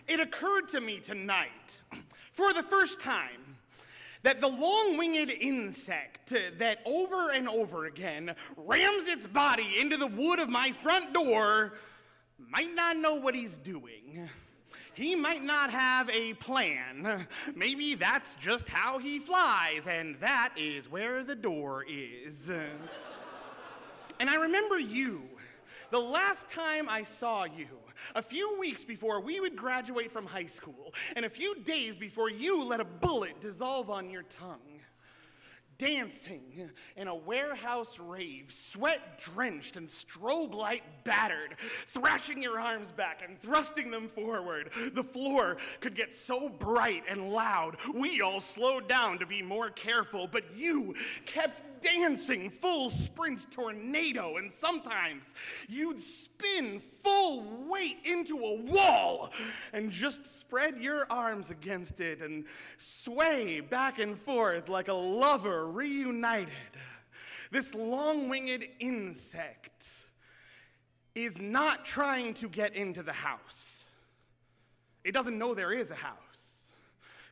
It occurred to me tonight, for the first time, that the long-winged insect that over and over again rams its body into the wood of my front door might not know what he's doing. He might not have a plan. Maybe that's just how he flies, and that is where the door is. And I remember you, the last time I saw you, a few weeks before we would graduate from high school, and a few days before you let a bullet dissolve on your tongue. Dancing in a warehouse rave, sweat-drenched and strobe light battered, thrashing your arms back and thrusting them forward. The floor could get so bright and loud, we all slowed down to be more careful, but you kept dancing full sprint tornado, and sometimes you'd spin full weight into a wall and just spread your arms against it and sway back and forth like a lover reunited. This long-winged insect is not trying to get into the house. It doesn't know there is a house.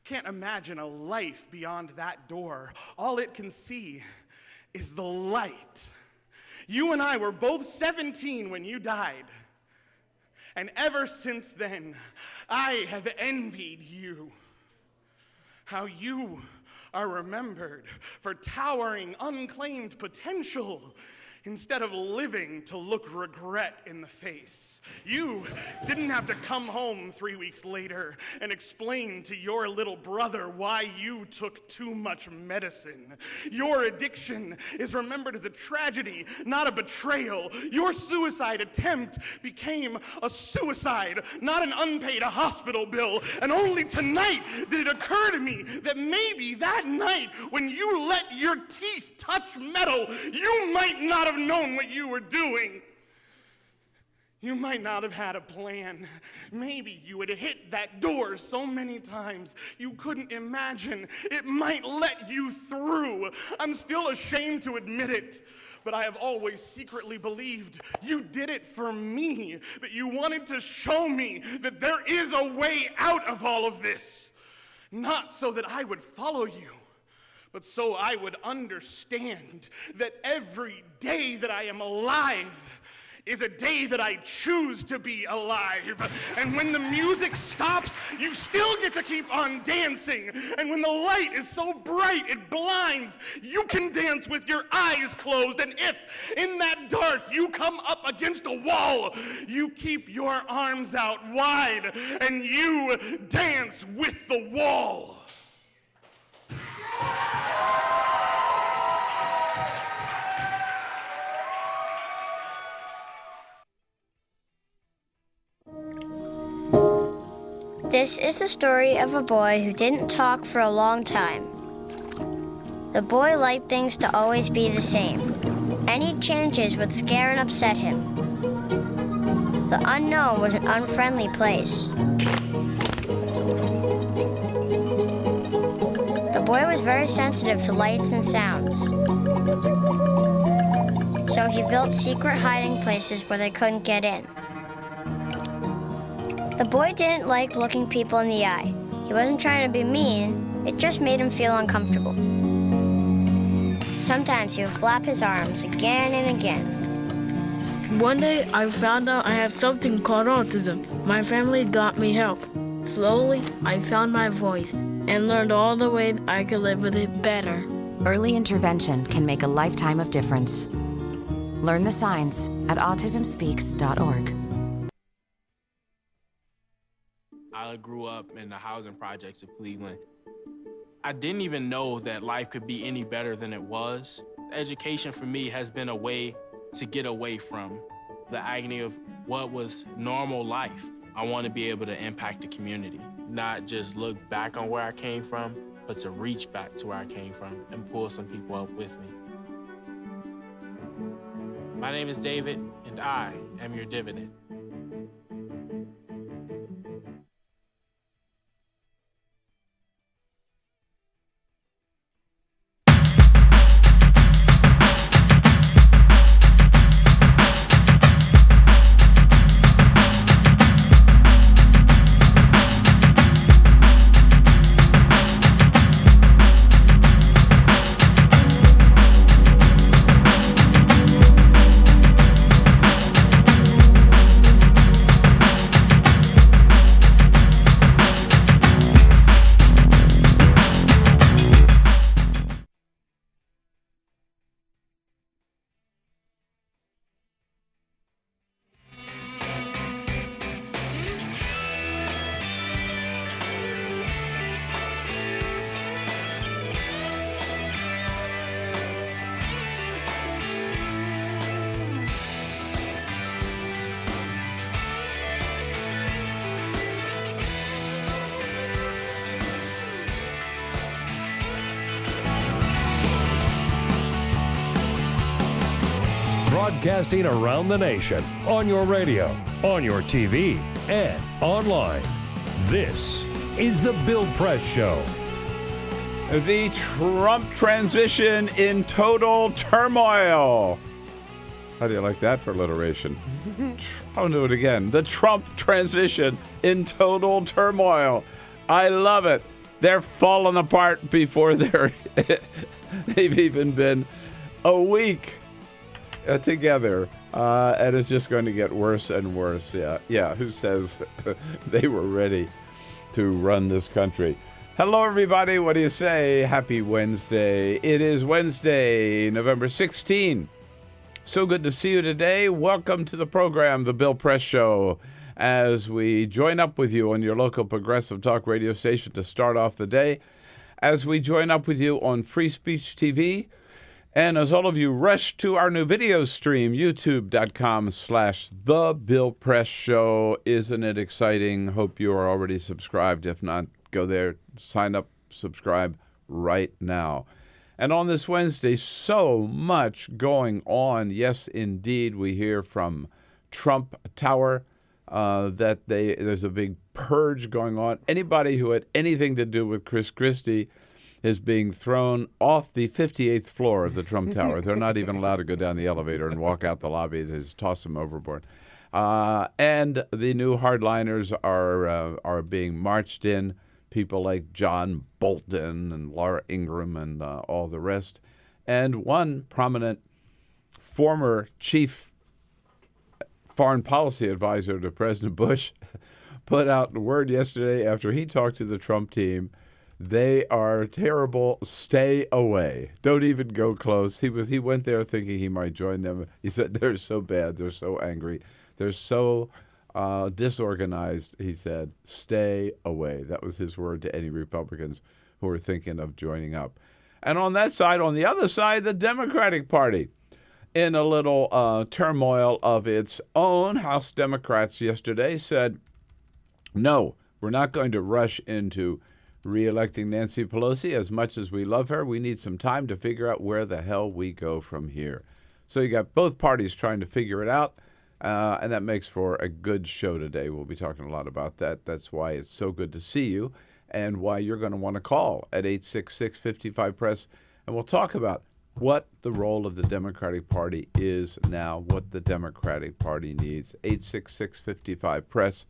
Can't imagine a life beyond that door. All it can see is the light. You and I were both 17 when you died. And ever since then, I have envied you. How you are remembered for towering, unclaimed potential instead of living to look regret in the face. You didn't have to come home 3 weeks later and explain to your little brother why you took too much medicine. Your addiction is remembered as a tragedy, not a betrayal. Your suicide attempt became a suicide, not an unpaid hospital bill. And only tonight did it occur to me that maybe that night when you let your teeth touch metal, you might not have known what you were doing. You might not have had a plan. Maybe you had hit that door so many times you couldn't imagine it might let you through. I'm still ashamed to admit it, but I have always secretly believed you did it for me, that you wanted to show me that there is a way out of all of this. Not so that I would follow you, but so I would understand that every day that I am alive is a day that I choose to be alive. And when the music stops, you still get to keep on dancing. And when the light is so bright it blinds, you can dance with your eyes closed. And if in that dark you come up against a wall, you keep your arms out wide and you dance with the wall. This is the story of a boy who didn't talk for a long time. The boy liked things to always be the same. Any changes would scare and upset him. The unknown was an unfriendly place. The boy was very sensitive to lights and sounds. So he built secret hiding places where they couldn't get in. The boy didn't like looking people in the eye. He wasn't trying to be mean, it just made him feel uncomfortable. Sometimes he would flap his arms again and again. One day, I found out I have something called autism. My family got me help. Slowly, I found my voice and learned all the ways I could live with it better. Early intervention can make a lifetime of difference. Learn the signs at autismspeaks.org. I grew up in the housing projects of Cleveland. I didn't even know that life could be any better than it was. Education for me has been a way to get away from the agony of what was normal life. I want to be able to impact the community, not just look back on where I came from, but to reach back to where I came from and pull some people up with me. My name is David, and I am your dividend. broadcasting around the nation, on your radio, on your TV, and online. This is The Bill Press Show. The Trump transition in total turmoil. How do you like that for alliteration? I'll do it again. The Trump transition in total turmoil. I love it. They're falling apart before they've even been a week together. And it's just going to get worse and worse. Yeah. Who says they were ready to run this country? Hello, everybody. What do you say? Happy Wednesday. It is Wednesday, November 16. So good to see you today. Welcome to the program, The Bill Press Show, as we join up with you on your local progressive talk radio station to start off the day, as we join up with you on Free Speech TV, and as all of you rush to our new video stream, youtube.com/The Bill Press Show. Isn't it exciting? Hope you are already subscribed. If not, go there, sign up, subscribe right now. And on this Wednesday, so much going on. Yes, indeed, we hear from Trump Tower that there's a big purge going on. Anybody who had anything to do with Chris Christie is being thrown off the 58th floor of the Trump Tower. They're not even allowed to go down the elevator and walk out the lobby. They just toss them overboard. And the new hardliners are being marched in. People like John Bolton and Laura Ingraham and all the rest. And one prominent former chief foreign policy advisor to President Bush put out the word yesterday after he talked to the Trump team. They are terrible. Stay away. Don't even go close. He went there thinking he might join them. He said they're so bad. They're so angry. They're so disorganized, he said. Stay away. That was his word to any Republicans who were thinking of joining up. And on that side, on the other side, the Democratic Party, in a little turmoil of its own, House Democrats yesterday said, no, we're not going to rush into re-electing Nancy Pelosi. As much as we love her, we need some time to figure out where the hell we go from here. So you got both parties trying to figure it out. And that makes for a good show today. We'll be talking a lot about that. That's why it's so good to see you and why you're going to want to call at 866-55-PRESS. And we'll talk about what the role of the Democratic Party is now, what the Democratic Party needs. 866-55-PRESS.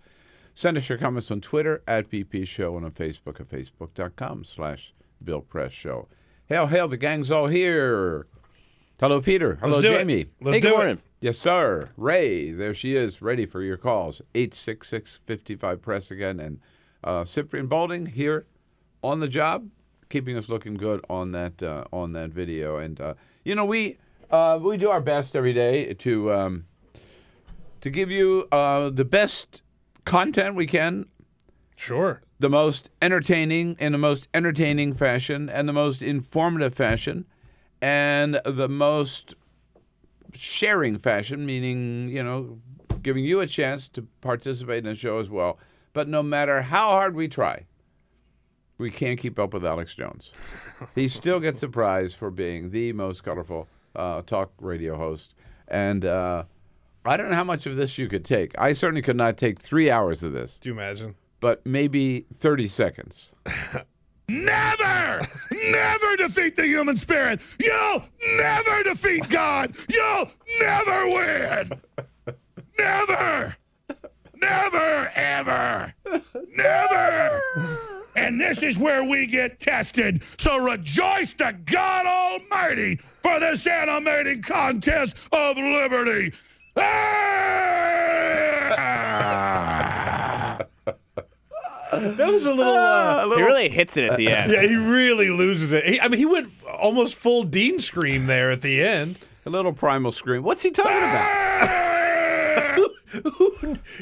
Send us your comments on Twitter at BP Show and on Facebook at facebook.com/Bill Press Show. Hail, hail, the gang's all here. Hello, Peter. Hello, Jamie. Let's do it. Yes, sir. Ray, there she is, ready for your calls. 866-55-PRESS again. And Cyprian Balding here on the job, keeping us looking good on that video. And, we do our best every day to give you the best content we can. Sure. The most entertaining, in the most entertaining fashion, and the most informative fashion, and the most sharing fashion, meaning, giving you a chance to participate in the show as well. But no matter how hard we try, we can't keep up with Alex Jones. He still gets a prize for being the most colorful talk radio host. And I don't know how much of this you could take. I certainly could not take 3 hours of this. Do you imagine? But maybe 30 seconds. Never defeat the human spirit. You'll never defeat God. You'll never win. Never, ever. Never. And this is where we get tested. So rejoice to God Almighty for this animating contest of liberty. That was a little... He really hits it at the end. Yeah, he really loses it. He went almost full Dean scream there at the end. A little primal scream. What's he talking about?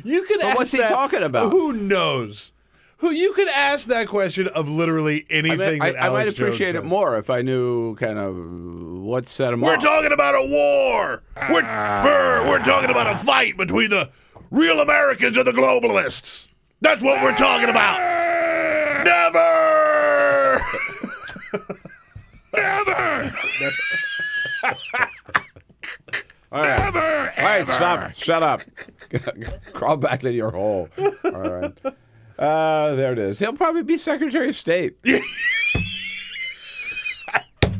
You could ask what's he talking about? Who knows? You could ask that question of literally anything that Alex I might Jones appreciate says. it more if I knew kind of what set him off. We're talking about a war. We're talking about a fight between the real Americans and the globalists. That's what we're talking about. Never! Never! All right. Never, All right, ever. stop. Shut up. Crawl back into your hole. All right. There it is. He'll probably be Secretary of State.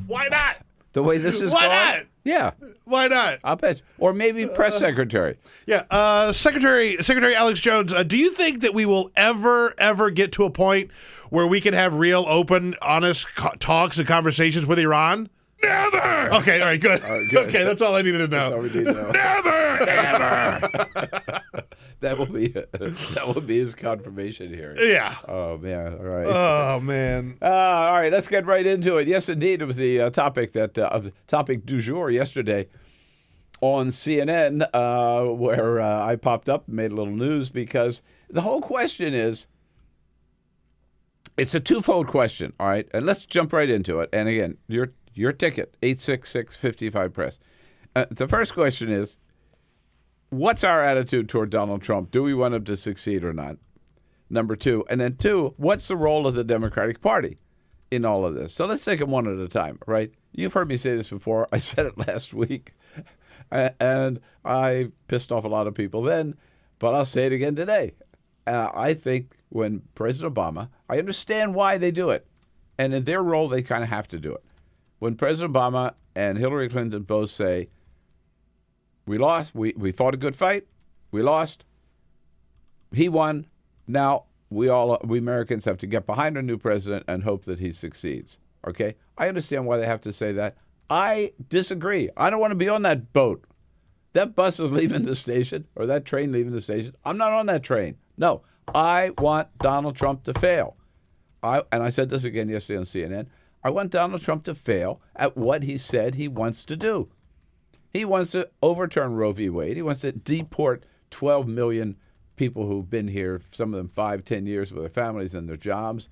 Why not? The way this is Why going. not? Yeah, Why not? I'll bet. Or maybe press secretary. Yeah, Secretary Alex Jones, do you think that we will ever get to a point where we can have real, open, honest talks and conversations with Iran? Never. Okay, all right, good. Good. Okay, that's all I needed to That's all know. we need to know. Never, ever. That will be his confirmation hearing. Yeah. Oh man. All right. Oh man. All right. Let's get right into it. Yes, indeed, it was the topic du jour yesterday on CNN, where I popped up and made a little news because the whole question is. It's a twofold question. All right, and let's jump right into it. And again, your ticket 866-55-PRESS. The first question is. What's our attitude toward Donald Trump? Do we want him to succeed or not? Number two. And then two, what's the role of the Democratic Party in all of this? So let's take them one at a time, right? You've heard me say this before. I said it last week. And I pissed off a lot of people then, but I'll say it again today. I think when President Obama, I understand why they do it. And in their role, they kind of have to do it. When President Obama and Hillary Clinton both say, we lost. We fought a good fight. We lost. He won. Now we Americans have to get behind our new president and hope that he succeeds. Okay? I understand why they have to say that. I disagree. I don't want to be on that boat. That bus is leaving the station or that train leaving the station. I'm not on that train. No. I want Donald Trump to fail. And I said this again yesterday on CNN. I want Donald Trump to fail at what he said he wants to do. He wants to overturn Roe v. Wade. He wants to deport 12 million people who've been here, some of them 5-10 years with their families and their jobs,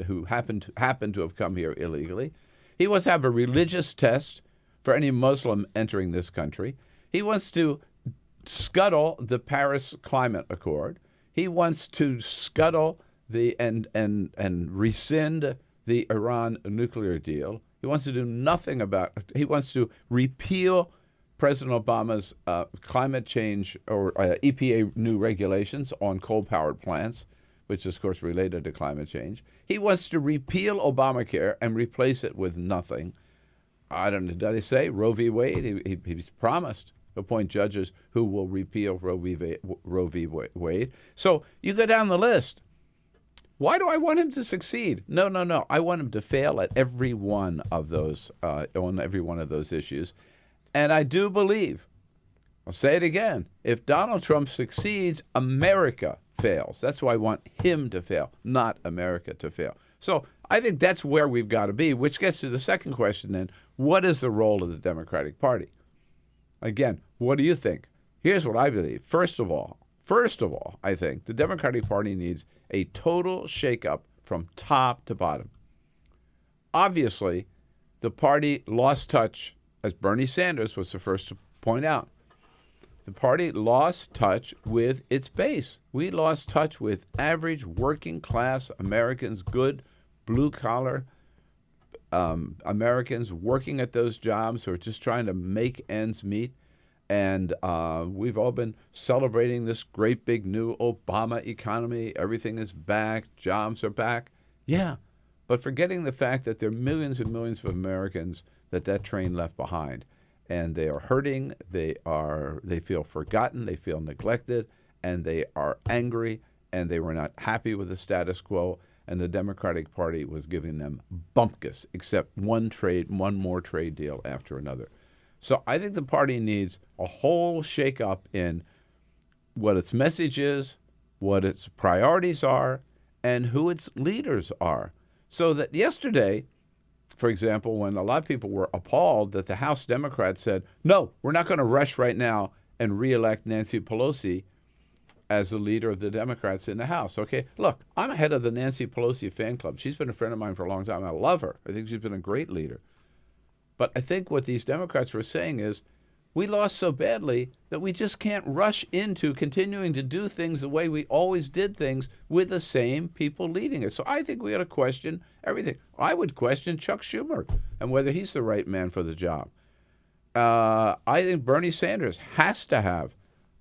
who happen to have come here illegally. He wants to have a religious test for any Muslim entering this country. He wants to scuttle the Paris Climate Accord. He wants to scuttle and rescind the Iran nuclear deal. He wants to do nothing about it. He wants to repeal President Obama's climate change or EPA new regulations on coal-powered plants, which is, of course, related to climate change. He wants to repeal Obamacare and replace it with nothing. I don't know, did I say Roe v. Wade? He's promised to appoint judges who will repeal Roe v. Wade. So you go down the list. Why do I want him to succeed? No. I want him to fail at every one of those on every one of those issues. And I do believe, I'll say it again, if Donald Trump succeeds, America fails. That's why I want him to fail, not America to fail. So I think that's where we've got to be, which gets to the second question then. What is the role of the Democratic Party? Again, what do you think? Here's what I believe. First of all, I think the Democratic Party needs a total shakeup from top to bottom. Obviously, the party lost touch, as Bernie Sanders was the first to point out. The party lost touch with its base. We lost touch with average working class Americans, good blue-collar Americans working at those jobs who are just trying to make ends meet. And we've all been celebrating this great big new Obama economy. Everything is back. Jobs are back. Yeah, but forgetting the fact that there are millions and millions of Americans that train left behind. And they are hurting. They feel forgotten. They feel neglected. And they are angry. And they were not happy with the status quo. And the Democratic Party was giving them bumpkus, except one more trade deal after another. So I think the party needs a whole shakeup in what its message is, what its priorities are, and who its leaders are. So that yesterday, for example, when a lot of people were appalled that the House Democrats said, no, we're not going to rush right now and reelect Nancy Pelosi as the leader of the Democrats in the House. Okay, look, I'm head of the Nancy Pelosi fan club. She's been a friend of mine for a long time. I love her. I think she's been a great leader. But I think what these Democrats were saying is, we lost so badly that we just can't rush into continuing to do things the way we always did things with the same people leading it. So I think we ought to question everything. I would question Chuck Schumer and whether he's the right man for the job. I think Bernie Sanders has to have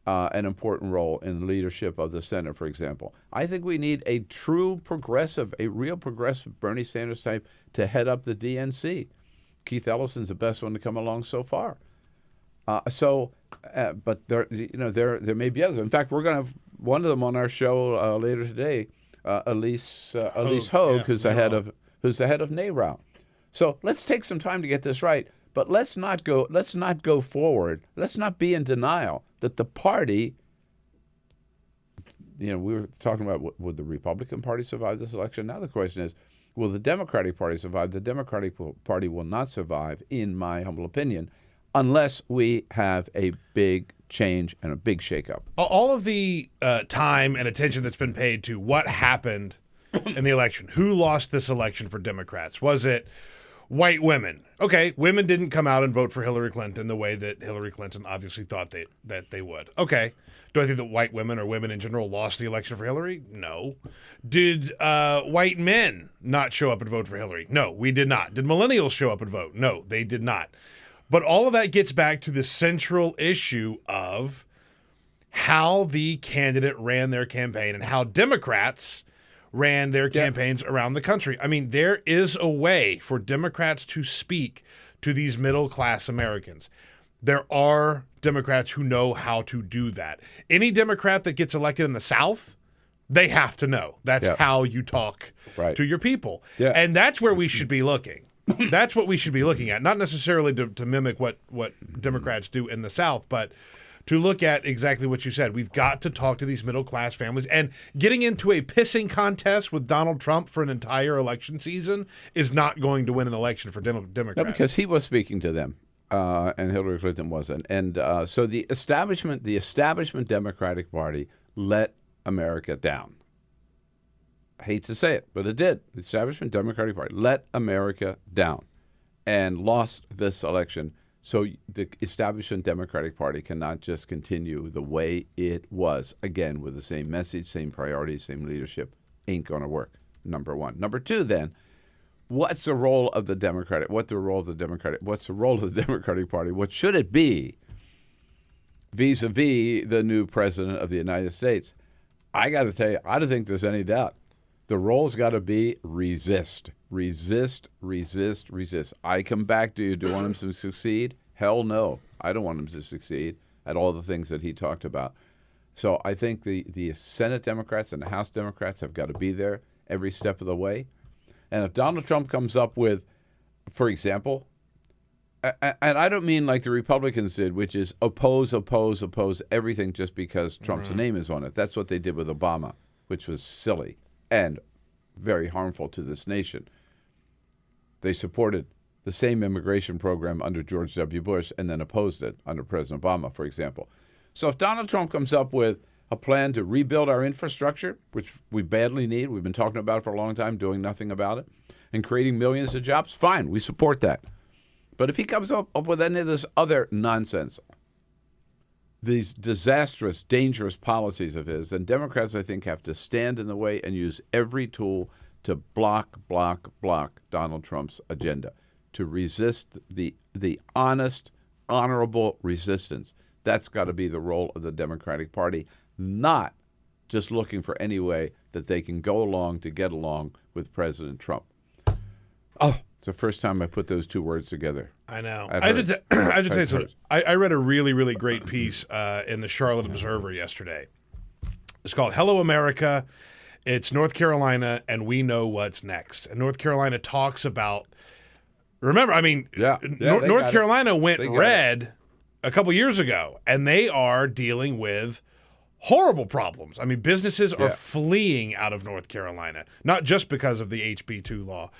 an important role in the leadership of the Senate, for example. I think we need a true progressive, a real progressive Bernie Sanders type to head up the DNC. Keith Ellison's the best one to come along so far. But there may be others. In fact, we're going to have one of them on our show later today, Ilyse Hogue, who's the head of NARAL. So let's take some time to get this right. But let's not go forward. Let's not be in denial that the party. We were talking about would the Republican Party survive this election? Now the question is, will the Democratic Party survive? The Democratic Party will not survive, in my humble opinion, unless we have a big change and a big shakeup. All of the time and attention that's been paid to what happened in the election, who lost this election for Democrats? Was it white women? Okay, women didn't come out and vote for Hillary Clinton the way that Hillary Clinton obviously thought that they would. Okay, do I think that white women or women in general lost the election for Hillary? No. Did white men not show up and vote for Hillary? No, we did not. Did millennials show up and vote? No, they did not. But all of that gets back to the central issue of how the candidate ran their campaign and how Democrats ran their campaigns around the country. I mean, there is a way for Democrats to speak to these middle-class Americans. There are Democrats who know how to do that. Any Democrat that gets elected in the South, they have to know. That's how you talk to your people. Yeah. And that's where we should be looking. That's what we should be looking at, not necessarily to mimic what Democrats do in the South, but to look at exactly what you said. We've got to talk to these middle-class families. And getting into a pissing contest with Donald Trump for an entire election season is not going to win an election for Democrats. No, because he was speaking to them, and Hillary Clinton wasn't. And so the establishment Democratic Party let America down. I hate to say it, but it did. The establishment Democratic Party let America down and lost this election. So the establishment Democratic Party cannot just continue the way it was, again, with the same message, same priorities, same leadership. Ain't going to work, number one. Number two, then, what's the role of the Democratic Party? What should it be vis-a-vis the new president of the United States? I got to tell you, I don't think there's any doubt. The role's got to be resist. Resist, resist, resist. I come back to you. Do you want him to succeed? Hell no. I don't want him to succeed at all the things that he talked about. So I think the Senate Democrats and the House Democrats have got to be there every step of the way. And if Donald Trump comes up with, for example, and I don't mean like the Republicans did, which is oppose everything just because Trump's name is on it. That's what they did with Obama, which was silly and very harmful to this nation. They supported the same immigration program under George W. Bush and then opposed it under President Obama, for example. So if Donald Trump comes up with a plan to rebuild our infrastructure, which we badly need, we've been talking about it for a long time, doing nothing about it, and creating millions of jobs, fine, we support that. But if he comes up with any of this other nonsense, these disastrous, dangerous policies of his, then Democrats, I think, have to stand in the way and use every tool to block Donald Trump's agenda, to resist the honest, honorable resistance. That's got to be the role of the Democratic Party, not just looking for any way that they can go along to get along with President Trump. Oh, it's the first time I put those two words together. I know. I have to tell you something. I read a really, really great piece in the Charlotte Observer yesterday. It's called Hello, America. It's North Carolina, and we know what's next. And North Carolina talks about, remember, I mean, North Carolina went red a couple years ago, and they are dealing with horrible problems. I mean, businesses are fleeing out of North Carolina, not just because of the HB2 law.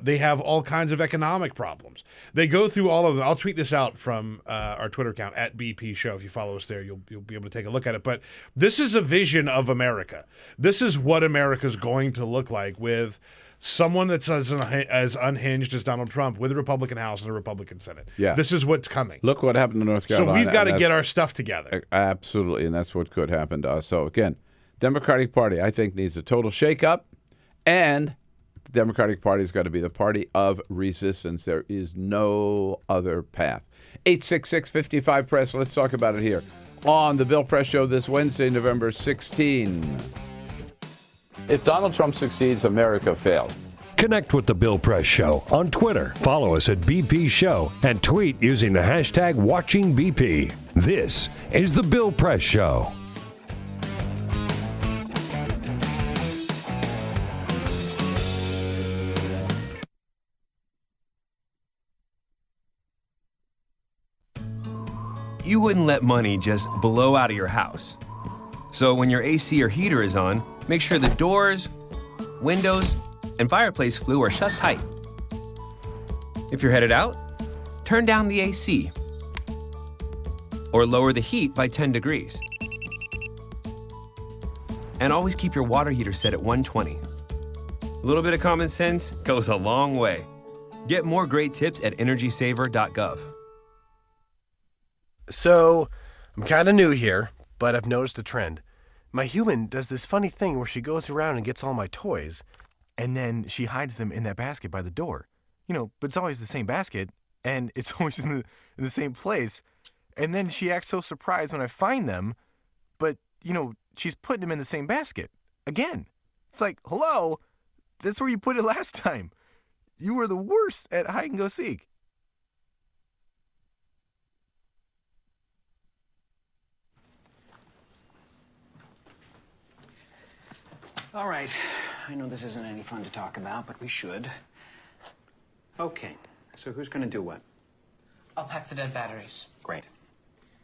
They have all kinds of economic problems. They go through all of them. I'll tweet this out from our Twitter account, @BP Show. If you follow us there, you'll be able to take a look at it. But this is a vision of America. This is what America's going to look like with someone that's as unhinged as Donald Trump, with a Republican House and a Republican Senate. Yeah. This is what's coming. Look what happened in North Carolina. So we've got to get our stuff together. Absolutely, and that's what could happen to us. So again, Democratic Party, I think, needs a total shakeup, and the Democratic Party's got to be the party of resistance. There is no other path. 866-55-PRESS. Let's talk about it here on The Bill Press Show this Wednesday, November 16. If Donald Trump succeeds, America fails. Connect with The Bill Press Show on Twitter. Follow us at BP Show and tweet using the hashtag WatchingBP. This is The Bill Press Show. You wouldn't let money just blow out of your house. So when your AC or heater is on, make sure the doors, windows, and fireplace flue are shut tight. If you're headed out, turn down the AC or lower the heat by 10 degrees. And always keep your water heater set at 120. A little bit of common sense goes a long way. Get more great tips at energysaver.gov. So, I'm kind of new here, but I've noticed a trend. My human does this funny thing where she goes around and gets all my toys, and then she hides them in that basket by the door. But it's always the same basket, and it's always in the same place. And then she acts so surprised when I find them, but, she's putting them in the same basket. Again. It's like, hello, that's where you put it last time. You were the worst at hide and go seek. All right. I know this isn't any fun to talk about, but we should. Okay. So who's going to do what? I'll pack the dead batteries. Great.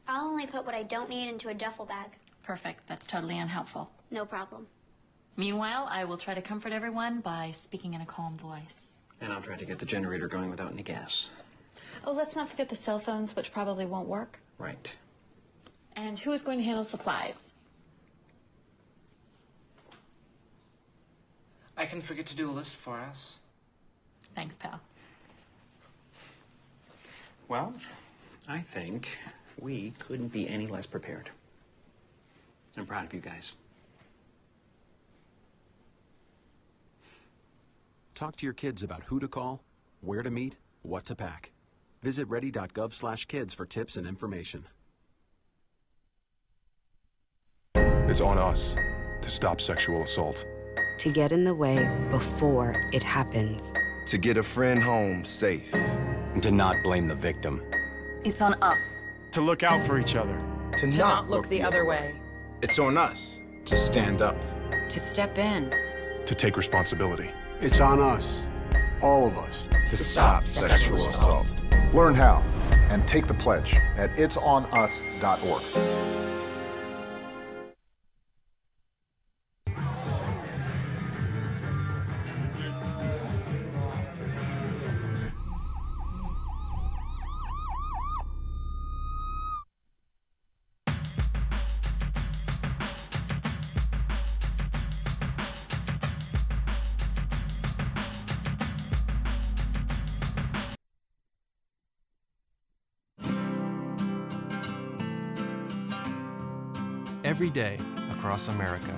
I'll only put what I don't need into a duffel bag. Perfect. That's totally unhelpful. No problem. Meanwhile, I will try to comfort everyone by speaking in a calm voice. And I'll try to get the generator going without any gas. Oh, let's not forget the cell phones, which probably won't work. Right. And who is going to handle supplies? I can forget to do a list for us. Thanks, pal. Well, I think we couldn't be any less prepared. I'm proud of you guys. Talk to your kids about who to call, where to meet, what to pack. Visit ready.gov/kids for tips and information. It's on us to stop sexual assault. To get in the way before it happens. To get a friend home safe. And to not blame the victim. It's on us. To look out for each other. To not look the other way. It's on us to stand up. To step in. To take responsibility. It's on us, all of us, to stop sexual assault. Learn how and take the pledge at itsonus.org. Every day across America,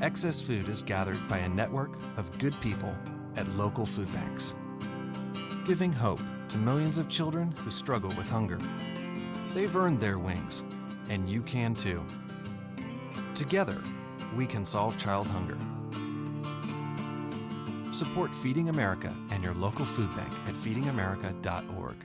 excess food is gathered by a network of good people at local food banks, giving hope to millions of children who struggle with hunger. They've earned their wings, and you can too. Together, we can solve child hunger. Support Feeding America and your local food bank at feedingamerica.org.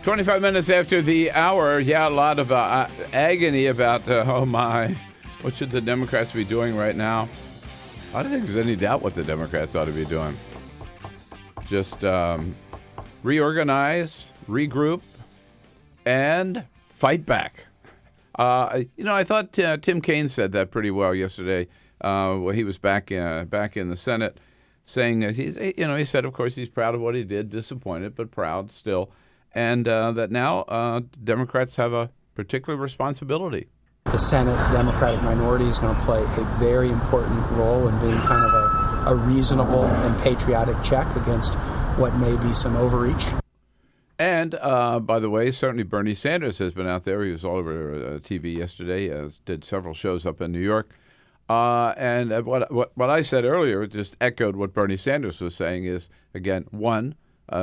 "25 minutes after the hour." Yeah, a lot of agony about, oh my, what should the Democrats be doing right now? I don't think there's any doubt what the Democrats ought to be doing. Just reorganize, regroup, and fight back. I thought Tim Kaine said that pretty well yesterday. When he was back in the Senate, saying that he said, of course, he's proud of what he did, disappointed but proud still, and that now Democrats have a particular responsibility. The Senate Democratic minority is going to play a very important role in being kind of a reasonable and patriotic check against what may be some overreach. And, by the way, certainly Bernie Sanders has been out there. He was all over TV yesterday, did several shows up in New York. And what I said earlier just echoed what Bernie Sanders was saying is, again, one,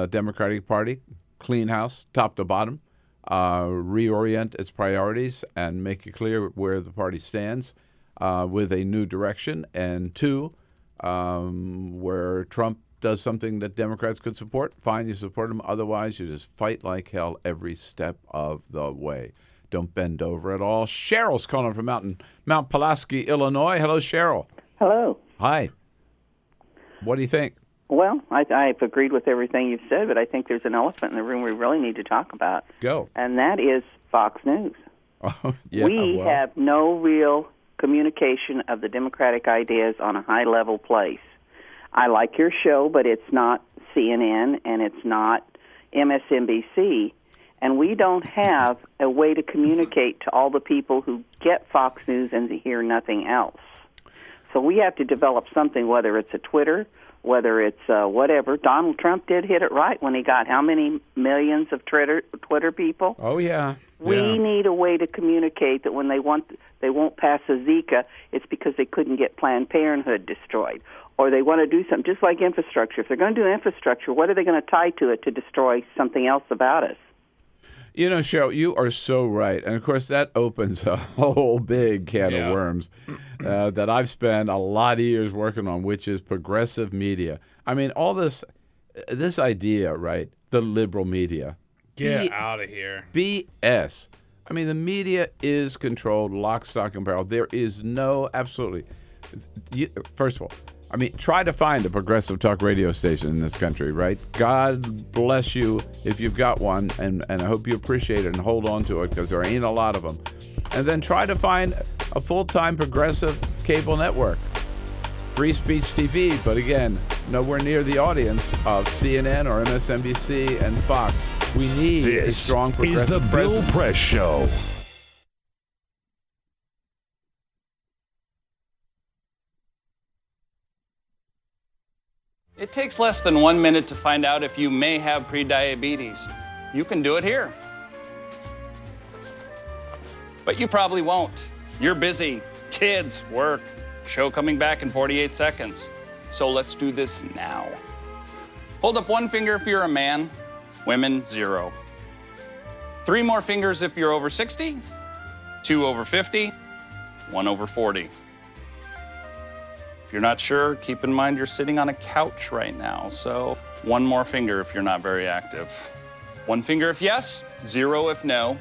Democratic Party, clean house, top to bottom, reorient its priorities and make it clear where the party stands with a new direction. And two, where Trump does something that Democrats could support, fine, you support him. Otherwise, you just fight like hell every step of the way. Don't bend over at all. Cheryl's calling from Mount Pulaski, Illinois. Hello, Cheryl. Hello. Hi. What do you think? Well, I've agreed with everything you've said, but I think there's an elephant in the room we really need to talk about. Go. And that is Fox News. Oh, yeah, we have no real communication of the Democratic ideas on a high-level place. I like your show, but it's not CNN and it's not MSNBC, and we don't have a way to communicate to all the people who get Fox News and hear nothing else. So we have to develop something, whether it's a Twitter, whether it's whatever. Donald Trump did hit it right when he got how many millions of Twitter people? Oh, yeah. We need a way to communicate that when they won't pass a Zika, it's because they couldn't get Planned Parenthood destroyed. Or they want to do something, just like infrastructure. If they're going to do infrastructure, what are they going to tie to it to destroy something else about us? You know, Cheryl, you are so right. And, of course, that opens a whole big can of worms that I've spent a lot of years working on, which is progressive media. I mean, all this idea, right, the liberal media. Get out of here. BS. I mean, the media is controlled lock, stock, and barrel. There is no, absolutely. First of all, I mean, try to find a progressive talk radio station in this country, right? God bless you if you've got one, and I hope you appreciate it and hold on to it because there ain't a lot of them. And then try to find a full-time progressive cable network. Free speech TV, but again, nowhere near the audience of CNN or MSNBC and Fox. We need a strong progressive This is the Bill Press Show. It takes less than 1 minute to find out if you may have prediabetes. You can do it here. But you probably won't. You're busy. Kids, work, show coming back in 48 seconds. So let's do this now. Hold up one finger if you're a man, women, 0. 3 more fingers if you're over 60, 2 over 50, 1 over 40. If you're not sure, keep in mind you're sitting on a couch right now, so 1 more finger if you're not very active. 1 finger if yes, 0 if no.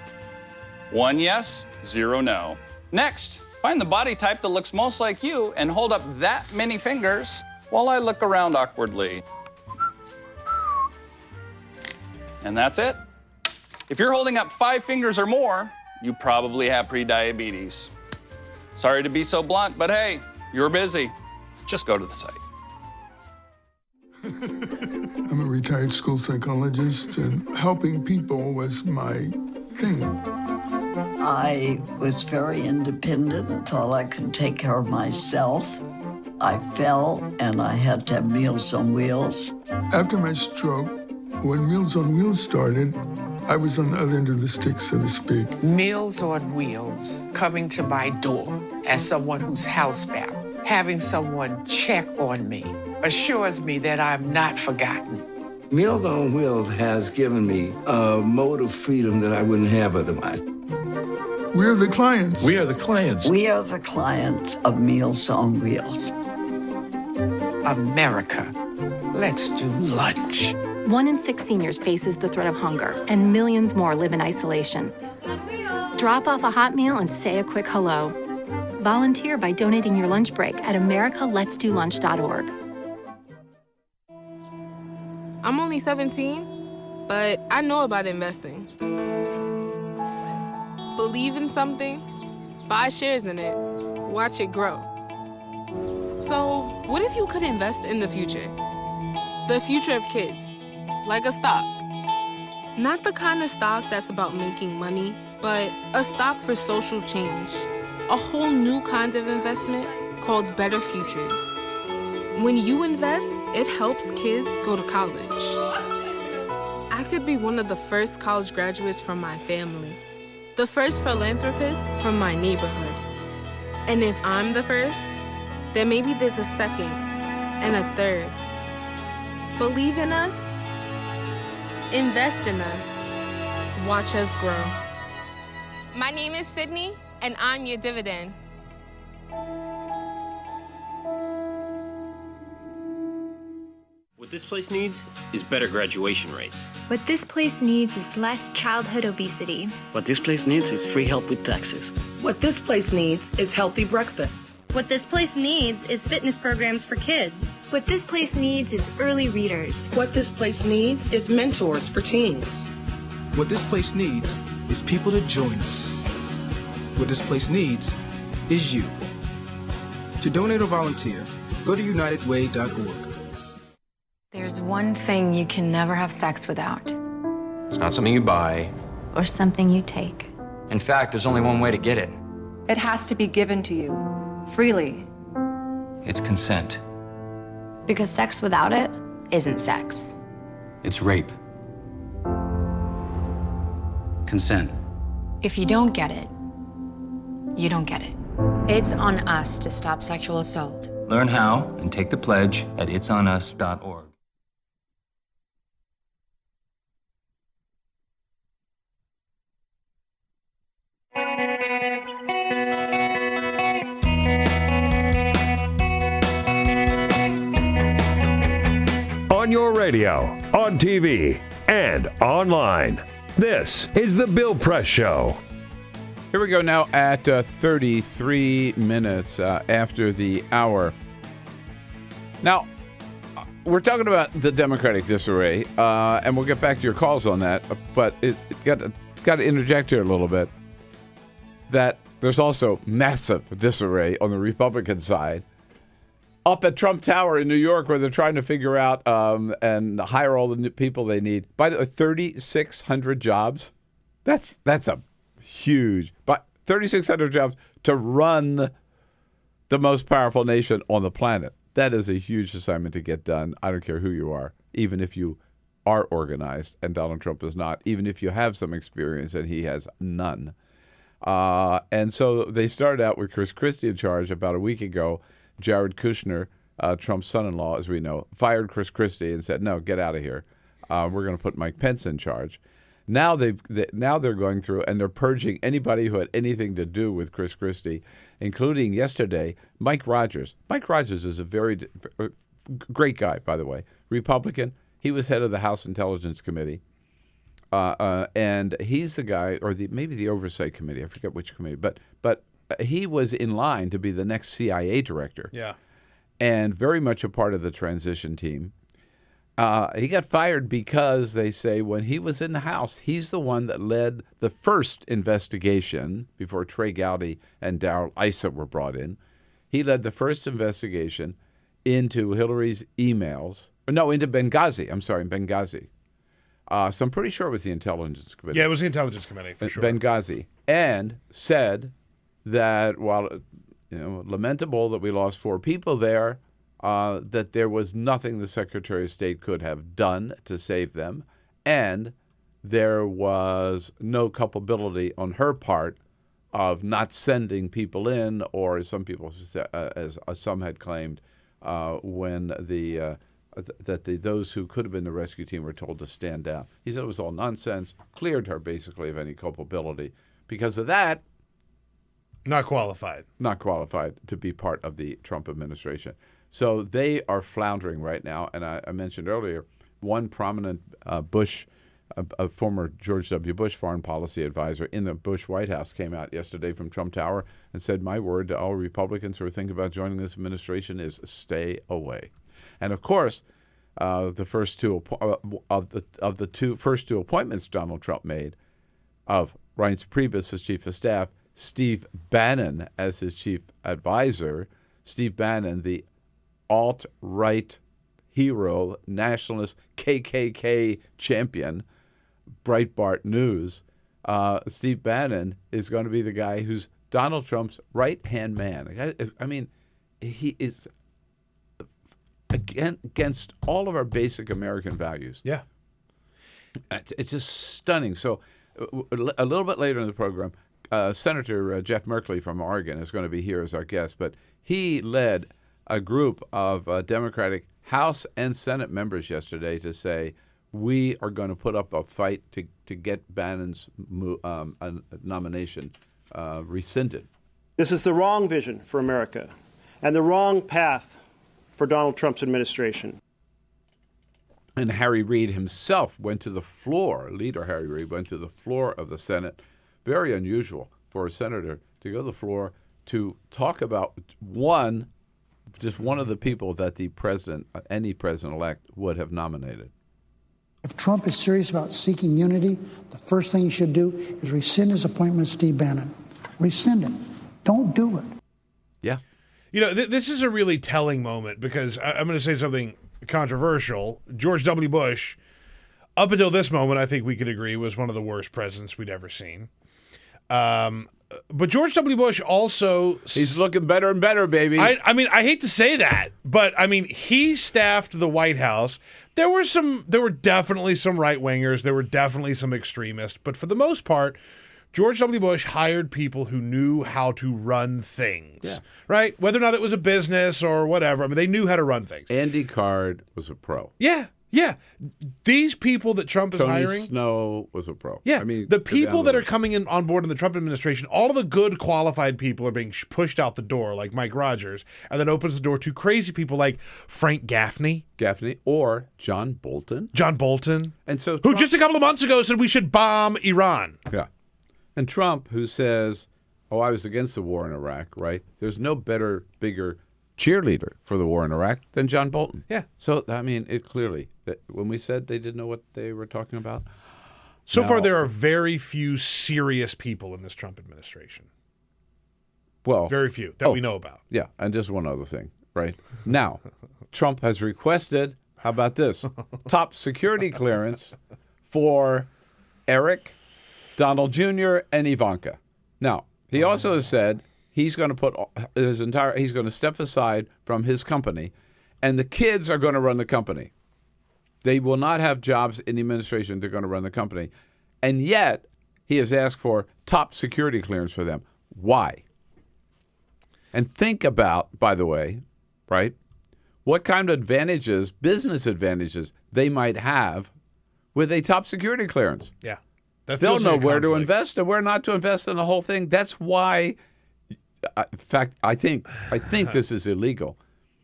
1 yes, 0 no. Next, find the body type that looks most like you and hold up that many fingers while I look around awkwardly. And that's it. If you're holding up 5 fingers or more, you probably have prediabetes. Sorry to be so blunt, but hey, you're busy. Just go to the site. I'm a retired school psychologist, and helping people was my thing. I was very independent and thought I could take care of myself. I fell, and I had to have Meals on Wheels. After my stroke, when Meals on Wheels started, I was on the other end of the stick, so to speak. Meals on Wheels, coming to my door as someone who's housebound. Having someone check on me assures me that I'm not forgotten. Meals on Wheels has given me a mode of freedom that I wouldn't have otherwise. We're the clients. We are the clients. We are the clients of Meals on Wheels. America, let's do lunch. 1 in 6 seniors faces the threat of hunger, and millions more live in isolation. Drop off a hot meal and say a quick hello. Volunteer by donating your lunch break at americaletsdolunch.org. I'm only 17, but I know about investing. Believe in something, buy shares in it, watch it grow. So, what if you could invest in the future? The future of kids, like a stock. Not the kind of stock that's about making money, but a stock for social change. A whole new kind of investment called Better Futures. When you invest, it helps kids go to college. I could be one of the first college graduates from my family, the first philanthropist from my neighborhood. And if I'm the first, then maybe there's a second and a third. Believe in us, invest in us, watch us grow. My name is Sydney, and I'm your dividend. What this place needs is better graduation rates. What this place needs is less childhood obesity. What this place needs is free help with taxes. What this place needs is healthy breakfast. What this place needs is fitness programs for kids. What this place needs is early readers. What this place needs is mentors for teens. What this place needs is people to join us. What this place needs is you. To donate or volunteer, go to unitedway.org. There's one thing you can never have sex without. It's not something you buy. Or something you take. In fact, there's only one way to get it. It has to be given to you, freely. It's consent. Because sex without it isn't sex. It's rape. Consent. If you don't get it, you don't get it. It's on us to stop sexual assault. Learn how and take the pledge at itsonus.org. On your radio, on TV, and online. This is The Bill Press Show. Here we go now at 33 minutes after the hour. Now, we're talking about the Democratic disarray, and we'll get back to your calls on that, but it got to interject here a little bit that there's also massive disarray on the Republican side. Up at Trump Tower in New York, where they're trying to figure out and hire all the new people they need. By the way, 3,600 jobs. That's a huge, but 3,600 jobs to run the most powerful nation on the planet. That is a huge assignment to get done. I don't care who you are, even if you are organized and Donald Trump is not, even if you have some experience and he has none. And so they started out with Chris Christie in charge about a week ago. Jared Kushner, Trump's son-in-law, as we know, fired Chris Christie and said, no, get out of here. We're going to put Mike Pence in charge. Now they're going through and they're purging anybody who had anything to do with Chris Christie, including yesterday, Mike Rogers. Mike Rogers is a very great guy, by the way, Republican. He was head of the House Intelligence Committee. And he's the guy, or maybe the Oversight Committee, I forget which committee, but he was in line to be the next CIA director. Yeah. And very much a part of the transition team. He got fired because they say when he was in the House, he's the one that led the first investigation before Trey Gowdy and Darrell Issa were brought in. He led the first investigation into Hillary's emails. No, into Benghazi. I'm sorry, Benghazi. So I'm pretty sure it was the Intelligence Committee. Yeah, it was the Intelligence Committee, for sure. Benghazi. And said that while lamentable that we lost 4 people there, that there was nothing the Secretary of State could have done to save them, and there was no culpability on her part of not sending people in, or as some people as some had claimed, when those who could have been the rescue team were told to stand down. He said it was all nonsense, cleared her basically of any culpability. Because of that, Not qualified to be part of the Trump administration. So they are floundering right now. And I mentioned earlier, one prominent a former George W. Bush foreign policy advisor in the Bush White House came out yesterday from Trump Tower and said, my word to all Republicans who are thinking about joining this administration is stay away. And of course, the first two of the first two appointments Donald Trump made, of Reince Priebus as chief of staff, Steve Bannon as his chief advisor. Steve Bannon, the alt-right hero, nationalist KKK champion, Breitbart News. Steve Bannon is going to be the guy who's Donald Trump's right-hand man. I mean, he is against all of our basic American values. Yeah. It's just stunning. So a little bit later in the program, Senator Jeff Merkley from Oregon is going to be here as our guest, but he led a group of Democratic House and Senate members yesterday to say, we are going to put up a fight to get Bannon's nomination rescinded. This is the wrong vision for America and the wrong path for Donald Trump's administration. And Harry Reid himself went to the floor, leader Harry Reid went to the floor of the Senate. Very unusual for a senator to go to the floor to talk about just one of the people that the president, any president-elect, would have nominated. If Trump is serious about seeking unity, the first thing he should do is rescind his appointment of Steve Bannon. Rescind it. Don't do it. Yeah. You know, this is a really telling moment because I'm going to say something controversial. George W. Bush, up until this moment, I think we could agree, was one of the worst presidents we'd ever seen. But George W. Bush also... He's looking better and better, baby. I mean, I hate to say that, but I mean, he staffed the White House. There were definitely some right-wingers. There were definitely some extremists. But for the most part, George W. Bush hired people who knew how to run things. Yeah. Right? Whether or not it was a business or whatever. I mean, they knew how to run things. Andy Card was a pro. Yeah. Yeah. These people that Trump is hiring. Tony Snow was a pro. Yeah. I mean, the people that are coming on board in the Trump administration, all of the good, qualified people are being pushed out the door, like Mike Rogers, and then opens the door to crazy people like Frank Gaffney. Or John Bolton. And so who just a couple of months ago said we should bomb Iran. Yeah. And Trump, who says, I was against the war in Iraq, right? There's no better, bigger cheerleader for the war in Iraq than John Bolton. Yeah. So, I mean, it clearly, when we said they didn't know what they were talking about. So far, there are very few serious people in this Trump administration. Well, very few that we know about. Yeah. And just one other thing, right? Now, Trump has requested, how about this? Top security clearance for Eric, Donald Jr., and Ivanka. Now, he also has said he's going to put he's going to step aside from his company, and the kids are going to run the company. They will not have jobs in the administration. They're going to run the company. And yet, he has asked for top security clearance for them. Why? And think about, by the way, right, what kind of advantages, business advantages, they might have with a top security clearance. Yeah. They'll know where to invest and where not to invest in the whole thing. That's why, in fact, I think this is illegal.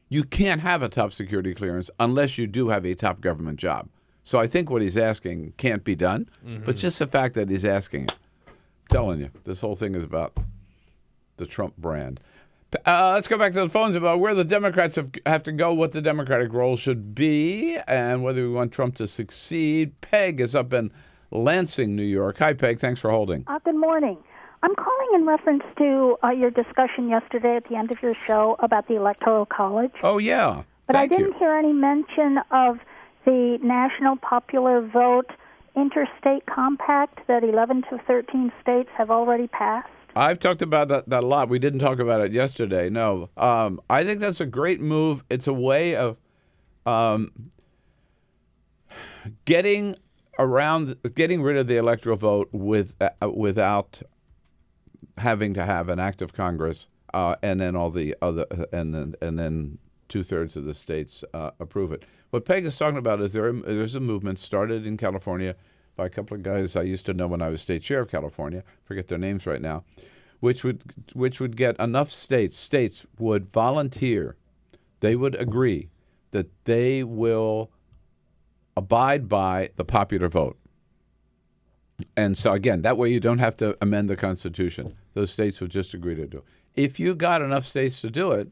You can't have a top security clearance unless you do have a top government job. So I think what he's asking can't be done, but just the fact that he's asking it. I'm telling you, this whole thing is about the Trump brand. Let's go back to the phones about where the Democrats have to go, what the Democratic role should be, and whether we want Trump to succeed. Peg is up in Lansing, New York. Hi, Peg. Thanks for holding. Good morning. I'm calling in reference to your discussion yesterday at the end of your show about the Electoral College. Oh, yeah. But I didn't hear any mention of the National Popular Vote Interstate Compact that 11 to 13 states have already passed. I've talked about that a lot. We didn't talk about it yesterday. No. I think that's a great move. It's a way of getting rid of the electoral vote without having to have an act of Congress and then all the other and then 2/3 of the states approve it. What Peg is talking about is there's a movement started in California by a couple of guys I used to know when I was state chair of California. Forget their names right now, which would get enough states would volunteer. They would agree that they will abide by the popular vote. And so, again, that way you don't have to amend the Constitution. Those states would just agree to do it. If you got enough states to do it,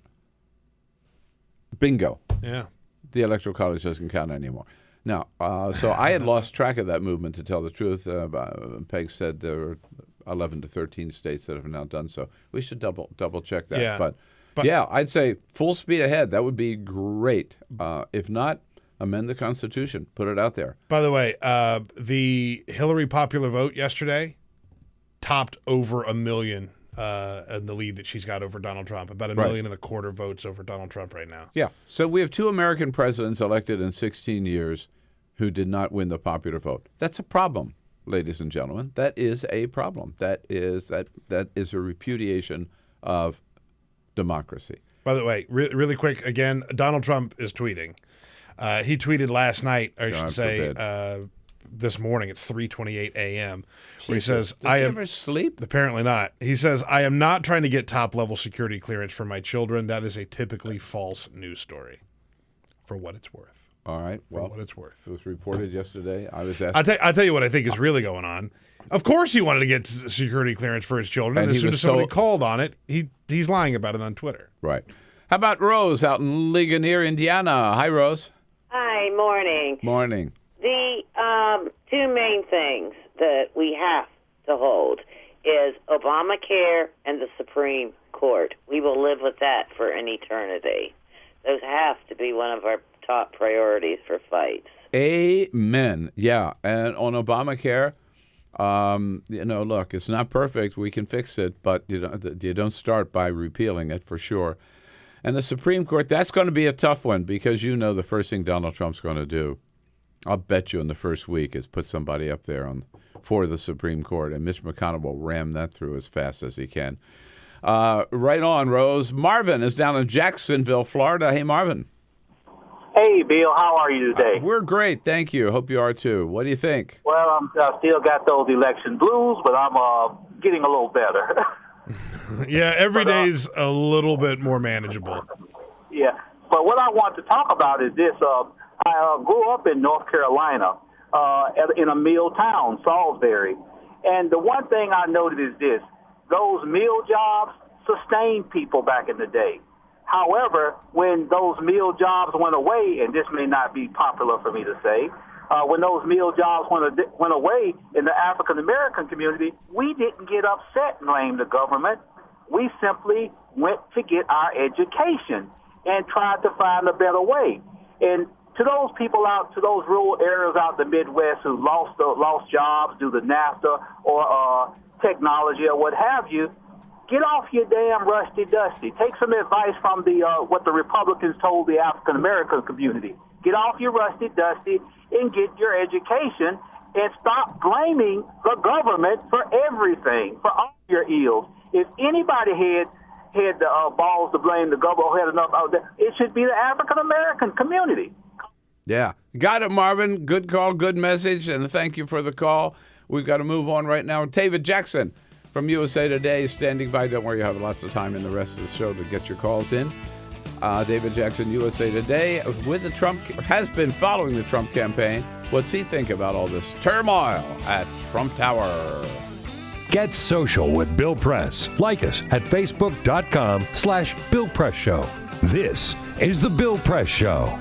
bingo. Yeah. The Electoral College doesn't count anymore. Now, so I had lost track of that movement, to tell the truth. Peg said there were 11 to 13 states that have now done so. We should double check that. Yeah. But yeah, I'd say full speed ahead. That would be great. If not, amend the Constitution. Put it out there. By the way, the Hillary popular vote yesterday topped over 1 million in the lead that she's got over Donald Trump. About 1.25 million votes over Donald Trump right now. Yeah. So we have 2 American presidents elected in 16 years who did not win the popular vote. That's a problem, ladies and gentlemen. That is a problem. That is a repudiation of democracy. By the way, really quick, again, Donald Trump is tweeting. He tweeted last night, or I should say this morning at 3:28 a.m., where he says, Does he ever sleep? Apparently not. He says, I am not trying to get top-level security clearance for my children. That is a typically false news story, for what it's worth. All right. Well, for what it's worth. It was reported yesterday. I was asked. I'll tell you what I think is really going on. Of course he wanted to get security clearance for his children, and as soon as somebody called on it, he's lying about it on Twitter. Right. How about Rose out in Ligonier, Indiana? Hi, Rose. Hi, morning. Morning. The 2 main things that we have to hold is Obamacare and the Supreme Court. We will live with that for an eternity. Those have to be one of our top priorities for fights. Amen. Yeah. And on Obamacare, look, it's not perfect. We can fix it, but you don't start by repealing it for sure. And the Supreme Court, that's going to be a tough one because the first thing Donald Trump's going to do, I'll bet you in the first week, is put somebody up there for the Supreme Court, and Mitch McConnell will ram that through as fast as he can. Right on, Rose. Marvin is down in Jacksonville, Florida. Hey, Marvin. Hey, Bill. How are you today? We're great, thank you. Hope you are too. What do you think? Well, I still got those election blues, but I'm getting a little better. Yeah, every day's a little bit more manageable. Yeah, but what I want to talk about is this. I grew up in North Carolina in a mill town, Salisbury. And the one thing I noted is this. Those mill jobs sustained people back in the day. However, when those mill jobs went away, and this may not be popular for me to say, when those mill jobs went away in the African-American community, we didn't get upset and blame the government. We simply went to get our education and tried to find a better way. And to those people out, to those rural areas out in the Midwest who lost jobs due to NAFTA or technology or what have you, get off your damn rusty dusty. Take some advice from what the Republicans told the African American community. Get off your rusty dusty and get your education and stop blaming the government for everything, for all your ills. If anybody had the balls to blame the government or had enough out there, it should be the African American community. Yeah. Got it, Marvin. Good call, good message, and thank you for the call. We've got to move on right now. David Jackson from USA Today is standing by. Don't worry, you have lots of time in the rest of the show to get your calls in. David Jackson, USA Today, has been following the Trump campaign. What's he think about all this turmoil at Trump Tower? Get social with Bill Press. Like us at facebook.com/Bill Press Show. This is The Bill Press Show.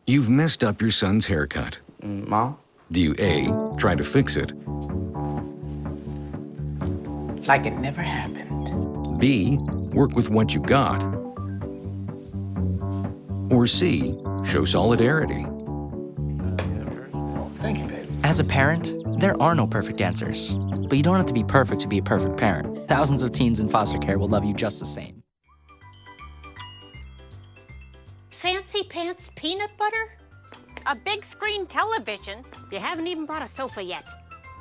You've messed up your son's haircut. Mom? Do you A, try to fix it? Like it never happened. B, work with what you got? Or C, show solidarity? Thank you, babe. As a parent, there are no perfect answers. But you don't have to be perfect to be a perfect parent. Thousands of teens in foster care will love you just the same. Fancy pants peanut butter? A big screen television? You haven't even brought a sofa yet.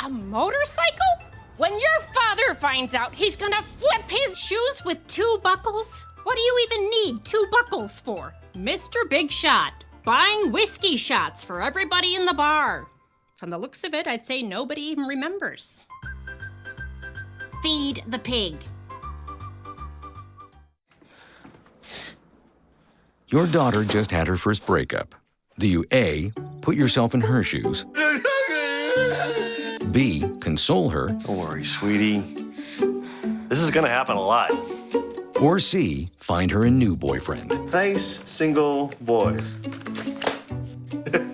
A motorcycle? When your father finds out, he's gonna flip his shoes with 2 buckles? What do you even need 2 buckles for? Mr. Big Shot, buying whiskey shots for everybody in the bar. From the looks of it, I'd say nobody even remembers. Feed the pig. Your daughter just had her first breakup. Do you A, put yourself in her shoes? B, console her? Don't worry, sweetie. This is gonna happen a lot. Or C, find her a new boyfriend? Nice, single boys. That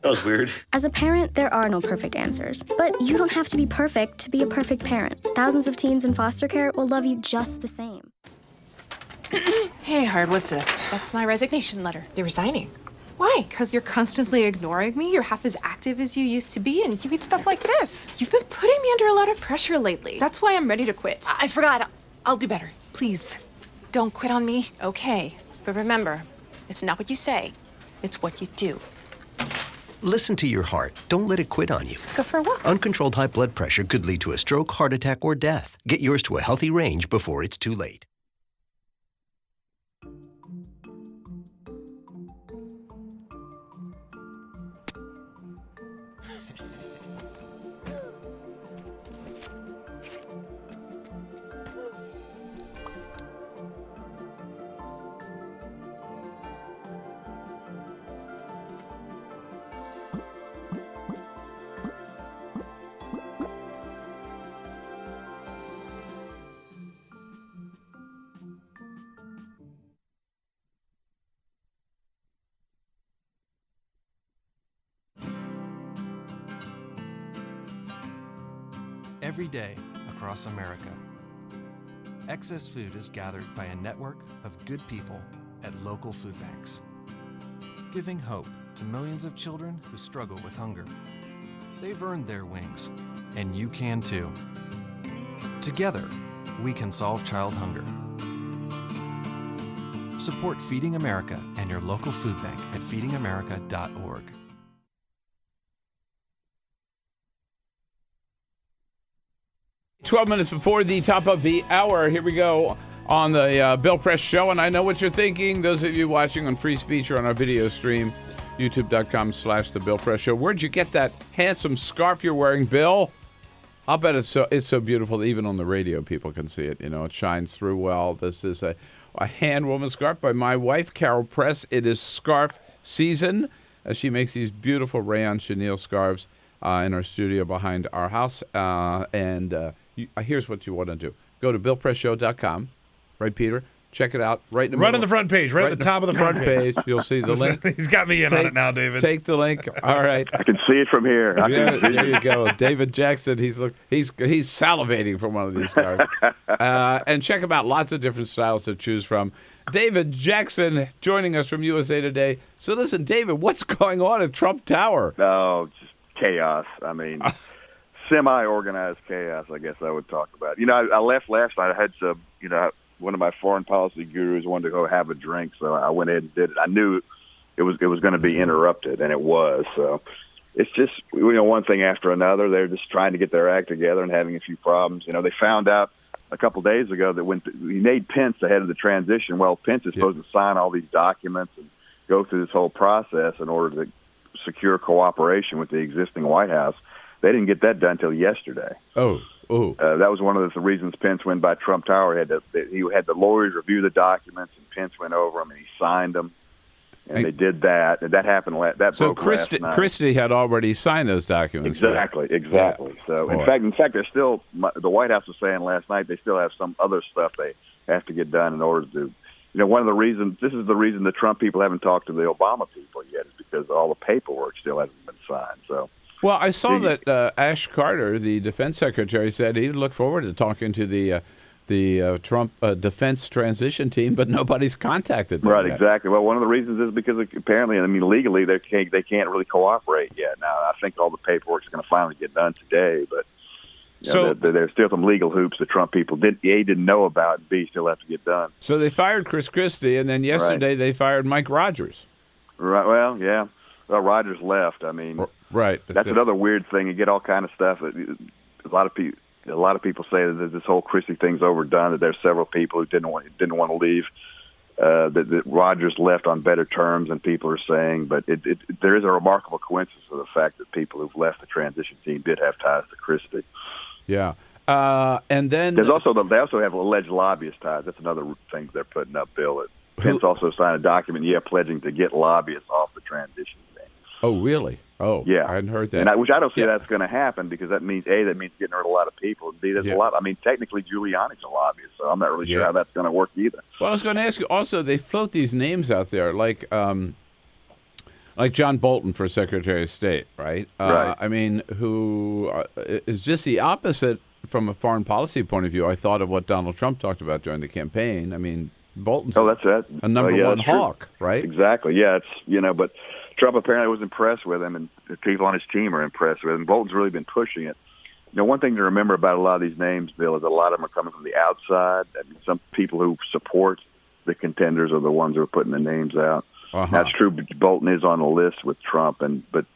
was weird. As a parent, there are no perfect answers. But you don't have to be perfect to be a perfect parent. Thousands of teens in foster care will love you just the same. Hey, Hard, what's this? That's my resignation letter. You're resigning. Why? Because you're constantly ignoring me. You're half as active as you used to be, and you eat stuff like this. You've been putting me under a lot of pressure lately. That's why I'm ready to quit. I forgot. I'll do better. Please, don't quit on me. Okay, but remember, it's not what you say, it's what you do. Listen to your heart. Don't let it quit on you. Let's go for a walk. Uncontrolled high blood pressure could lead to a stroke, heart attack, or death. Get yours to a healthy range before it's too late. Every day across America, excess food is gathered by a network of good people at local food banks, giving hope to millions of children who struggle with hunger. They've earned their wings, and you can too. Together, we can solve child hunger. Support Feeding America and your local food bank at feedingamerica.org. 12 minutes before the top of the hour, here we go on the Bill Press Show. And I know what you're thinking, those of you watching on Free Speech or on our video stream, youtube.com/The Bill Press Show. Where'd you get that handsome scarf you're wearing, Bill? I'll bet it's so beautiful that even on the radio people can see it. You know, it shines through well. This is a hand woven scarf by my wife, Carol Press. It is scarf season as she makes these beautiful rayon chenille scarves in our studio behind our house. Here's what you want to do. Go to BillPressShow.com, right, Peter? Check it out. Right in the middle. On the front page, right at the top of the front page. You'll see the link. He's got me in on it now, David. Take the link. All right. I can see it from here. There you go. David Jackson, he's salivating from one of these scarves. And check them out. Lots of different styles to choose from. David Jackson joining us from USA Today. So listen, David, what's going on at Trump Tower? Oh, just chaos. I mean, semi-organized chaos, I guess I would talk about. You know, I left last night. I had some, one of my foreign policy gurus wanted to go have a drink, so I went ahead and did it. I knew it was going to be interrupted, and it was. So it's just, one thing after another. They're just trying to get their act together and having a few problems. They found out a couple of days ago that when we made Pence the head of the transition, well, Pence is supposed to sign all these documents and go through this whole process in order to secure cooperation with the existing White House. They didn't get that done until yesterday. Oh. That was one of the reasons Pence went by Trump Tower. He had the lawyers review the documents, and Pence went over them, and he signed them. And they did that. And that happened. So last night. Christie had already signed those documents. Exactly. Yeah. So, in fact, there's still, the White House was saying last night, they still have some other stuff they have to get done in order to, one of the reasons, this is the reason the Trump people haven't talked to the Obama people yet, is because all the paperwork still hasn't been signed. So. Well, I saw that Ash Carter, the defense secretary, said he'd look forward to talking to the Trump defense transition team, but nobody's contacted them Right, yet. Exactly. Well, one of the reasons is because apparently, legally they can't really cooperate yet. Now, I think all the paperwork is going to finally get done today, but there's still some legal hoops the Trump people didn't know about, and B, still have to get done. So they fired Chris Christie, and then yesterday they fired Mike Rogers. Right. Well, yeah. Well, Rogers left. I mean, right. That's another weird thing. You get all kind of stuff. A lot of people say that this whole Christie thing's overdone. That there's several people who didn't want to leave. That Rogers left on better terms than people are saying. But there is a remarkable coincidence of the fact that people who've left the transition team did have ties to Christie. Yeah. And then they also have alleged lobbyist ties. That's another thing they're putting up, Bill. Pence also signed a document, pledging to get lobbyists off the transition thing. Oh, really? Oh, yeah. I hadn't heard that. And which I don't see that's going to happen, because that means, A, that means getting rid of a lot of people. And B, there's a lot. I mean, technically, Giuliani's a lobbyist, so I'm not really sure how that's going to work either. Well, I was going to ask you, also, they float these names out there, like John Bolton for Secretary of State, right? Right. I mean, who is just the opposite from a foreign policy point of view, I thought, of what Donald Trump talked about during the campaign. I mean, Bolton's a number one hawk, right? Exactly. Yeah, it's but Trump apparently was impressed with him, and the people on his team are impressed with him. Bolton's really been pushing it. One thing to remember about a lot of these names, Bill, is a lot of them are coming from the outside. I mean, some people who support the contenders are the ones who are putting the names out. That's true. Bolton is on the list with Trump, but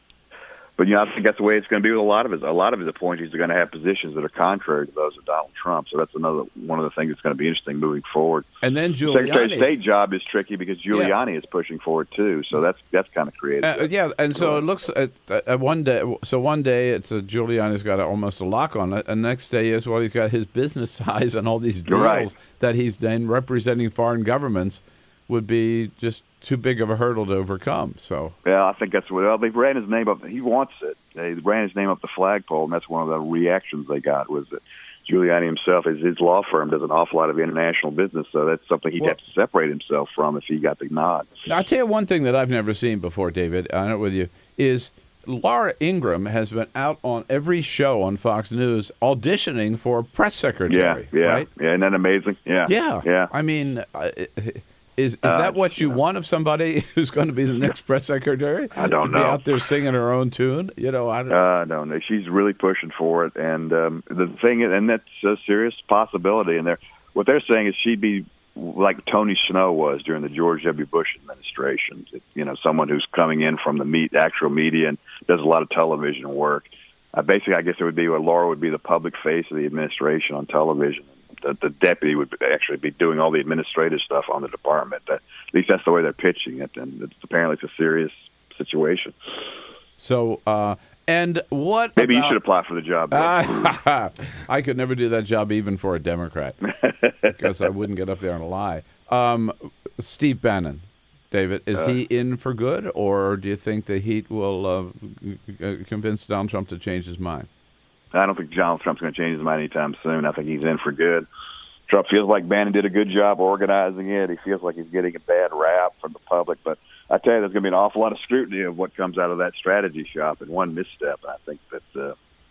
I think that's the way it's going to be with a lot of his appointees are going to have positions that are contrary to those of Donald Trump. So that's another one of the things that's going to be interesting moving forward. And then Secretary of State job is tricky because Giuliani is pushing for it too. So that's kind of creative. And so it looks at one day. So one day it's Giuliani's got almost a lock on it, and the next day is he's got his business size and all these deals that he's done representing foreign governments would be just too big of a hurdle to overcome. So I think that's what they ran his name up. He wants it. They ran his name up the flagpole, and that's one of the reactions they got was that Giuliani himself, his law firm, does an awful lot of international business, so that's something he'd have to separate himself from if he got the nod. Now, I'll tell you one thing that I've never seen before, David, I know with you, is Laura Ingraham has been out on every show on Fox News auditioning for a press secretary. Right? Yeah, isn't that amazing? Yeah. I mean, Is that what you want of somebody who's going to be the next press secretary? I don't know. To be out there singing her own tune? I don't know. She's really pushing for it, and the thing is, and that's a serious possibility. And what they're saying is she'd be like Tony Snow was during the George W. Bush administration. Someone who's coming in from the actual media and does a lot of television work. Basically, I guess it would be Laura would be the public face of the administration on television. The deputy would actually be doing all the administrative stuff on the department. At least that's the way they're pitching it, and apparently it's a serious situation. So, and what? Maybe you should apply for the job. I could never do that job even for a Democrat because I wouldn't get up there and lie. Steve Bannon, David, is he in for good, or do you think the heat will convince Donald Trump to change his mind? I don't think Donald Trump's going to change his mind anytime soon. I think he's in for good. Trump feels like Bannon did a good job organizing it. He feels like he's getting a bad rap from the public. But I tell you, there's going to be an awful lot of scrutiny of what comes out of that strategy shop. And one misstep, I think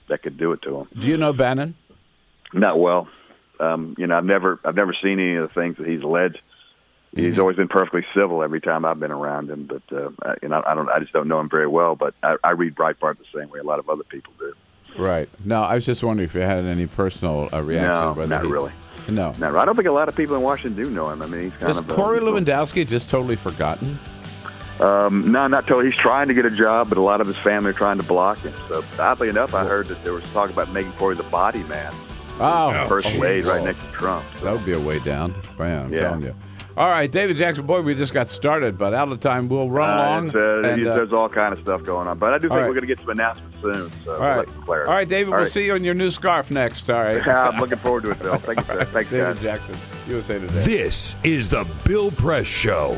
that could do it to him. Do you know Bannon? Not well. I've never seen any of the things that he's alleged. He's always been perfectly civil every time I've been around him. But I just don't know him very well. But I read Breitbart the same way a lot of other people do. Right. No, I was just wondering if you had any personal reaction. No, not really. No. I don't think a lot of people in Washington do know him. I mean, he's kind of... Is Corey Lewandowski just totally forgotten? No, not totally. He's trying to get a job, but a lot of his family are trying to block him. So, oddly enough, I heard that there was talk about making Corey the body man. First laid right next to Trump. So. That would be a way down. Man, I'm telling you. All right, David Jackson, boy, we just got started, but out of time. We'll run along. There's all kind of stuff going on, but I do think we're going to get some announcements soon. So all right, all right, David, we'll see you in your new scarf next. All right. I'm looking forward to it, Bill. Thank you, sir. Thanks, David Jackson, USA Today. This is the Bill Press Show.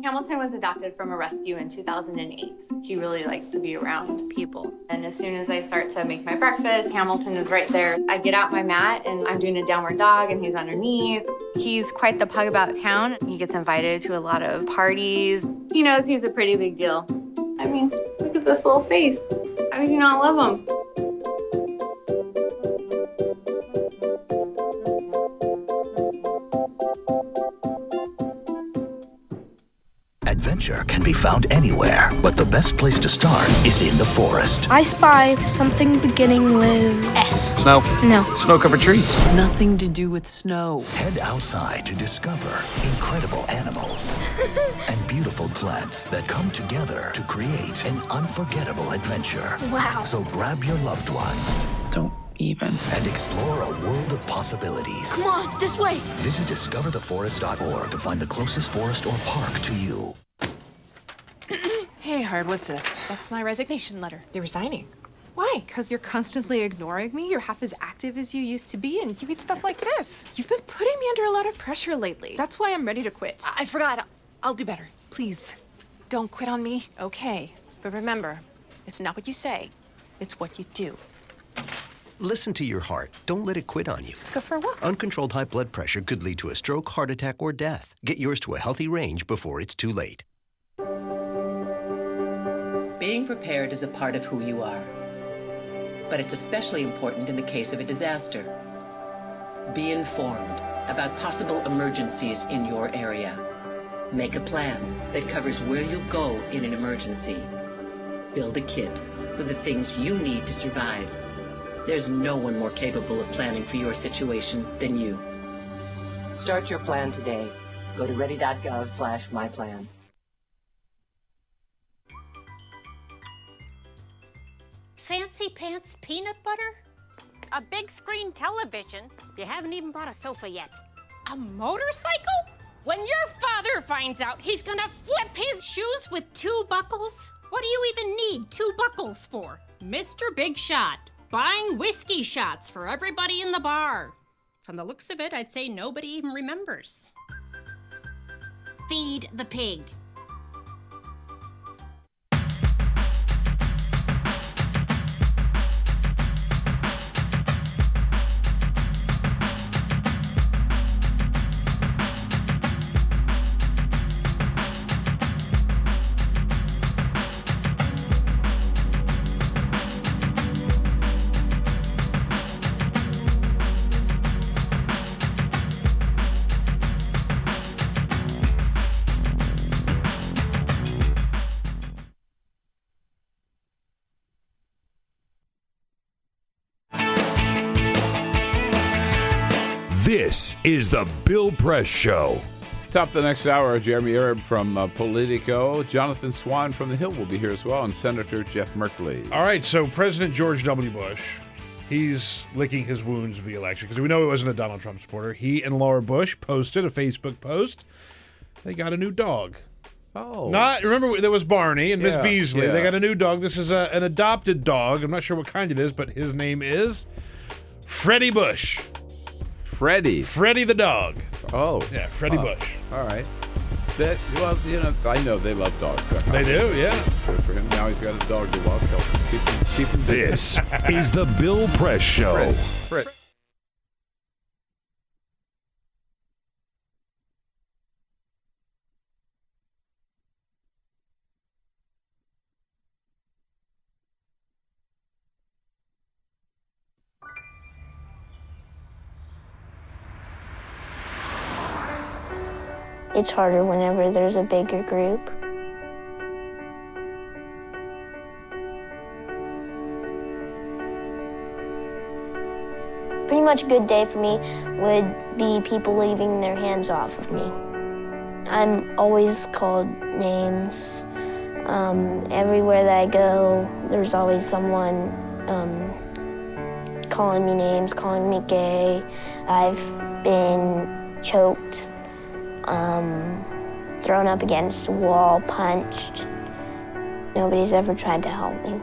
Hamilton was adopted from a rescue in 2008. He really likes to be around people. And as soon as I start to make my breakfast, Hamilton is right there. I get out my mat and I'm doing a downward dog and he's underneath. He's quite the pug about town. He gets invited to a lot of parties. He knows he's a pretty big deal. I mean, look at this little face. How could you not love him? Adventure can be found anywhere, but the best place to start is in the forest. I spy something beginning with S. Snow? No. Snow-covered trees? Nothing to do with snow. Head outside to discover incredible animals and beautiful plants that come together to create an unforgettable adventure. Wow. So grab your loved ones. Don't even. And explore a world of possibilities. Come on, this way. Visit discovertheforest.org to find the closest forest or park to you. Hey, Hard, what's this? That's my resignation letter. You're resigning? Why? Because you're constantly ignoring me. You're half as active as you used to be, and you eat stuff like this. You've been putting me under a lot of pressure lately. That's why I'm ready to quit. I forgot. I'll do better. Please, don't quit on me. Okay. But remember, it's not what you say. It's what you do. Listen to your heart. Don't let it quit on you. Let's go for a walk. Uncontrolled high blood pressure could lead to a stroke, heart attack, or death. Get yours to a healthy range before it's too late. Being prepared is a part of who you are. But it's especially important in the case of a disaster. Be informed about possible emergencies in your area. Make a plan that covers where you'll go in an emergency. Build a kit with the things you need to survive. There's no one more capable of planning for your situation than you. Start your plan today. Go to ready.gov/myplan. Fancy pants peanut butter? A big screen television? You haven't even bought a sofa yet. A motorcycle? When your father finds out, he's gonna flip his shoes with 2 buckles? What do you even need 2 buckles for? Mr. Big Shot, buying whiskey shots for everybody in the bar. From the looks of it, I'd say nobody even remembers. Feed the pig. This is the Bill Press Show. Top of the next hour, Jeremy Arab from Politico. Jonathan Swan from The Hill will be here as well, and Senator Jeff Merkley. All right, so President George W. Bush, he's licking his wounds of the election because we know he wasn't a Donald Trump supporter. He and Laura Bush posted a Facebook post. They got a new dog. Oh. Remember, there was Barney and Miss Beasley. Yeah. They got a new dog. This is an adopted dog. I'm not sure what kind it is, but his name is Freddie Bush. Freddie the dog. Oh. Yeah, Freddie Bush. All right. I know they love dogs. They do, yeah. Good for him. Now he's got a dog to walk. Keep him busy. This is the Bill Press Show. Fred. It's harder whenever there's a bigger group. Pretty much a good day for me would be people leaving their hands off of me. I'm always called names. Everywhere that I go, there's always someone calling me names, calling me gay. I've been choked. Thrown up against a wall, punched. Nobody's ever tried to help me.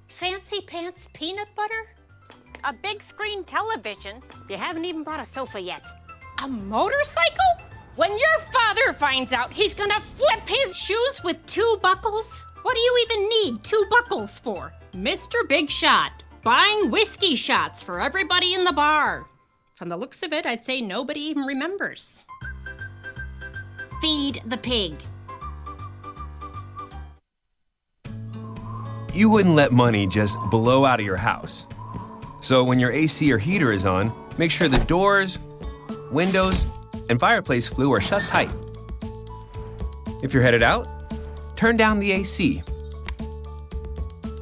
Fancy pants peanut butter? A big screen television? You haven't even bought a sofa yet. A motorcycle? When your father finds out, he's gonna flip his shoes with 2 buckles? What do you even need 2 buckles for? Mr. Big Shot, buying whiskey shots for everybody in the bar. From the looks of it, I'd say nobody even remembers. Feed the pig. You wouldn't let money just blow out of your house. So when your AC or heater is on, make sure the doors, windows, and fireplace flue are shut tight. If you're headed out, turn down the AC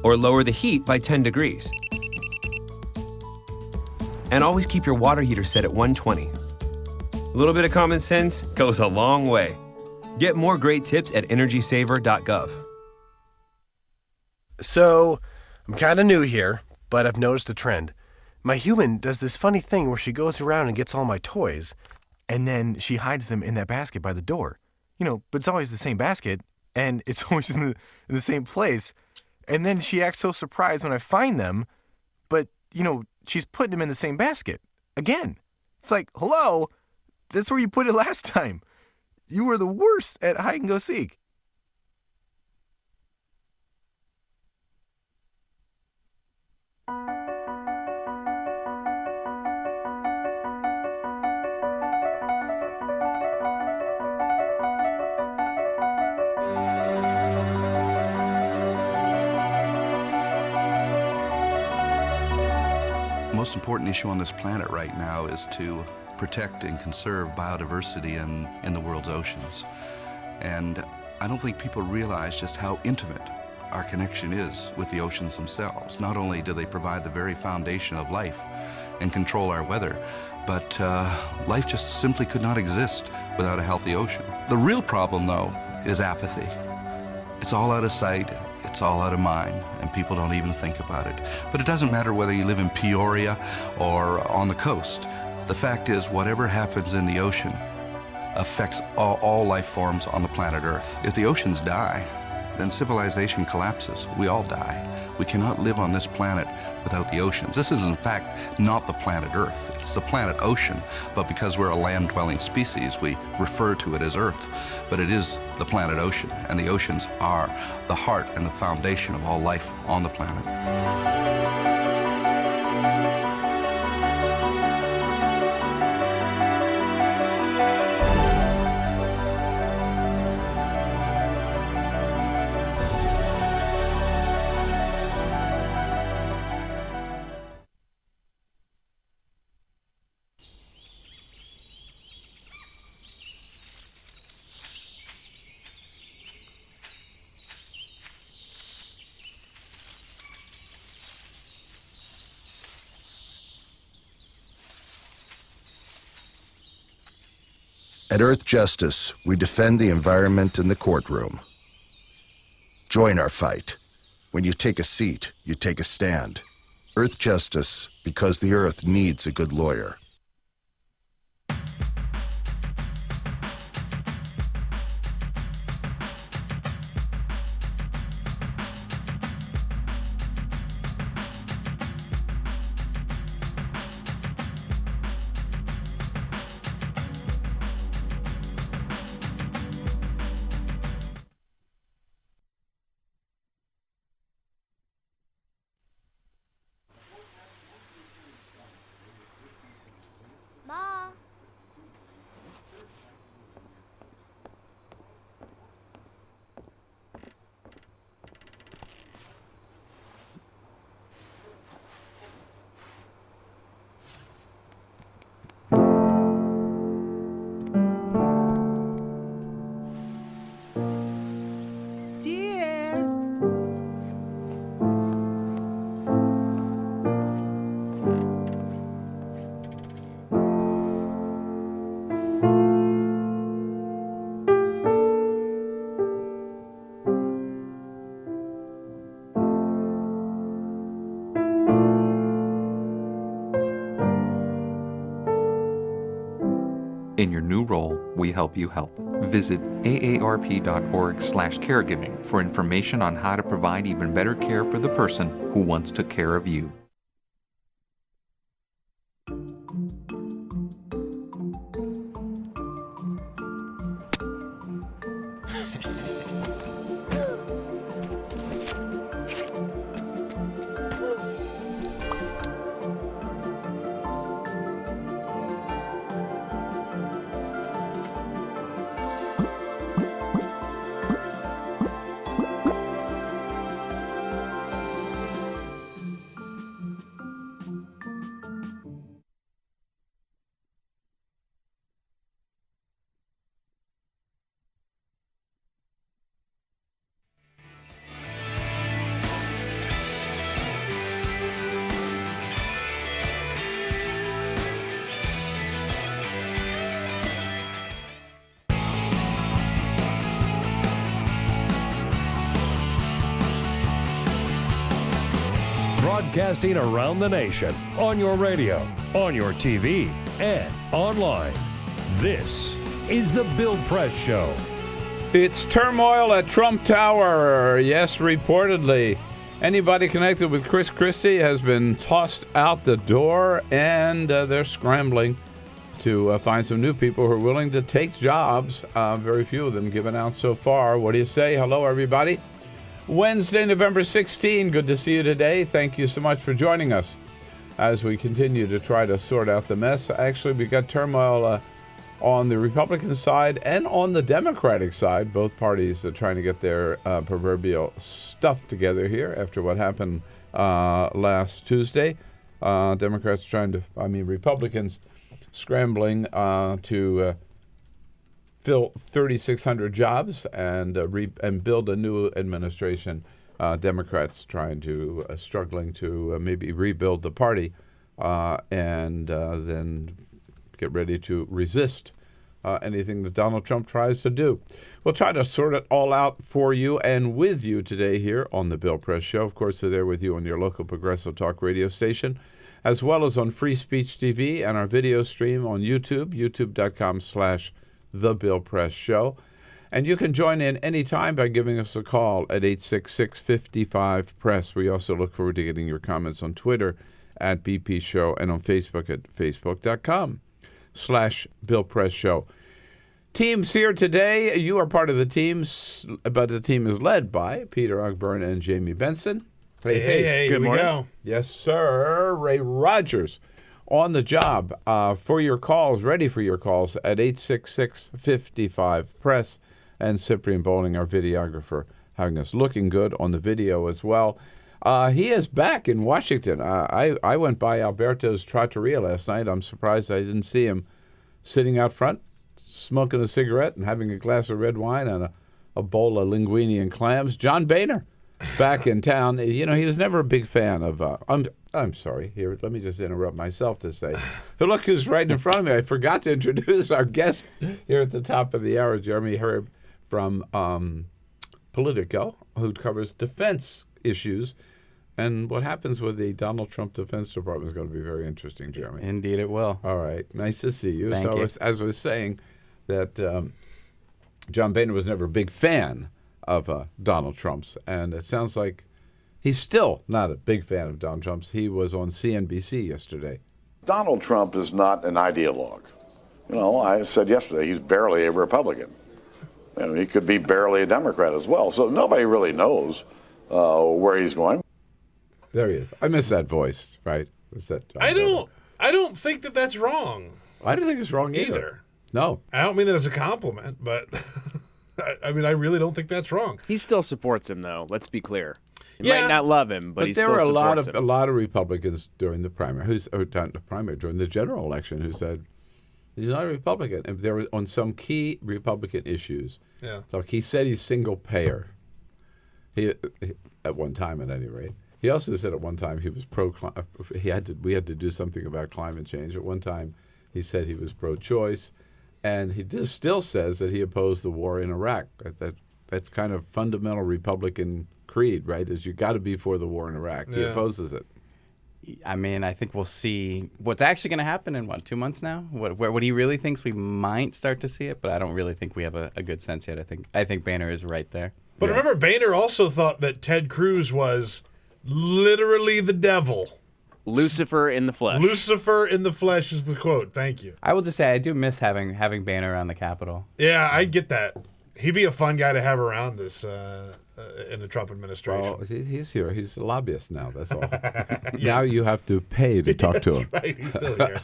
or lower the heat by 10 degrees. And always keep your water heater set at 120. A little bit of common sense goes a long way. Get more great tips at energysaver.gov. So, I'm kind of new here, but I've noticed a trend. My human does this funny thing where she goes around and gets all my toys, and then she hides them in that basket by the door. But it's always the same basket, and it's always in the same place. And then she acts so surprised when I find them, but, she's putting them in the same basket. Again. It's like, hello, that's where you put it last time. You were the worst at hide and go seek. The most important issue on this planet right now is to protect and conserve biodiversity in the world's oceans. And I don't think people realize just how intimate our connection is with the oceans themselves. Not only do they provide the very foundation of life and control our weather, but life just simply could not exist without a healthy ocean. The real problem, though, is apathy. It's all out of sight, it's all out of mind, and people don't even think about it. But it doesn't matter whether you live in Peoria or on the coast. The fact is, whatever happens in the ocean affects all life forms on the planet Earth. If the oceans die, then civilization collapses. We all die. We cannot live on this planet without the oceans. This is, in fact, not the planet Earth. It's the planet ocean, but because we're a land-dwelling species, we refer to it as Earth. But it is the planet ocean, and the oceans are the heart and the foundation of all life on the planet. At Earth Justice, we defend the environment in the courtroom. Join our fight. When you take a seat, you take a stand. Earth Justice, because the Earth needs a good lawyer. In your new role, we help you help. Visit aarp.org/caregiving for information on how to provide even better care for the person who once took care of you. broadcasting around the nation, on your radio, on your TV, and online. This is The Bill Press Show. It's turmoil at Trump Tower. Yes, reportedly. Anybody connected with Chris Christie has been tossed out the door, and they're scrambling to find some new people who are willing to take jobs. Very few of them given out so far. What do you say? Hello, everybody. Wednesday, November 16. Good to see you today. Thank you so much for joining us as we continue to try to sort out the mess. Actually, we got turmoil on the Republican side and on the Democratic side. Both parties are trying to get their proverbial stuff together here after what happened last Tuesday. Republicans scrambling to fill 3,600 jobs and build a new administration. Democrats struggling to maybe rebuild the party and then get ready to resist anything that Donald Trump tries to do. We'll try to sort it all out for you and with you today here on the Bill Press Show. Of course, they're there with you on your local Progressive Talk radio station, as well as on Free Speech TV and our video stream on YouTube, youtube.com/The Bill Press Show. And you can join in anytime by giving us a call at 866-55-PRESS. We also look forward to getting your comments on Twitter at BP Show and on Facebook at facebook.com/Bill Press Show. Teams here today. You are part of the teams, but the team is led by Peter Ogburn and Jamie Benson. Hey, good morning. Go. Yes, sir. Ray Rogers on the job for your calls, ready for your calls at 866-55-PRESS. And Cyprian Bowling, our videographer, having us looking good on the video as well. He is back in Washington. I went by Alberto's Trattoria last night. I'm surprised I didn't see him sitting out front, smoking a cigarette and having a glass of red wine and a bowl of linguine and clams. John Boehner back in town. You know, he was never a big fan of... I'm sorry. Here, let me just interrupt myself to say, look who's right in front of me. I forgot to introduce our guest here at the top of the hour, Jeremy Herb from Politico, who covers defense issues. And what happens with the Donald Trump Defense Department is going to be very interesting, Jeremy. Indeed it will. All right. Nice to see you. Thank you. As I was saying, that John Boehner was never a big fan of Donald Trump's. And it sounds like he's still not a big fan of Donald Trump's. He was on CNBC yesterday. Donald Trump is not an ideologue. You know, I said yesterday, he's barely a Republican. You know, he could be barely a Democrat as well. So nobody really knows where he's going. There he is. I miss that voice, right? Is that I don't think that that's wrong. I don't think it's wrong either. No. I don't mean that as a compliment, but I mean, I really don't think that's wrong. He still supports him, though. Let's be clear. He might not love him, but he still supports him. There were a lot of Republicans during the primary, during the general election, who said he's not a Republican. And there was on some key Republican issues. Yeah. Like he said he's single payer. He at one time, at any rate. He also said at one time he was we had to do something about climate change. At one time, he said he was pro-choice, and he still says that he opposed the war in Iraq. That's kind of fundamental Republican creed, right? Is you got to be for the war in Iraq. Yeah. He opposes it. I mean, I think we'll see what's actually going to happen in 2 months now. What he really thinks, we might start to see it, but I don't really think we have a good sense yet. I think Boehner is right there. But remember, Boehner also thought that Ted Cruz was literally the devil. Lucifer in the flesh. Lucifer in the flesh is the quote. Thank you. I will just say I do miss having Boehner around the Capitol. Yeah, I get that. He'd be a fun guy to have around this in the Trump administration. Well, he's here. He's a lobbyist now. That's all. Now you have to pay to talk to him. That's right. He's still here.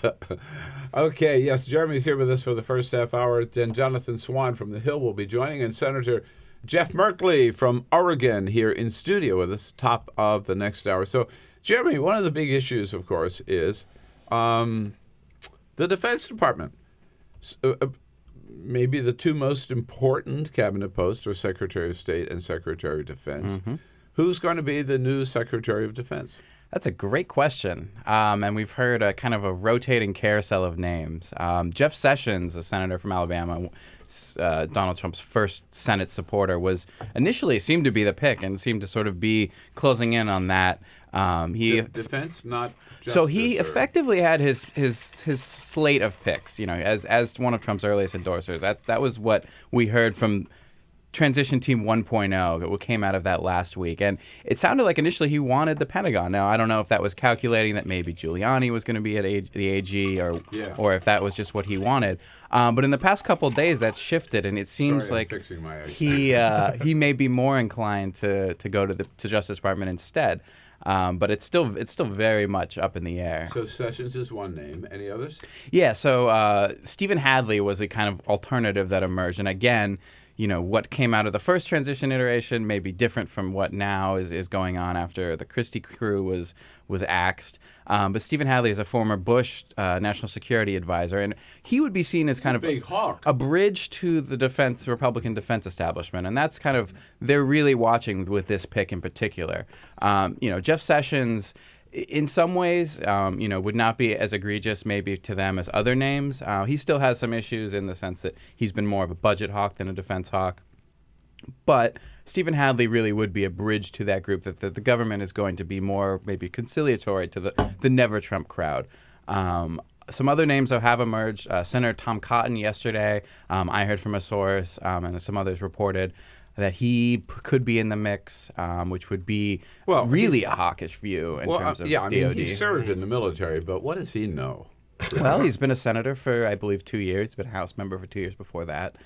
Okay. Yes, Jeremy's here with us for the first half hour. Then Jonathan Swan from the Hill will be joining, and Senator Jeff Merkley from Oregon here in studio with us, top of the next hour. So, Jeremy, one of the big issues, of course, is the Defense Department. Maybe the two most important cabinet posts are Secretary of State and Secretary of Defense. Mm-hmm. Who's going to be the new Secretary of Defense? That's a great question. And we've heard a kind of a rotating carousel of names. Jeff Sessions, a senator from Alabama, Donald Trump's first Senate supporter, was initially seemed to be the pick and seemed to sort of be closing in on that. Defense, not justice. So he effectively had his slate of picks, as one of Trump's earliest endorsers. That was what we heard from Transition Team 1.0, what came out of that last week. And it sounded like initially he wanted the Pentagon. Now, I don't know if that was calculating that maybe Giuliani was going to be at the AG or if that was just what he wanted. But in the past couple of days, that's shifted, and it seems like he may be more inclined to go to the Justice Department instead. But it's still very much up in the air. So Sessions is one name. Any others? Yeah. So Stephen Hadley was a kind of alternative that emerged, and again, what came out of the first transition iteration may be different from what now is going on after the Christie crew was axed. But Stephen Hadley is a former Bush national security advisor, and he would be seen as kind of big hawk, a bridge to the Republican defense establishment, and that's kind of they're really watching with this pick in particular. Jeff Sessions, in some ways, would not be as egregious maybe to them as other names. He still has some issues in the sense that he's been more of a budget hawk than a defense hawk. But Stephen Hadley really would be a bridge to that group, that the government is going to be more maybe conciliatory to the never Trump crowd. Some other names, though, have emerged. Senator Tom Cotton yesterday, I heard from a source, and some others reported that he could be in the mix, which would be really a hawkish view in terms of DOD. He served in the military, but what does he know? Well, he's been a senator for, I believe, 2 years. He's been a House member for 2 years before that.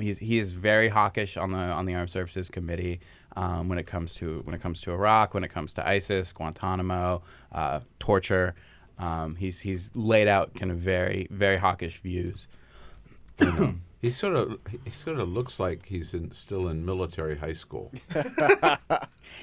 He is very hawkish on the Armed Services Committee when it comes to Iraq, when it comes to ISIS, Guantanamo, torture. He's laid out kind of very, very hawkish views. He sort of looks like he's still in military high school.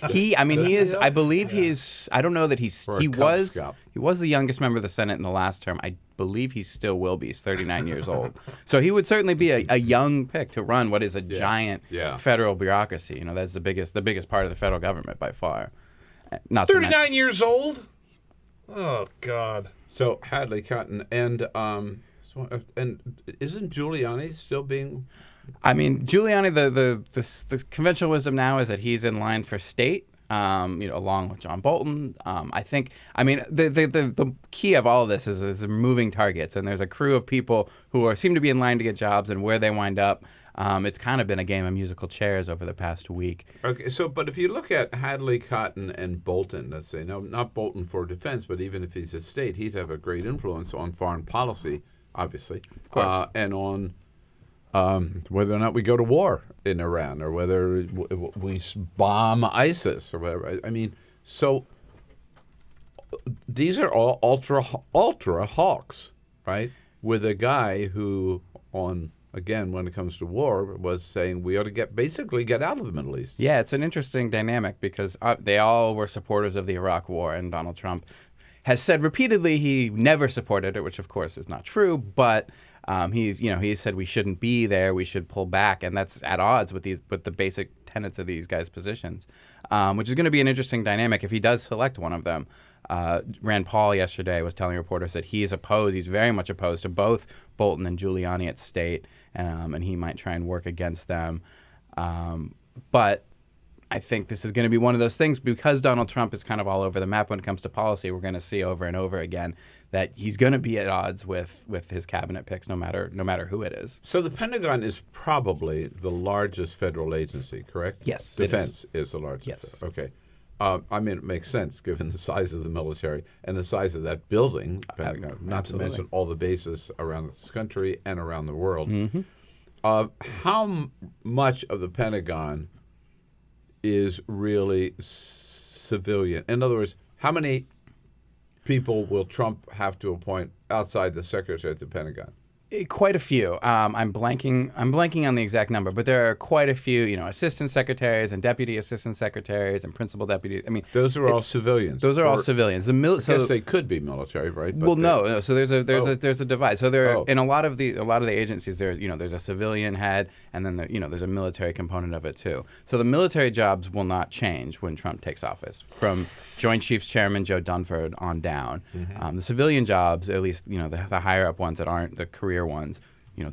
He is. I believe he's. I don't know that he was. Scout. He was the youngest member of the Senate in the last term. I believe he still will be. He's 39 years old. So he would certainly be a young pick to run what is a giant federal bureaucracy. That's the biggest part of the federal government by far. Not 39 years old. Oh God. So Hadley, Cotton, and isn't Giuliani still being? Giuliani, the conventional wisdom now is that he's in line for state, along with John Bolton. I think, the key of all of this is moving targets, and there's a crew of people who seem to be in line to get jobs, and where they wind up, it's kind of been a game of musical chairs over the past week. Okay, but if you look at Hadley, Cotton, and Bolton, let's say, no, not Bolton for defense, but even if he's a state, he'd have a great influence on foreign policy. Obviously, of course, and on whether or not we go to war in Iran or whether we bomb ISIS or whatever. So these are all ultra hawks, right? With a guy who, when it comes to war, was saying we ought to get out of the Middle East. Yeah, it's an interesting dynamic because they all were supporters of the Iraq War, and Donald Trump has said repeatedly he never supported it, which of course is not true, but he said we shouldn't be there, we should pull back, and that's at odds with the basic tenets of these guys' positions, which is going to be an interesting dynamic if he does select one of them. Rand Paul yesterday was telling reporters that he's very much opposed to both Bolton and Giuliani at state, and he might try and work against them. But I think this is going to be one of those things because Donald Trump is kind of all over the map when it comes to policy. We're going to see over and over again that he's going to be at odds with his cabinet picks, no matter who it is. So the Pentagon is probably the largest federal agency, correct? Yes, Defense is the largest. Yes. Okay. It makes sense given the size of the military and the size of that building, Pentagon, not to mention all the bases around this country and around the world. Mm-hmm. How much of the Pentagon is really civilian? In other words, how many people will Trump have to appoint outside the Secretary of the Pentagon? Quite a few. I'm blanking on the exact number, but there are quite a few, assistant secretaries and deputy assistant secretaries and principal deputies. Those are all civilians. Those are all civilians. I guess they could be military, right? But no. So there's a divide. So there are, in a lot of the agencies there's a civilian head, and then there's a military component of it too. So the military jobs will not change when Trump takes office, from Joint Chiefs Chairman Joe Dunford on down. Mm-hmm. The civilian jobs, at least the higher up ones that aren't the career ones,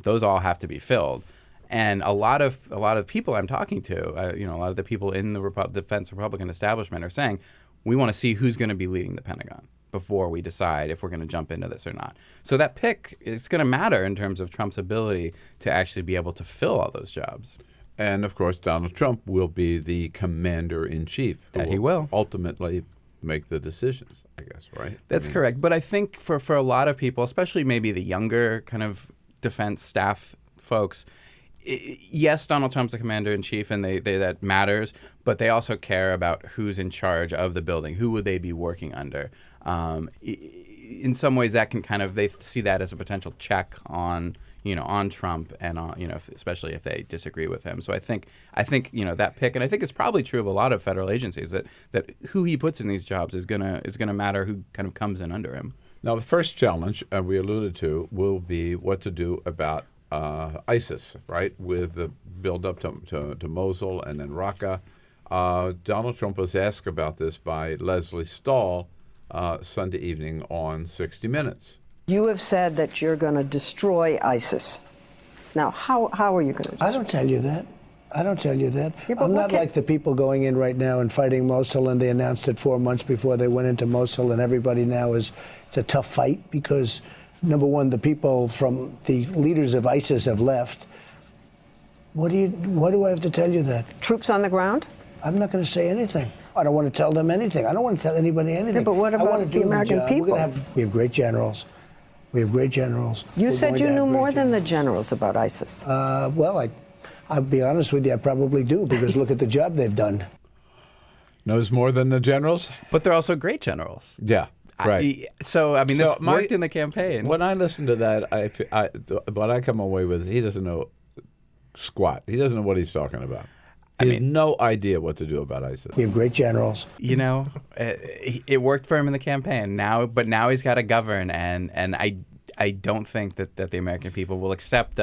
those all have to be filled. And a lot of people I'm talking to, a lot of the people in the defense Republican establishment are saying, we want to see who's going to be leading the Pentagon before we decide if we're going to jump into this or not. So that pick is going to matter in terms of Trump's ability to actually be able to fill all those jobs. And, of course, Donald Trump will be the commander-in-chief. That he will. Ultimately make the decisions, I guess, right? That's correct. But I think for a lot of people, especially maybe the younger kind of defense staff folks, yes, Donald Trump's the commander-in-chief, and they that matters, but they also care about who's in charge of the building. Who would they be working under? In some ways, that can they see that as a potential check on Trump and on, especially if they disagree with him. So I think that pick, and I think it's probably true of a lot of federal agencies that who he puts in these jobs is gonna matter who kind of comes in under him. Now, the first challenge we alluded to will be what to do about ISIS, right? With the build-up to Mosul and then Raqqa. Donald Trump was asked about this by Leslie Stahl Sunday evening on 60 Minutes. You have said that you're going to destroy ISIS. Now, how are you going to destroy? I don't tell you that. I don't tell you that. Yeah, I'm not like the people going in right now and fighting Mosul, and they announced it 4 months before they went into Mosul, and everybody now it's a tough fight because, number one, the people from the leaders of ISIS have left. Why do I have to tell you that? Troops on the ground? I'm not going to say anything. I don't want to tell them anything. I don't want to tell anybody anything. Yeah, but what about the American people? We have great generals. We have great generals. You said you knew more than the generals about ISIS. Well, I'll be honest with you, I probably do, because look at the job they've done. Knows more than the generals? But they're also great generals. Yeah, right. This worked in the campaign. When I listen to that, what I come away with, he doesn't know squat. He doesn't know what he's talking about. He has no idea what to do about ISIS. We have great generals. It worked for him in the campaign. But now he's got to govern, and I don't think that the American people will accept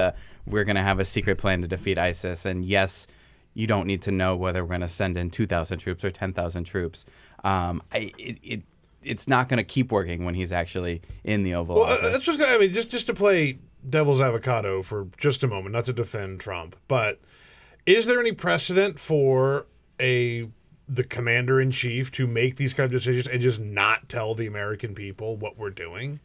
we're going to have a secret plan to defeat ISIS. And yes, you don't need to know whether we're going to send in 2,000 troops or 10,000 troops. It's not going to keep working when he's actually in the Oval Office. That's just to play devil's avocado for just a moment, not to defend Trump, but is there any precedent for the commander-in-chief to make these kind of decisions and just not tell the American people what we're doing?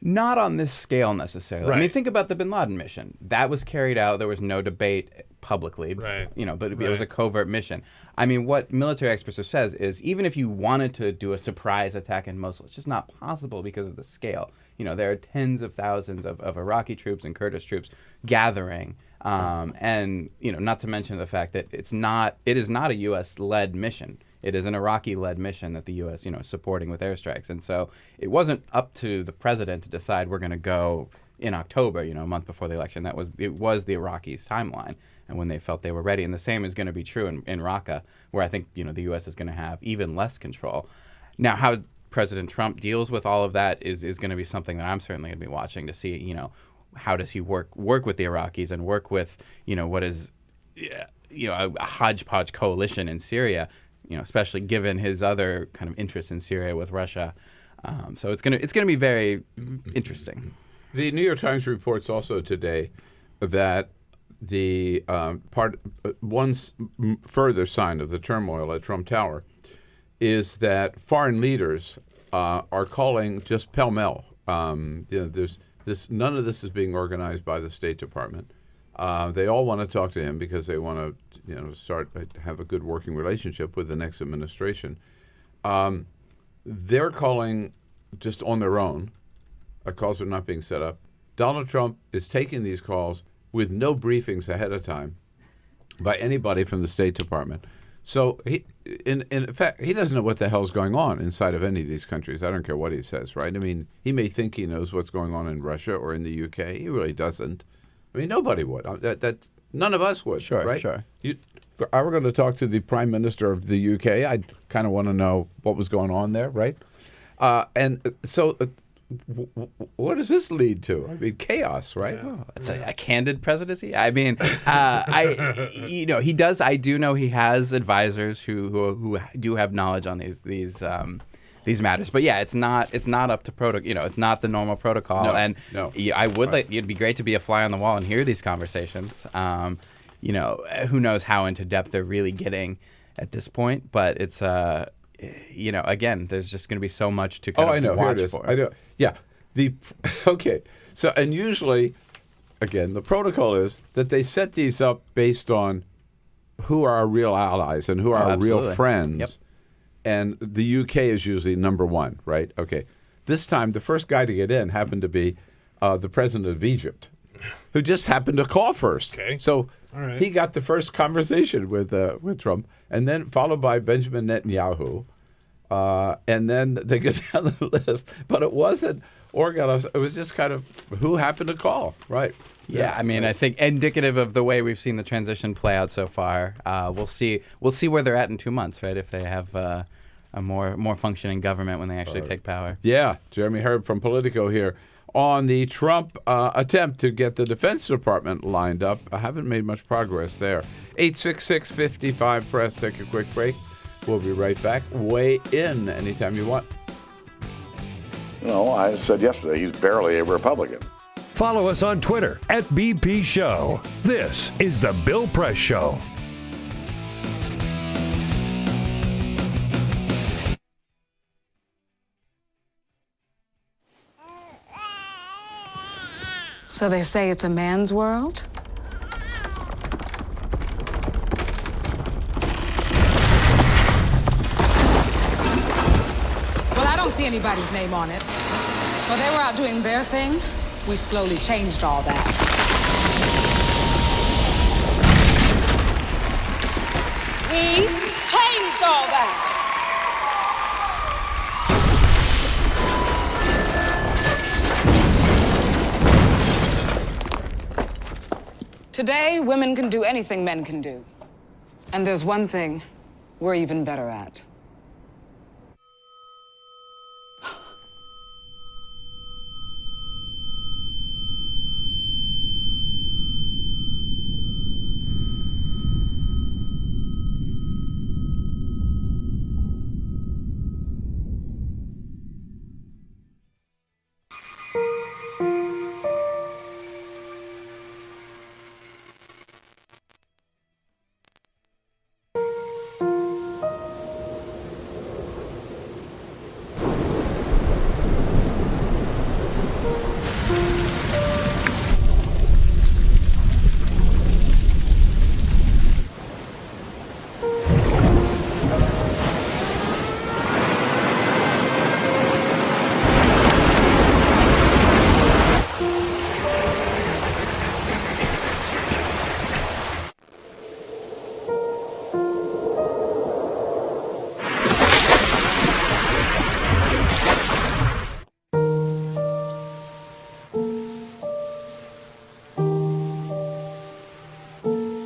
Not on this scale necessarily. Right. I mean, think about the bin Laden mission. That was carried out. There was no debate publicly, right. But it was a covert mission. I mean, what military experts have said is even if you wanted to do a surprise attack in Mosul, it's just not possible because of the scale. There are tens of thousands of Iraqi troops and Kurdish troops gathering. And not to mention the fact that it is not a U.S.-led mission. It is an Iraqi-led mission that the U.S. is supporting with airstrikes. And so it wasn't up to the president to decide we're going to go in October, a month before the election. It was the Iraqis' timeline, and when they felt they were ready. And the same is going to be true in Raqqa, where I think the U.S. is going to have even less control. Now, how President Trump deals with all of that is going to be something that I'm certainly going to be watching to see. How does he work with the Iraqis and work with what is a hodgepodge coalition in Syria, especially given his other kind of interests in Syria with Russia. So it's gonna be very interesting. The New York Times reports also today that the one further sign of the turmoil at Trump Tower is that foreign leaders are calling just pell-mell. There's none of this is being organized by the State Department. They all want to talk to him because they want to, have a good working relationship with the next administration. They're calling just on their own. Calls are not being set up. Donald Trump is taking these calls with no briefings ahead of time by anybody from the State Department. So in fact, he doesn't know what the hell's going on inside of any of these countries. I don't care what he says, right? I mean, he may think he knows what's going on in Russia or in the UK. He really doesn't. I mean, nobody would. None of us would, right? Sure. If I were going to talk to the Prime Minister of the UK, I'd kind of want to know what was going on there, right? What does this lead to? I mean, chaos, right? Yeah. Oh, it's a candid presidency. I mean, he does. I do know he has advisors who do have knowledge on these matters. But yeah, it's not up to protocol. It's not the normal protocol. I would it'd be great to be a fly on the wall and hear these conversations. Who knows how into depth they're really getting at this point? But it's again, there's just going to be so much to kind of watch for. I know. Yeah. Okay. So, and usually, again, the protocol is that they set these up based on who are our real allies and who are our real friends. Yep. And the UK is usually number one, right? Okay. This time, the first guy to get in happened to be the president of Egypt, who just happened to call first. Okay. So All right. he got the first conversation with Trump, and then followed by Benjamin Netanyahu. And then they get down the list. But it wasn't organized. It was just kind of who happened to call, right? Yeah, I mean, I think indicative of the way we've seen the transition play out so far. We'll see where they're at in 2 months, right? If they have a more functioning government when they actually take power. Yeah, Jeremy Herb from Politico here on the Trump attempt to get the Defense Department lined up. I haven't made much progress there. 866-55-PRESS. Take a quick break. We'll be right back. Weigh in anytime you want. I said yesterday he's barely a Republican. Follow us on Twitter @BP Show. This is The Bill Press Show. So they say it's a man's world? Well, I don't see anybody's name on it. While they were out doing their thing, we slowly changed all that. We changed all that. Today, women can do anything men can do. And there's one thing we're even better at.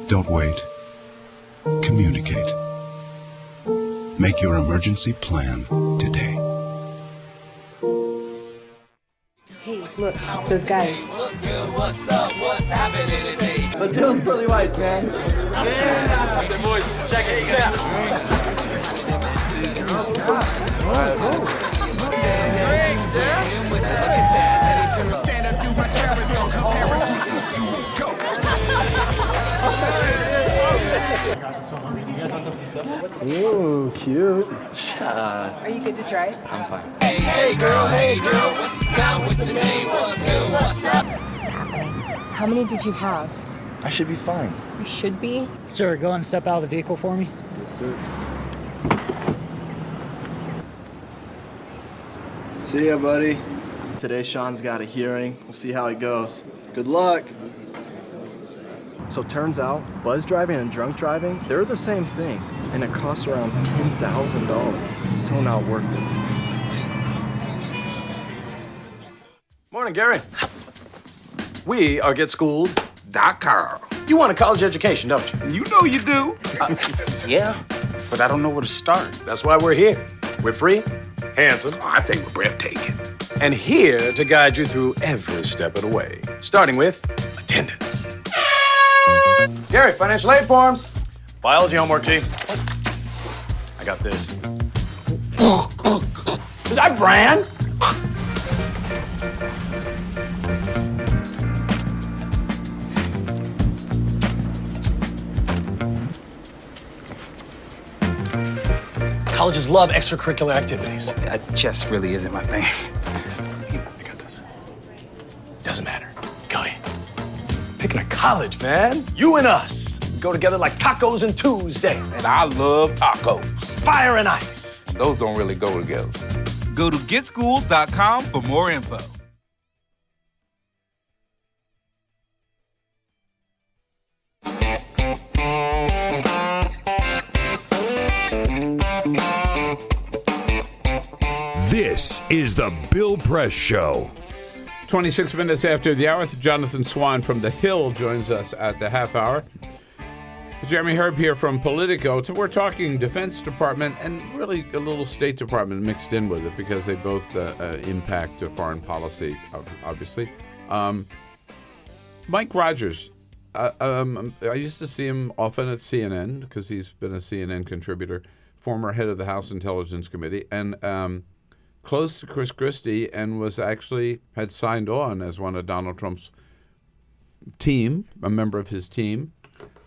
Don't wait. Communicate. Make your emergency plan today. Hey, look, it's those guys. What's up? What's happening today? Let's do those pearly whites, man. Yeah! The boys, check it out. Stand up, do my terrorists, gon' compare us. Go! Ooh, cute. Are you good to drive? I'm fine. Hey girl, what's the sound? What's the name? What's good? What's up? How many did you have? I should be fine. You should be. Sir, go and step out of the vehicle for me. Yes, sir. See ya, buddy. Today, Sean's got a hearing. We'll see how it goes. Good luck. So turns out, buzz driving and drunk driving, they're the same thing, and it costs around $10,000. So not worth it. Morning, Gary. We are GetSchooled.com. You want a college education, don't you? You know you do. Yeah, but I don't know where to start. That's why we're here. We're free, handsome, I think we're breathtaking, and here to guide you through every step of the way, starting with attendance. Gary, financial aid forms. Biology homework, G. I got this. Is that Bran? colleges love extracurricular activities. Chess really isn't my thing. I got this. Doesn't matter. Go ahead. Picking a college, man. You and us. We go together like tacos and Tuesday. And I love tacos. Fire and ice. Those don't really go together. Go to getschool.com for more info. This is the Bill Press Show. 26 minutes after the hour, Jonathan Swan from The Hill joins us at the half hour. Jeremy Herb here from Politico. So we're talking Defense Department and really a little State Department mixed in with it because they both impact foreign policy, obviously. Mike Rogers, I used to see him often at CNN because he's been a CNN contributor, former head of the House Intelligence Committee, and close to Chris Christie, and had signed on as one of Donald Trump's team, a member of his team,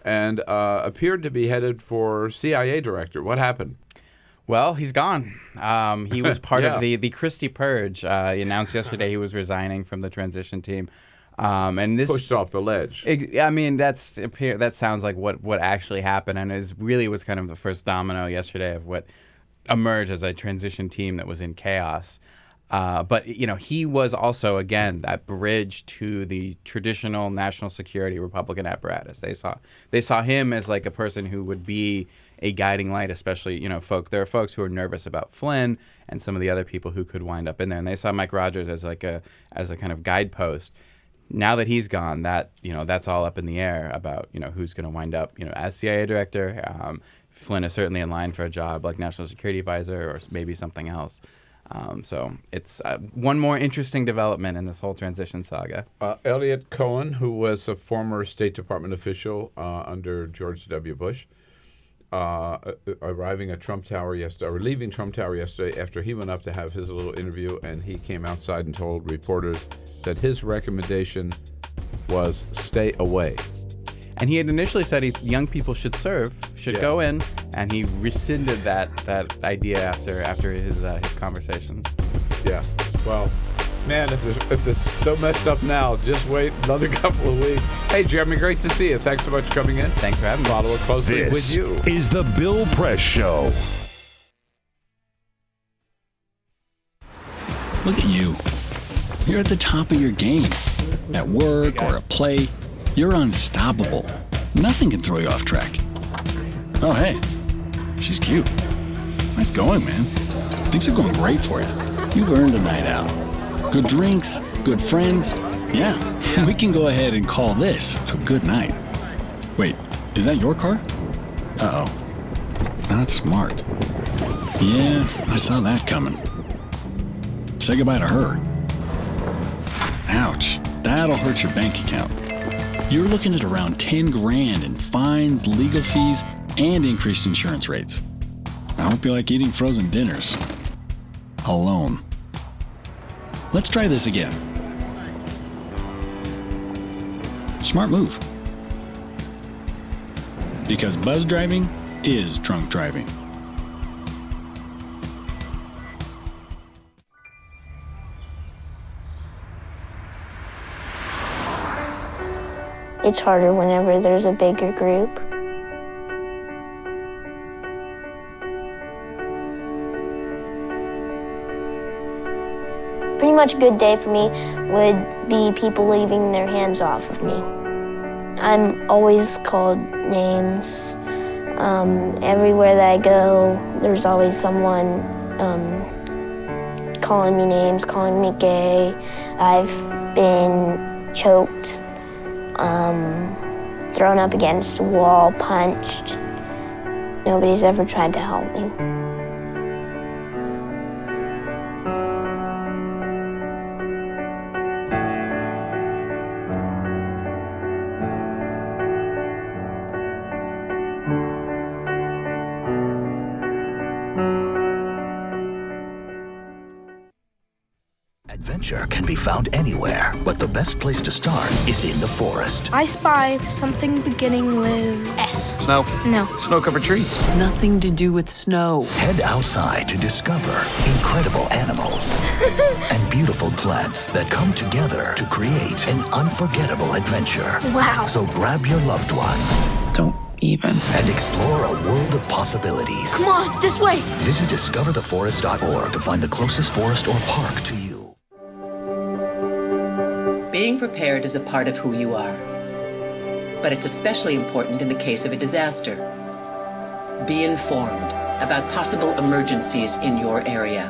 and appeared to be headed for CIA director. What happened? Well, he's gone. He was part of the Christie purge. He announced yesterday he was resigning from the transition team. And this pushed off the ledge. I mean, that sounds like what actually happened, and was kind of the first domino yesterday of what emerged as a transition team that was in chaos. But he was also, again, that bridge to the traditional national security Republican apparatus. They saw him as like a person who would be a guiding light, especially there are folks who are nervous about Flynn and some of the other people who could wind up in there, and they saw Mike Rogers as a kind of guidepost. Now that he's gone, that's all up in the air about who's going to wind up as CIA director. Flynn is certainly in line for a job like National Security Advisor or maybe something else. So it's one more interesting development in this whole transition saga. Elliot Cohen, who was a former State Department official under George W. Bush, leaving Trump Tower yesterday after he went up to have his little interview, and he came outside and told reporters that his recommendation was stay away. And he had initially said young people should go in, and he rescinded that idea after his conversations. Yeah. Well, man, if it's so messed up now, just wait another couple of weeks. Hey, Jeremy, great to see you. Thanks so much for coming in. Thanks for having me. Follow it closely with you. This is the Bill Press Show. Look at you. You're at the top of your game. At work or at play, you're unstoppable. Nothing can throw you off track. Oh, hey, she's cute. Nice going, man. Things are going great for you. You've earned a night out. Good drinks, good friends. Yeah, we can go ahead and call this a good night. Wait, is that your car? Uh-oh. Not smart. Yeah, I saw that coming. Say goodbye to her. Ouch, that'll hurt your bank account. You're looking at around 10 grand in fines, legal fees, and increased insurance rates. I hope you like eating frozen dinners. Alone. Let's try this again. Smart move. Because buzz driving is drunk driving. It's harder whenever there's a bigger group. Pretty much a good day for me would be people leaving their hands off of me. I'm always called names. Everywhere that I go, there's always someone calling me names, calling me gay. I've been choked. Thrown up against the wall, punched. Nobody's ever tried to help me. adventure can be found anywhere, but the best place to start is in the forest. I spy something beginning with S. Snow. No. Snow-covered trees. Nothing to do with snow. Head outside to discover incredible animals and beautiful plants that come together to create an unforgettable adventure. Wow. So grab your loved ones. Don't even. And explore a world of possibilities. Come on, this way. Visit discovertheforest.org to find the closest forest or park to you. Being prepared is a part of who you are. But it's especially important in the case of a disaster. Be informed about possible emergencies in your area.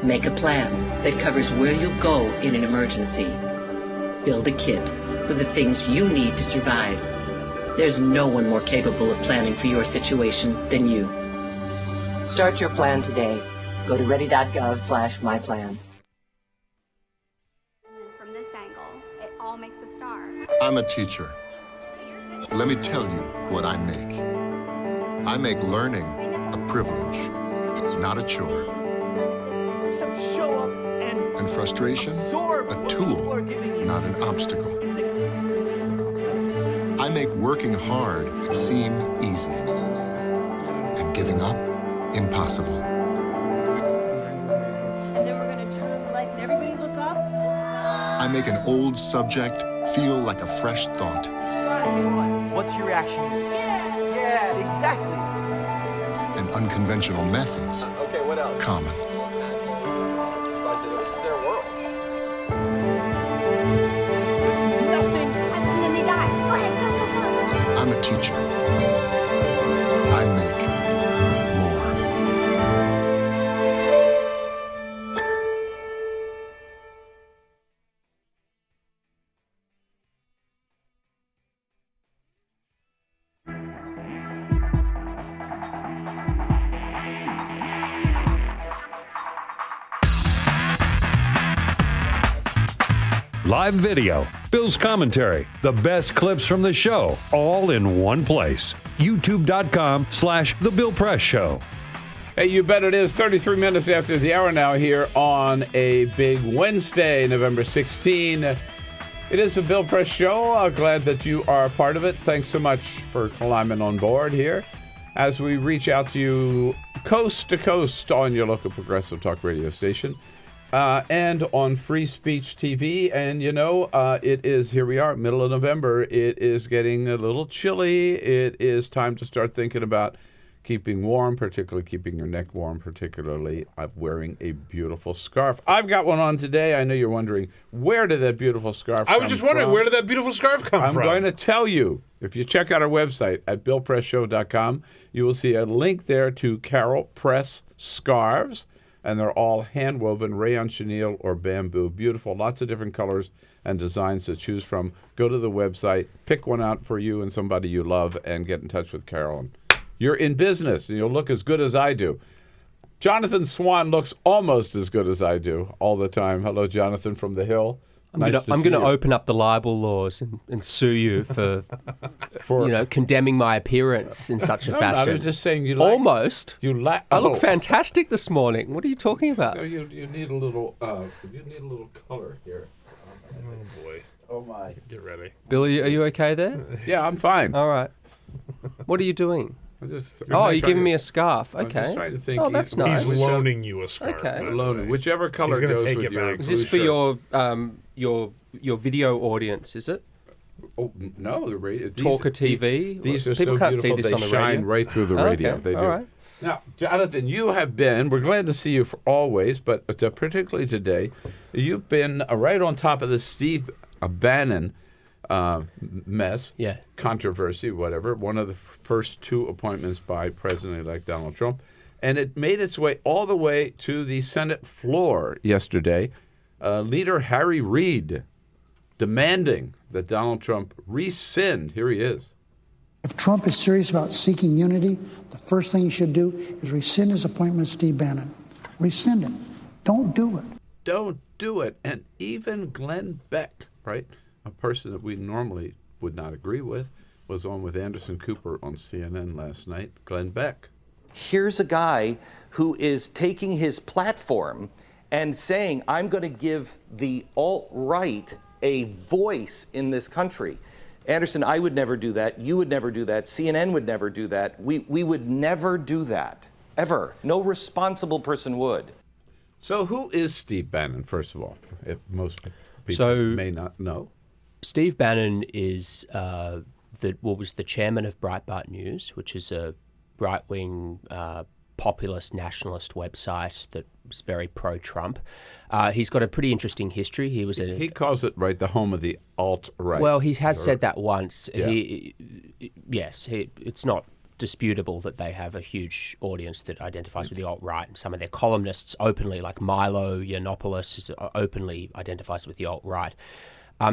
Make a plan that covers where you'll go in an emergency. Build a kit with the things you need to survive. There's no one more capable of planning for your situation than you. Start your plan today. Go to ready.gov/myplan. From this angle, it all makes a star. I'm a teacher. Let me tell you what I make. I make learning a privilege, not a chore. And frustration, a tool, not an obstacle. I make working hard seem easy and giving up impossible. And then we're going to turn on the lights and everybody look up. I make an old subject feel like a fresh thought. What's your reaction? Yeah, exactly. And unconventional methods Okay, what else? common. This is their world. I'm a teacher. I make more. Live video, Bill's commentary, the best clips from the show, all in one place. YouTube.com/The Bill Press Show. Hey, you bet it is. 33 minutes after the hour now here on a big Wednesday, November 16. It is the Bill Press Show. Glad that you are a part of it. Thanks so much for climbing on board here as we reach out to you coast to coast on your local progressive talk radio station. And on Free Speech TV. And, it is, here we are, middle of November. It is getting a little chilly. It is time to start thinking about keeping warm, particularly keeping your neck warm, particularly I'm wearing a beautiful scarf. I've got one on today. I know you're wondering, where did that beautiful scarf come from? I was just wondering, where did that beautiful scarf come from? I'm going to tell you. If you check out our website at BillPressShow.com, you will see a link there to Carol Press scarves. And they're all hand-woven, rayon chenille or bamboo. Beautiful, lots of different colors and designs to choose from. Go to the website, pick one out for you and somebody you love, and get in touch with Carol. You're in business, and you'll look as good as I do. Jonathan Swan looks almost as good as I do all the time. Hello, Jonathan from the Hill. I'm going to open up the libel laws and sue you for condemning my appearance in such a fashion. I was just saying almost. I look Oh. fantastic this morning. What are you talking about? No, you need a little color here. Oh boy. Oh my. Get ready. Bill, are you okay there? Yeah, I'm fine. All right. What are you doing? You're you're giving me a scarf. Okay. I was just trying to think. Oh, that's nice. He's loaning you a scarf. Okay. Loaning. Whichever color He's gonna goes take with it your back. Is this for your video audience, is it? Oh, no, the radio. Talker TV? These are People so can't beautiful. see this They on the shine radio. right through the radio. Okay, They do. all right. Now, Jonathan, you have been, we're glad to see you for always, but particularly today, you've been right on top of the Steve Bannon mess, controversy, whatever, one of the first two appointments by President-elect Donald Trump. And it made its way all the way to the Senate floor yesterday. Leader Harry Reid demanding that Donald Trump rescind. Here he is. If Trump is serious about seeking unity, the first thing he should do is rescind his appointment with Steve Bannon. Rescind it. Don't do it. Don't do it. And even Glenn Beck, right, a person that we normally would not agree with, was on with Anderson Cooper on CNN last night. Glenn Beck. Here's a guy who is taking his platform and saying, I'm going to give the alt-right a voice in this country. Anderson, I would never do that. You would never do that. CNN would never do that. We would never do that, ever. No responsible person would. So who is Steve Bannon, first of all, if most people may not know? Steve Bannon is was the chairman of Breitbart News, which is a right-wing populist nationalist website that was very pro-Trump. He's got a pretty interesting history. He calls it the home of the alt-right. Well, he has said that once. Yeah. It's not disputable that they have a huge audience that identifies with the alt-right. Some of their columnists openly, like Milo Yiannopoulos, openly identifies with the alt-right.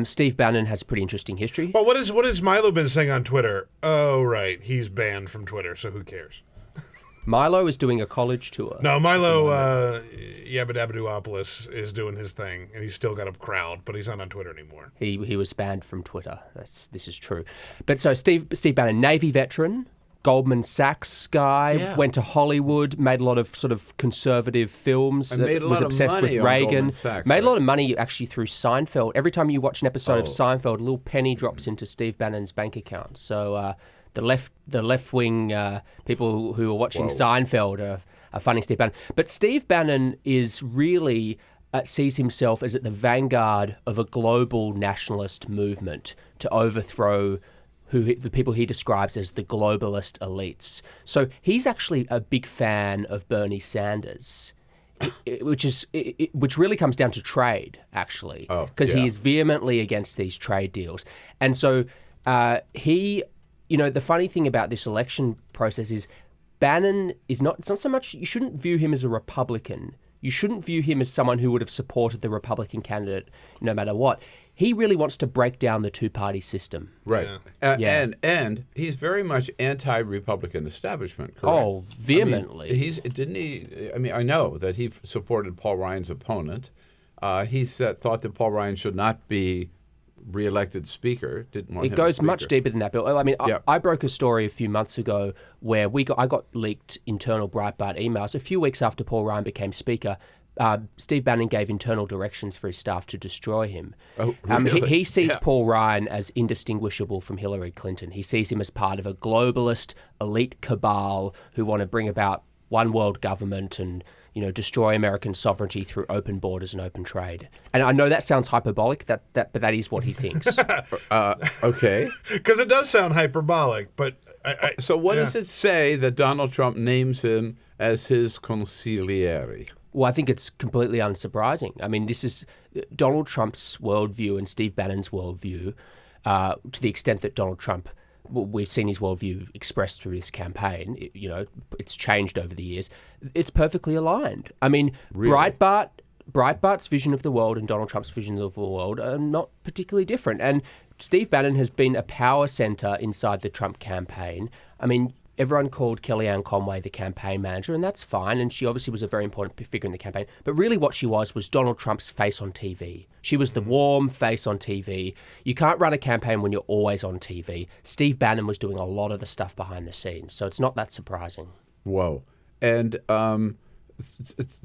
Steve Bannon has a pretty interesting history. Well, what has Milo been saying on Twitter? Oh, right, he's banned from Twitter, so who cares? Milo is doing a college tour. No, Milo Yiannopoulos is doing his thing, and he's still got a crowd, but he's not on Twitter anymore. He was banned from Twitter. This is true. But so Steve Bannon, Navy veteran, Goldman Sachs guy, went to Hollywood, made a lot of sort of conservative films, was obsessed with Reagan, made a lot of money actually through Seinfeld. Every time you watch an episode of Seinfeld, a little penny drops into Steve Bannon's bank account. So the left wing people who are watching Seinfeld are funding Steve Bannon. But Steve Bannon is really sees himself as at the vanguard of a global nationalist movement to overthrow the people he describes as the globalist elites. So he's actually a big fan of Bernie Sanders, which really comes down to trade, actually, because he is vehemently against these trade deals. And so the funny thing about this election process is Bannon it's not so much, you shouldn't view him as a Republican. You shouldn't view him as someone who would have supported the Republican candidate no matter what. He really wants to break down the two-party system. Right. And he's very much anti-Republican establishment, correct? Oh, vehemently. I know that he supported Paul Ryan's opponent. He thought that Paul Ryan should not be re-elected speaker. Didn't want him It goes as speaker. much deeper than that, Bill. I mean, I broke a story a few months ago where I got leaked internal Breitbart emails. A few weeks after Paul Ryan became speaker, Steve Bannon gave internal directions for his staff to destroy him. Oh, really? He sees Paul Ryan as indistinguishable from Hillary Clinton. He sees him as part of a globalist elite cabal who want to bring about one world government and destroy American sovereignty through open borders and open trade. And I know that sounds hyperbolic, but that is what he thinks. Okay. Because it does sound hyperbolic, but... So what does it say that Donald Trump names him as his consigliere? Well, I think it's completely unsurprising. I mean, this is Donald Trump's worldview and Steve Bannon's worldview, to the extent that Donald Trump, we've seen his worldview expressed through this campaign. It's changed over the years. It's perfectly aligned. I mean, really? Breitbart's vision of the world and Donald Trump's vision of the world are not particularly different. And Steve Bannon has been a power center inside the Trump campaign. I mean, everyone called Kellyanne Conway the campaign manager, and that's fine, and she obviously was a very important figure in the campaign. But really what she was Donald Trump's face on TV. She was the warm face on TV. You can't run a campaign when you're always on TV. Steve Bannon was doing a lot of the stuff behind the scenes, so it's not that surprising. Whoa. And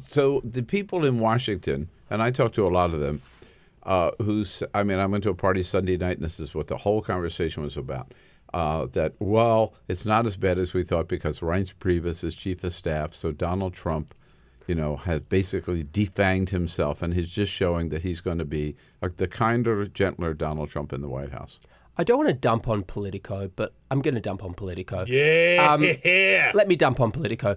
so the people in Washington, and I talked to a lot of them, I went to a party Sunday night, and this is what the whole conversation was about. It's not as bad as we thought because Reince Priebus is chief of staff, so Donald Trump, has basically defanged himself, and he's just showing that he's going to be like the kinder, gentler Donald Trump in the White House. I don't want to dump on Politico, but I'm going to dump on Politico. Yeah. Let me dump on Politico.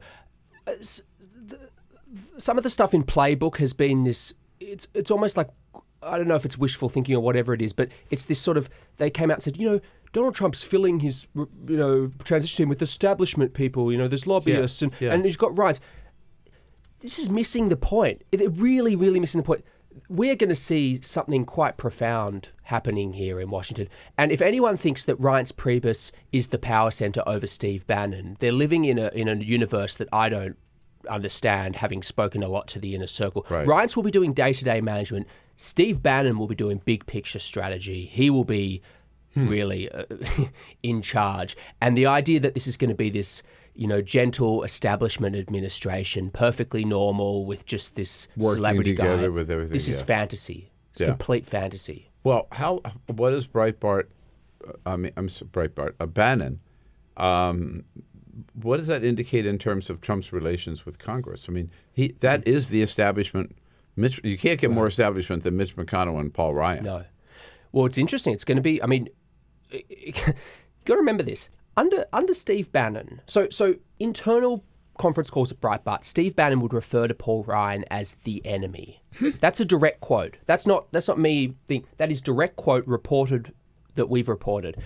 Some of the stuff in Playbook has been this. It's almost like, I don't know if it's wishful thinking or whatever it is, but it's this sort of, they came out and said, Donald Trump's filling his, transition team with establishment people, there's lobbyists and he's got rights. This is missing the point. It really, really missing the point. We're going to see something quite profound happening here in Washington. And if anyone thinks that Reince Priebus is the power center over Steve Bannon, they're living in a universe that I don't understand, having spoken a lot to the inner circle. Right. Reince will be doing day-to-day management. Steve Bannon will be doing big picture strategy. He will be really in charge. And the idea that this is going to be this, gentle establishment administration, perfectly normal with just this Working celebrity together guy. with everything, This is yeah. fantasy. It's Yeah. complete fantasy. Well, what is Breitbart? Bannon. What does that indicate in terms of Trump's relations with Congress? I mean, that is the establishment. You can't get more establishment than Mitch McConnell and Paul Ryan. No. Well, it's interesting. It's going to be. I mean, you got to remember this under Steve Bannon. So internal conference calls at Breitbart, Steve Bannon would refer to Paul Ryan as the enemy. That's a direct quote. That's not me. That is direct quote reported that we've reported.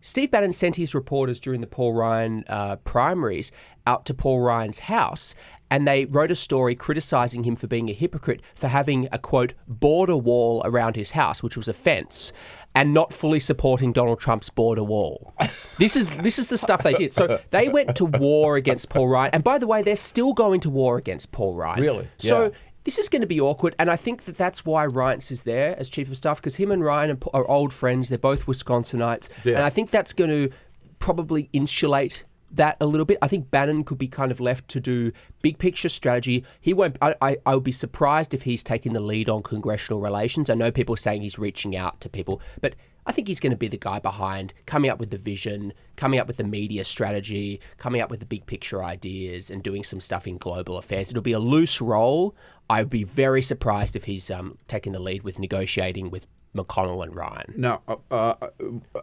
Steve Bannon sent his reporters during the Paul Ryan primaries out to Paul Ryan's house, and they wrote a story criticizing him for being a hypocrite for having a, quote, border wall around his house, which was a fence, and not fully supporting Donald Trump's border wall. This is the stuff they did. So they went to war against Paul Ryan. And by the way, they're still going to war against Paul Ryan. Really? So Yeah. this is going to be awkward. And I think that's why Reince is there as chief of staff, because him and Ryan are old friends. They're both Wisconsinites. Yeah. And I think that's going to probably insulate that a little bit. I think Bannon could be kind of left to do big picture strategy. He won't. I would be surprised if he's taking the lead on congressional relations. I know people are saying he's reaching out to people, but I think he's going to be the guy behind coming up with the vision, coming up with the media strategy, coming up with the big picture ideas, and doing some stuff in global affairs. It'll be a loose role. I would be very surprised if he's taking the lead with negotiating with McConnell and Ryan. Now, I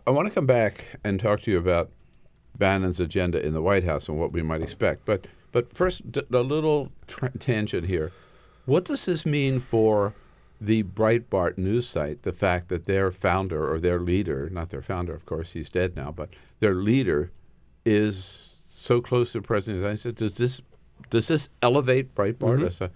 want to come back and talk to you about Bannon's agenda in the White House and what we might expect. But first, a little tangent here. What does this mean for the Breitbart news site, the fact that their founder or their leader, not their founder, of course, he's dead now, but their leader is so close to the president of the United States? Does this elevate Breitbart as a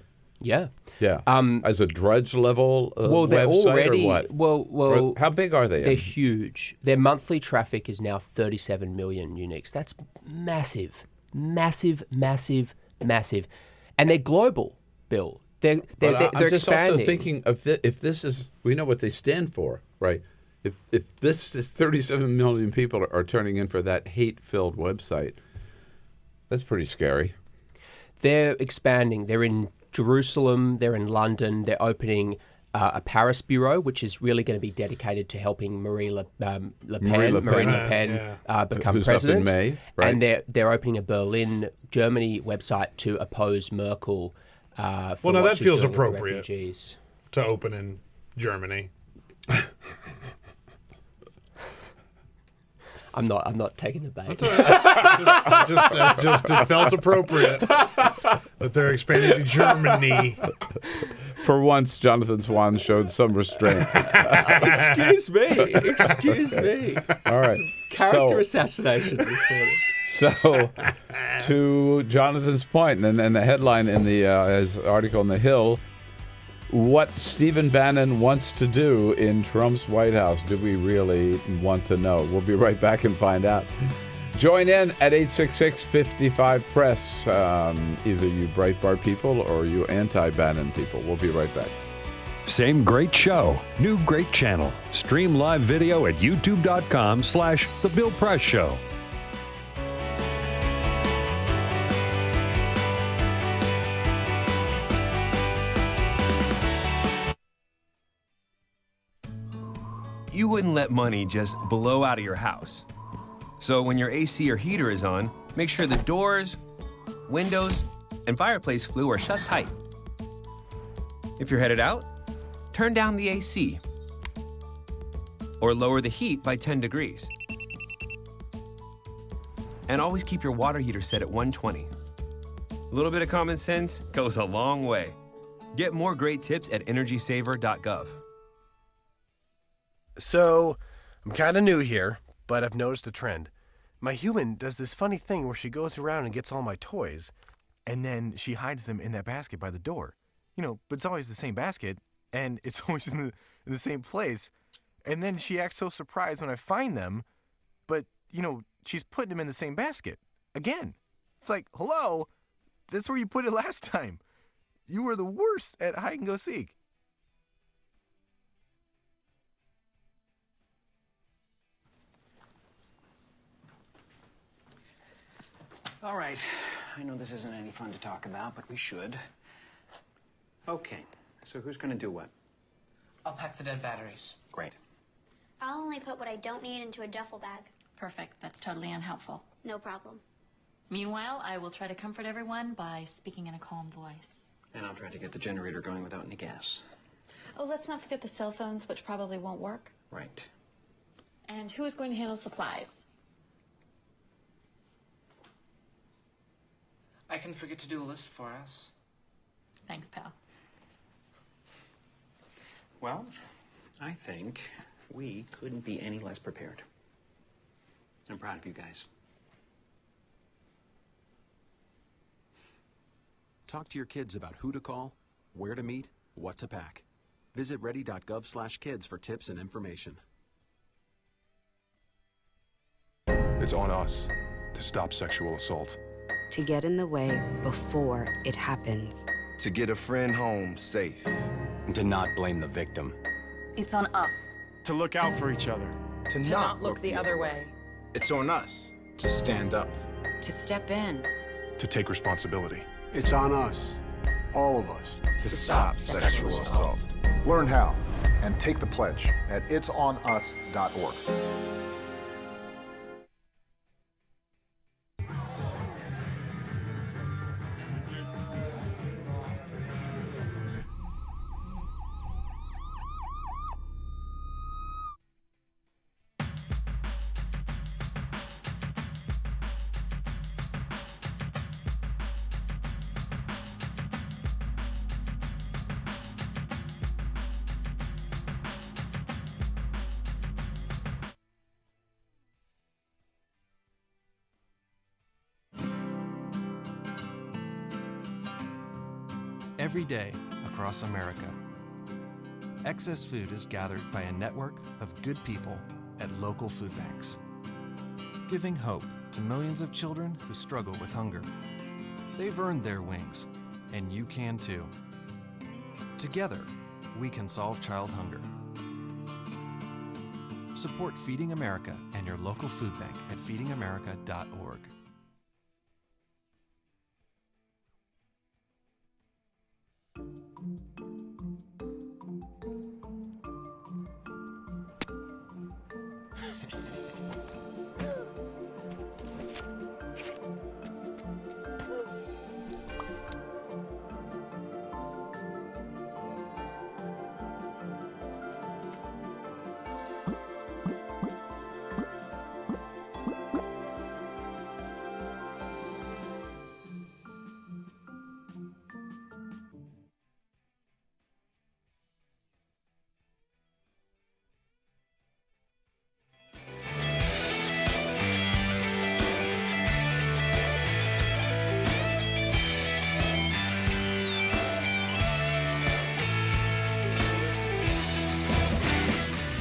as a drudge level they're website already, or what? Well, how big are they? They're huge. Their monthly traffic is now 37 million uniques. That's massive, massive, massive, massive, and they're global, Bill. They're I'm just expanding. also thinking of if this is, we know what they stand for, right? If this is 37 million people are turning in for that hate-filled website, that's pretty scary. They're expanding. They're in Jerusalem. They're in London. They're opening a Paris bureau, which is really going to be dedicated to helping Marine Le Pen become Who's president. up in May, right? And they're opening a Berlin, Germany website to oppose Merkel. For Well, now what that she's feels doing with the appropriate refugees. to open in Germany. I'm not taking the bait. It felt appropriate that they're expanding to Germany. For once, Jonathan Swan showed some restraint. Excuse me. All right. Character assassination this morning. So, to Jonathan's point, and the headline in his article in The Hill, what Stephen Bannon wants to do in Trump's White House, do we really want to know? We'll be right back and find out. Join in at 866-55-PRESS, either you Breitbart people or you anti-Bannon people. We'll be right back. Same great show, new great channel. Stream live video at youtube.com/The Bill Press Show. You wouldn't let money just blow out of your house. So when your AC or heater is on, make sure the doors, windows, and fireplace flue are shut tight. If you're headed out, turn down the AC or lower the heat by 10 degrees. And always keep your water heater set at 120. A little bit of common sense goes a long way. Get more great tips at energysaver.gov. So, I'm kind of new here, but I've noticed a trend. My human does this funny thing where she goes around and gets all my toys, and then she hides them in that basket by the door. But it's always the same basket, and it's always in the same place. And then she acts so surprised when I find them, but, she's putting them in the same basket. Again. It's like, hello? That's where you put it last time. You were the worst at hide and go seek. All right. I know this isn't any fun to talk about, but we should. Okay. So who's going to do what? I'll pack the dead batteries. Great. I'll only put what I don't need into a duffel bag. Perfect. That's totally unhelpful. No problem. Meanwhile, I will try to comfort everyone by speaking in a calm voice. And I'll try to get the generator going without any gas. Oh, let's not forget the cell phones, which probably won't work. Right. And who is going to handle supplies? I can forget to do a list for us. Thanks, pal. Well, I think we couldn't be any less prepared. I'm proud of you guys. Talk to your kids about who to call, where to meet, what to pack. Visit ready.gov/kids for tips and information. It's on us to stop sexual assault. To get in the way before it happens. To get a friend home safe. And to not blame the victim. It's on us. To look out for each other. To not look the other way. It's on us to stand up. To step in. To take responsibility. It's on us, all of us, to stop sexual assault. Learn how and take the pledge at itsonus.org. Every day across America, excess food is gathered by a network of good people at local food banks, giving hope to millions of children who struggle with hunger. They've earned their wings, and you can too. Together, we can solve child hunger. Support Feeding America and your local food bank at feedingamerica.org.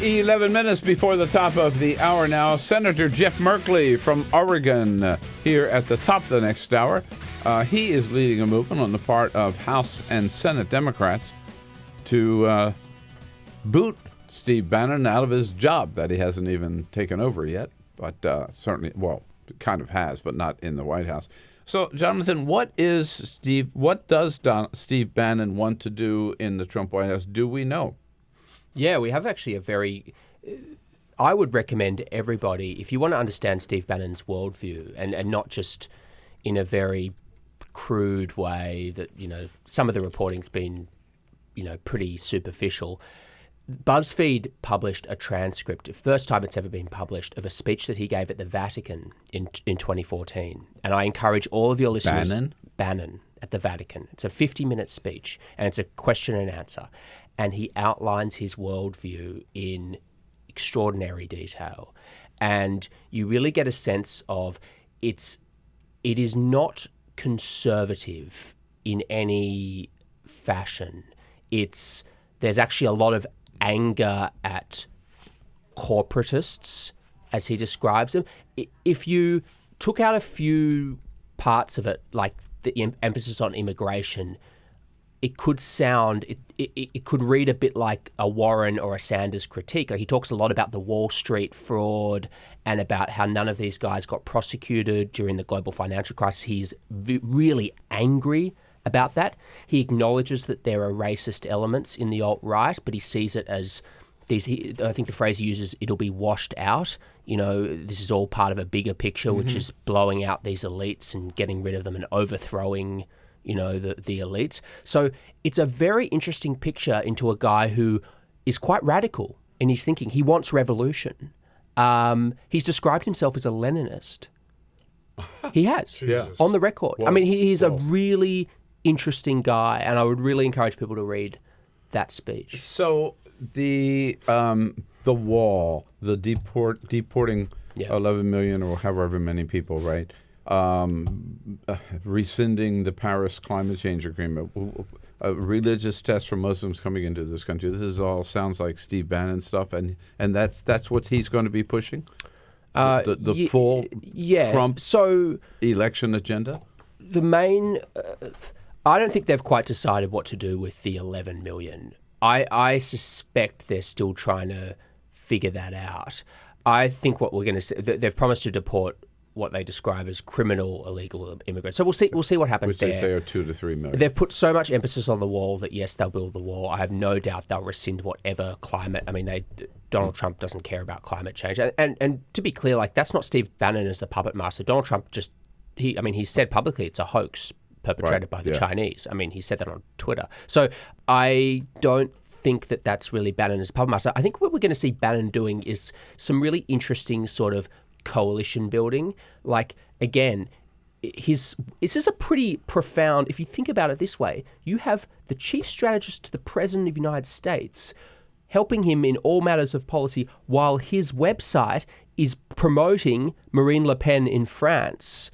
"11 minutes before the top of the hour now. Senator Jeff Merkley from Oregon here at the top of the next hour. He is leading a movement on the part of House and Senate Democrats to boot Steve Bannon out of his job that he hasn't even taken over yet, but certainly, well, kind of has, but not in the White House. So, Jonathan, what does Steve Bannon want to do in the Trump White House? Do we know? Yeah, we have actually I would recommend everybody, if you want to understand Steve Bannon's worldview, and not just in a very crude way that, some of the reporting's been, pretty superficial. BuzzFeed published a transcript, first time it's ever been published, of a speech that he gave at the Vatican in 2014. And I encourage all of your listeners... Bannon at the Vatican. It's a 50-minute speech, and it's a question and answer. And he outlines his worldview in extraordinary detail. And you really get a sense of it is not conservative in any fashion. There's actually a lot of anger at corporatists, as he describes them. If you took out a few parts of it, like the emphasis on immigration, it could sound, it could read a bit like a Warren or a Sanders critique. He talks a lot about the Wall Street fraud and about how none of these guys got prosecuted during the global financial crisis. He's really angry about that. He acknowledges that there are racist elements in the alt-right, but he sees it as I think the phrase he uses, it'll be washed out. This is all part of a bigger picture, which is blowing out these elites and getting rid of them and overthrowing, the elites. So it's a very interesting picture into a guy who is quite radical in his thinking. He wants revolution. He's described himself as a Leninist. He has, on the record. Whoa. I mean, he's a really interesting guy, and I would really encourage people to read that speech. So the wall, the deporting 11 million or however many people, right? Rescinding the Paris climate change agreement, a religious test for Muslims coming into this country. This is all sounds like Steve Bannon stuff, and that's what he's going to be pushing. The full Trump election agenda. The main, I don't think they've quite decided what to do with the 11 million. I suspect they're still trying to figure that out. I think what we're going to see, they've promised to deport what they describe as criminal illegal immigrants. So we'll see what happens there. Which they say are 2 to 3 million. They've put so much emphasis on the wall that yes, they'll build the wall. I have no doubt they'll rescind whatever climate. I mean, Donald Trump doesn't care about climate change. And to be clear, that's not Steve Bannon as the puppet master. Donald Trump he said publicly it's a hoax perpetrated by the Chinese. I mean, he said that on Twitter. So I don't think that that's really Bannon as puppet master. I think what we're going to see Bannon doing is some really interesting sort of coalition building. Again, this is a pretty profound, if you think about it this way, you have the chief strategist to the President of the United States helping him in all matters of policy while his website is promoting Marine Le Pen in France.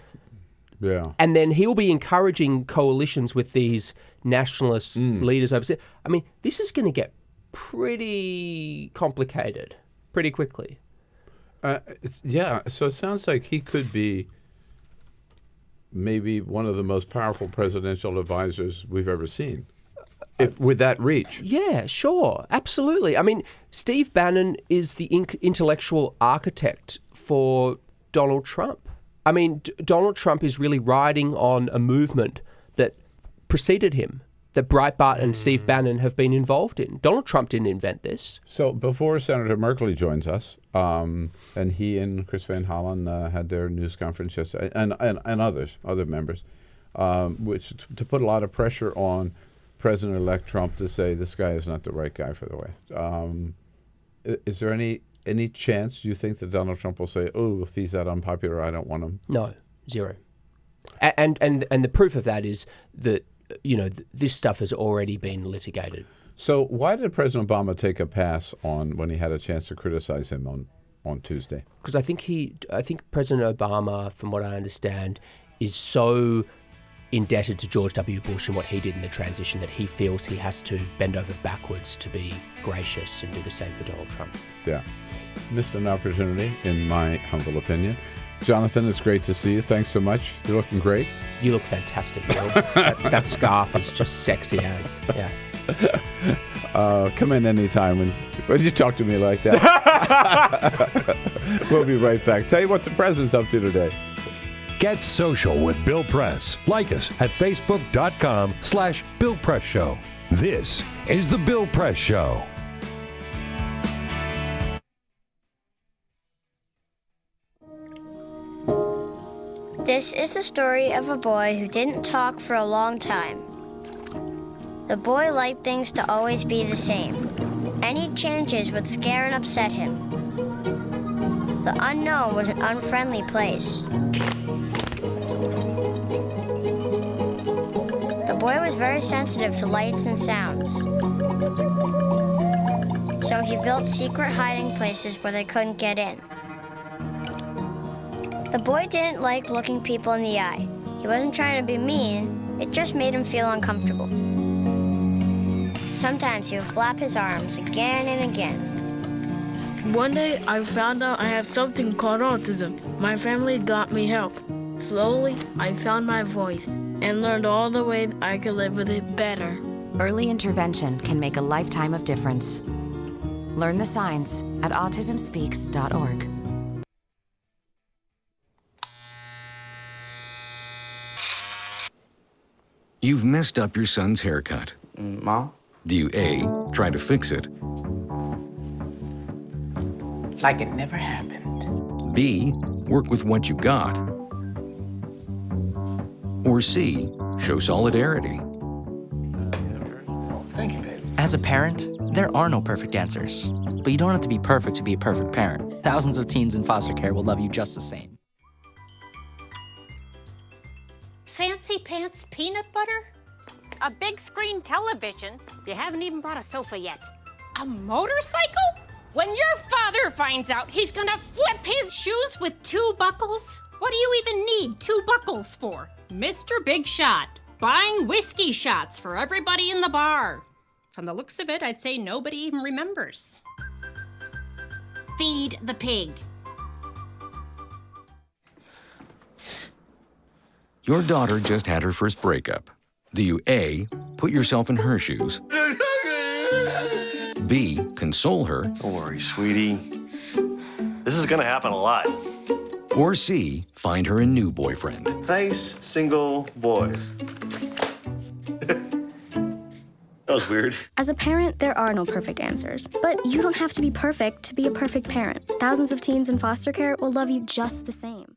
Yeah. And then he'll be encouraging coalitions with these nationalist leaders overseas. I mean, this is going to get pretty complicated pretty quickly. So it sounds like he could be maybe one of the most powerful presidential advisors we've ever seen, with that reach. Yeah, sure, absolutely. I mean, Steve Bannon is the intellectual architect for Donald Trump. I mean, Donald Trump is really riding on a movement that preceded him, that Breitbart and Steve Bannon have been involved in. Donald Trump didn't invent this. So before Senator Merkley joins us, and he and Chris Van Hollen had their news conference yesterday, and other members, which to put a lot of pressure on President-elect Trump to say this guy is not the right guy for the way. Is there any chance you think that Donald Trump will say, "Oh, if he's that unpopular, I don't want him"? No, zero. And the proof of that is that this stuff has already been litigated. So why did President Obama take a pass on when he had a chance to criticize him on Tuesday? Because I think President Obama, from what I understand, is so indebted to George W. Bush and what he did in the transition that he feels he has to bend over backwards to be gracious and do the same for Donald Trump. Yeah. Missed an opportunity, in my humble opinion. Jonathan, it's great to see you. Thanks so much. You're looking great. You look fantastic, Bill. that scarf is just sexy as. Yeah. Come in anytime. Why did you talk to me like that? We'll be right back. Tell you what the president's up to today. Get social with Bill Press. Like us at facebook.com/Bill Press Show. This is The Bill Press Show. This is the story of a boy who didn't talk for a long time. The boy liked things to always be the same. Any changes would scare and upset him. The unknown was an unfriendly place. The boy was very sensitive to lights and sounds. So he built secret hiding places where they couldn't get in. The boy didn't like looking people in the eye. He wasn't trying to be mean, it just made him feel uncomfortable. Sometimes he would flap his arms again and again. One day I found out I have something called autism. My family got me help. Slowly, I found my voice and learned all the ways I could live with it better. Early intervention can make a lifetime of difference. Learn the signs at autismspeaks.org. You've messed up your son's haircut. Mom? Do you A, try to fix it? Like it never happened. B, work with what you got? Or C, show solidarity? Thank you, baby. As a parent, there are no perfect answers. But you don't have to be perfect to be a perfect parent. Thousands of teens in foster care will love you just the same. Fancy pants peanut butter? A big screen television? You haven't even bought a sofa yet. A motorcycle? When your father finds out, he's gonna flip his shoes with 2 buckles? What do you even need 2 buckles for? Mr. Big Shot, buying whiskey shots for everybody in the bar. From the looks of it, I'd say nobody even remembers. Feed the pig. Your daughter just had her first breakup. Do you A, put yourself in her shoes? B, console her? Don't worry, sweetie. This is gonna happen a lot. Or C, find her a new boyfriend? Nice, single boys. That was weird. As a parent, there are no perfect answers. But you don't have to be perfect to be a perfect parent. Thousands of teens in foster care will love you just the same.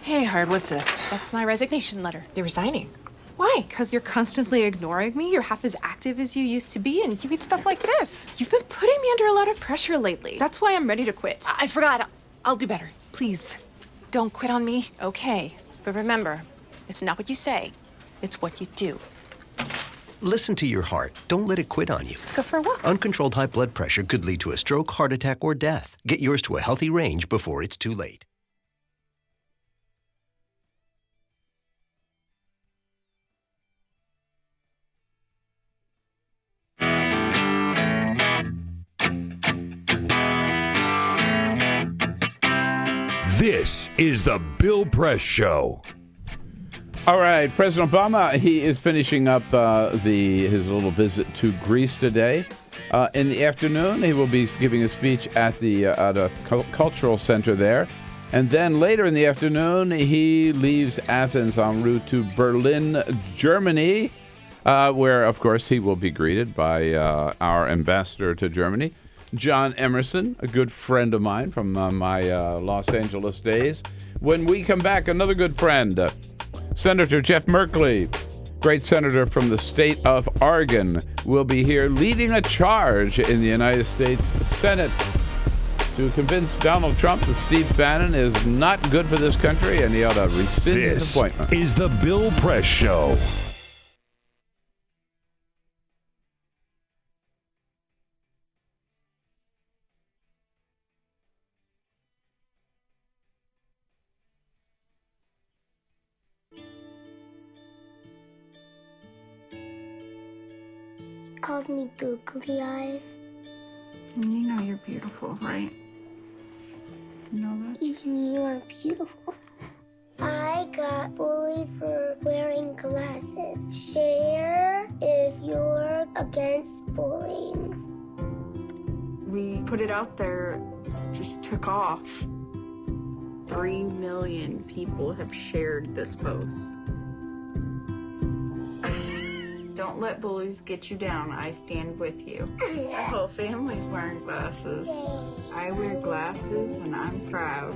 Hey, Hard, what's this? That's my resignation letter. You're resigning. Why? Because you're constantly ignoring me. You're half as active as you used to be, and you get stuff like this. You've been putting me under a lot of pressure lately. That's why I'm ready to quit. I forgot. I'll do better. Please, don't quit on me. Okay. But remember, it's not what you say. It's what you do. Listen to your heart. Don't let it quit on you. Let's go for a walk. Uncontrolled high blood pressure could lead to a stroke, heart attack, or death. Get yours to a healthy range before it's too late. This is the Bill Press Show. All right, President Obama, he is finishing up his little visit to Greece today. In the afternoon, he will be giving a speech at a cultural center there. And then later in the afternoon, he leaves Athens en route to Berlin, Germany, where, of course, he will be greeted by our ambassador to Germany, John Emerson, a good friend of mine from my Los Angeles days. When we come back, another good friend, Senator Jeff Merkley, great senator from the state of Oregon, will be here leading a charge in the United States Senate to convince Donald Trump that Steve Bannon is not good for this country and he ought to rescind his appointment. This is the Bill Press Show. Calls me googly eyes. You know you're beautiful, right? You know that? Even you are beautiful. I got bullied for wearing glasses. Share if you're against bullying. We put it out there, just took off. 3 million people have shared this post. Don't let bullies get you down. I stand with you. Our whole family's wearing glasses. I wear glasses and I'm proud.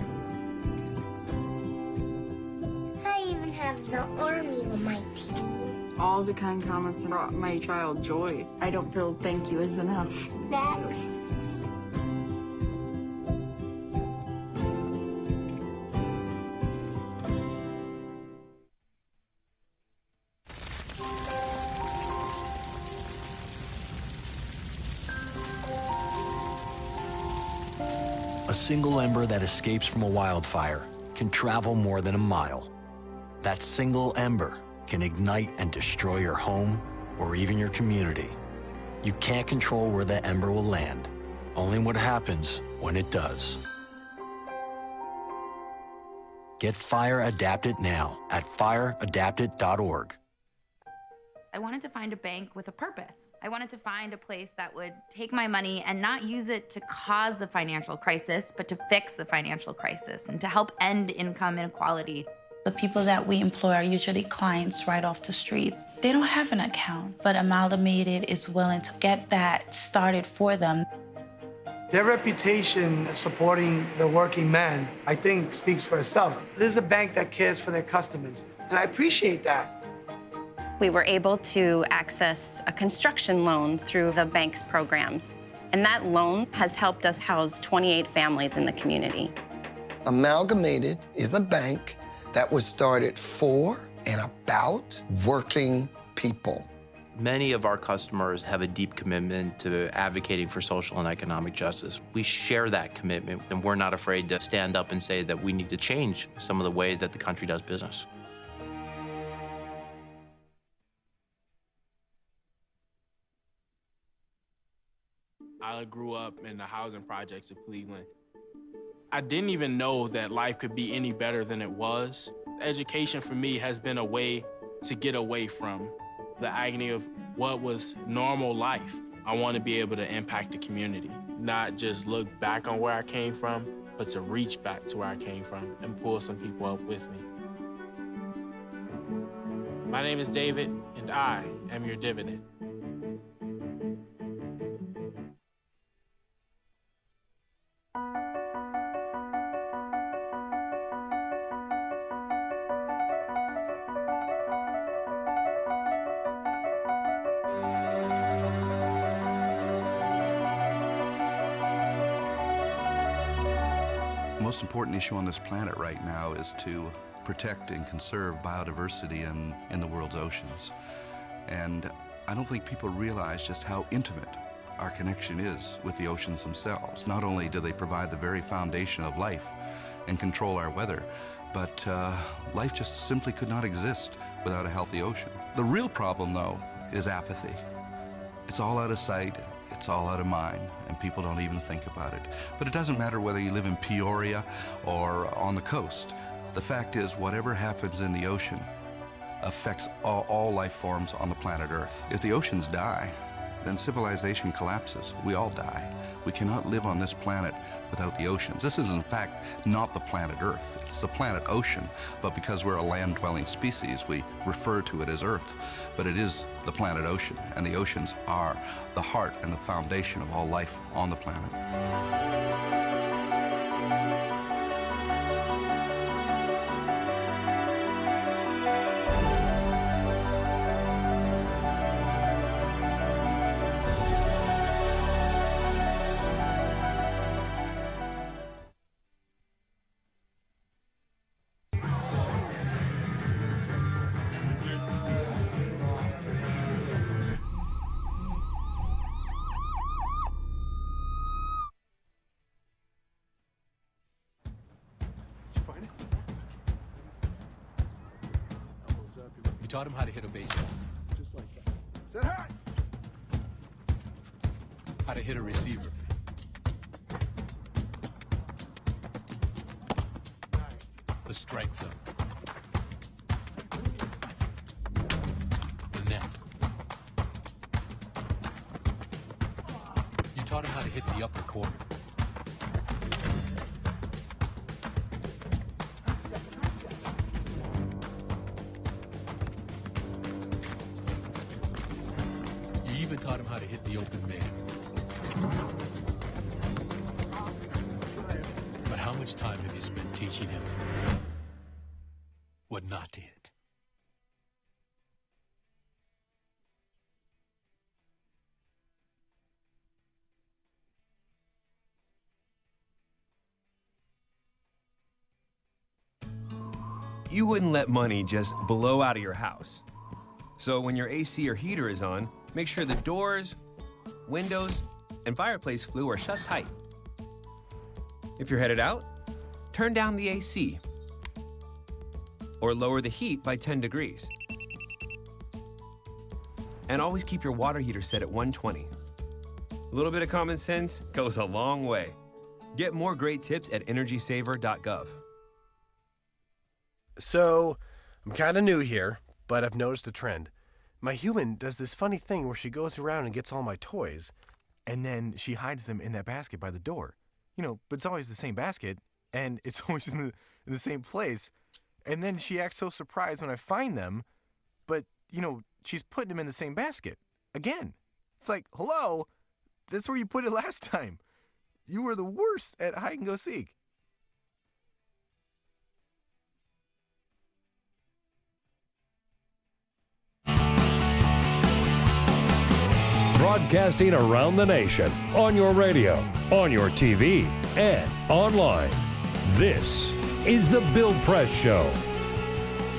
I even have the army on my team. All the kind comments brought my child joy. I don't feel thank you is enough. Thanks. A single ember that escapes from a wildfire can travel more than a mile. That single ember can ignite and destroy your home or even your community. You can't control where that ember will land, only what happens when it does. Get Fire Adapted now at fireadapted.org. I wanted to find a bank with a purpose. I wanted to find a place that would take my money and not use it to cause the financial crisis, but to fix the financial crisis and to help end income inequality. The people that we employ are usually clients right off the streets. They don't have an account, but Amalgamated is willing to get that started for them. Their reputation of supporting the working man, I think, speaks for itself. This is a bank that cares for their customers, and I appreciate that. We were able to access a construction loan through the bank's programs, and that loan has helped us house 28 families in the community. Amalgamated is a bank that was started for and about working people. Many of our customers have a deep commitment to advocating for social and economic justice. We share that commitment, and we're not afraid to stand up and say that we need to change some of the way that the country does business. I grew up in the housing projects of Cleveland. I didn't even know that life could be any better than it was. Education for me has been a way to get away from the agony of what was normal life. I want to be able to impact the community, not just look back on where I came from, but to reach back to where I came from and pull some people up with me. My name is David, and I am your dividend. The most important issue on this planet right now is to protect and conserve biodiversity in the world's oceans. And I don't think people realize just how intimate our connection is with the oceans themselves. Not only do they provide the very foundation of life and control our weather, but life just simply could not exist without a healthy ocean. The real problem, though, is apathy. It's all out of sight. It's all out of mind, and people don't even think about it. But it doesn't matter whether you live in Peoria or on the coast. The fact is, whatever happens in the ocean affects all life forms on the planet Earth. If the oceans die, then civilization collapses. We all die. We cannot live on this planet without the oceans. This is, in fact, not the planet Earth. It's the planet ocean, but because we're a land-dwelling species, we refer to it as Earth. But it is the planet ocean, and the oceans are the heart and the foundation of all life on the planet. Taught him how to hit a baseball. Just like that. Say hi! How to hit a receiver. The strike zone. The net. You taught him how to hit the upper corner. Taught him how to hit the open man. But how much time have you spent teaching him what not to hit? You wouldn't let money just blow out of your house. So when your AC or heater is on, make sure the doors, windows, and fireplace flue are shut tight. If you're headed out, turn down the AC or lower the heat by 10 degrees. And always keep your water heater set at 120. A little bit of common sense goes a long way. Get more great tips at energysaver.gov. So, I'm kind of new here, but I've noticed a trend. My human does this funny thing where she goes around and gets all my toys, and then she hides them in that basket by the door. But it's always the same basket, and it's always in the same place. And then she acts so surprised when I find them, but, she's putting them in the same basket. Again. It's like, hello? That's where you put it last time. You were the worst at hide and go seek. Broadcasting around the nation, on your radio, on your TV, and online. This is The Bill Press Show.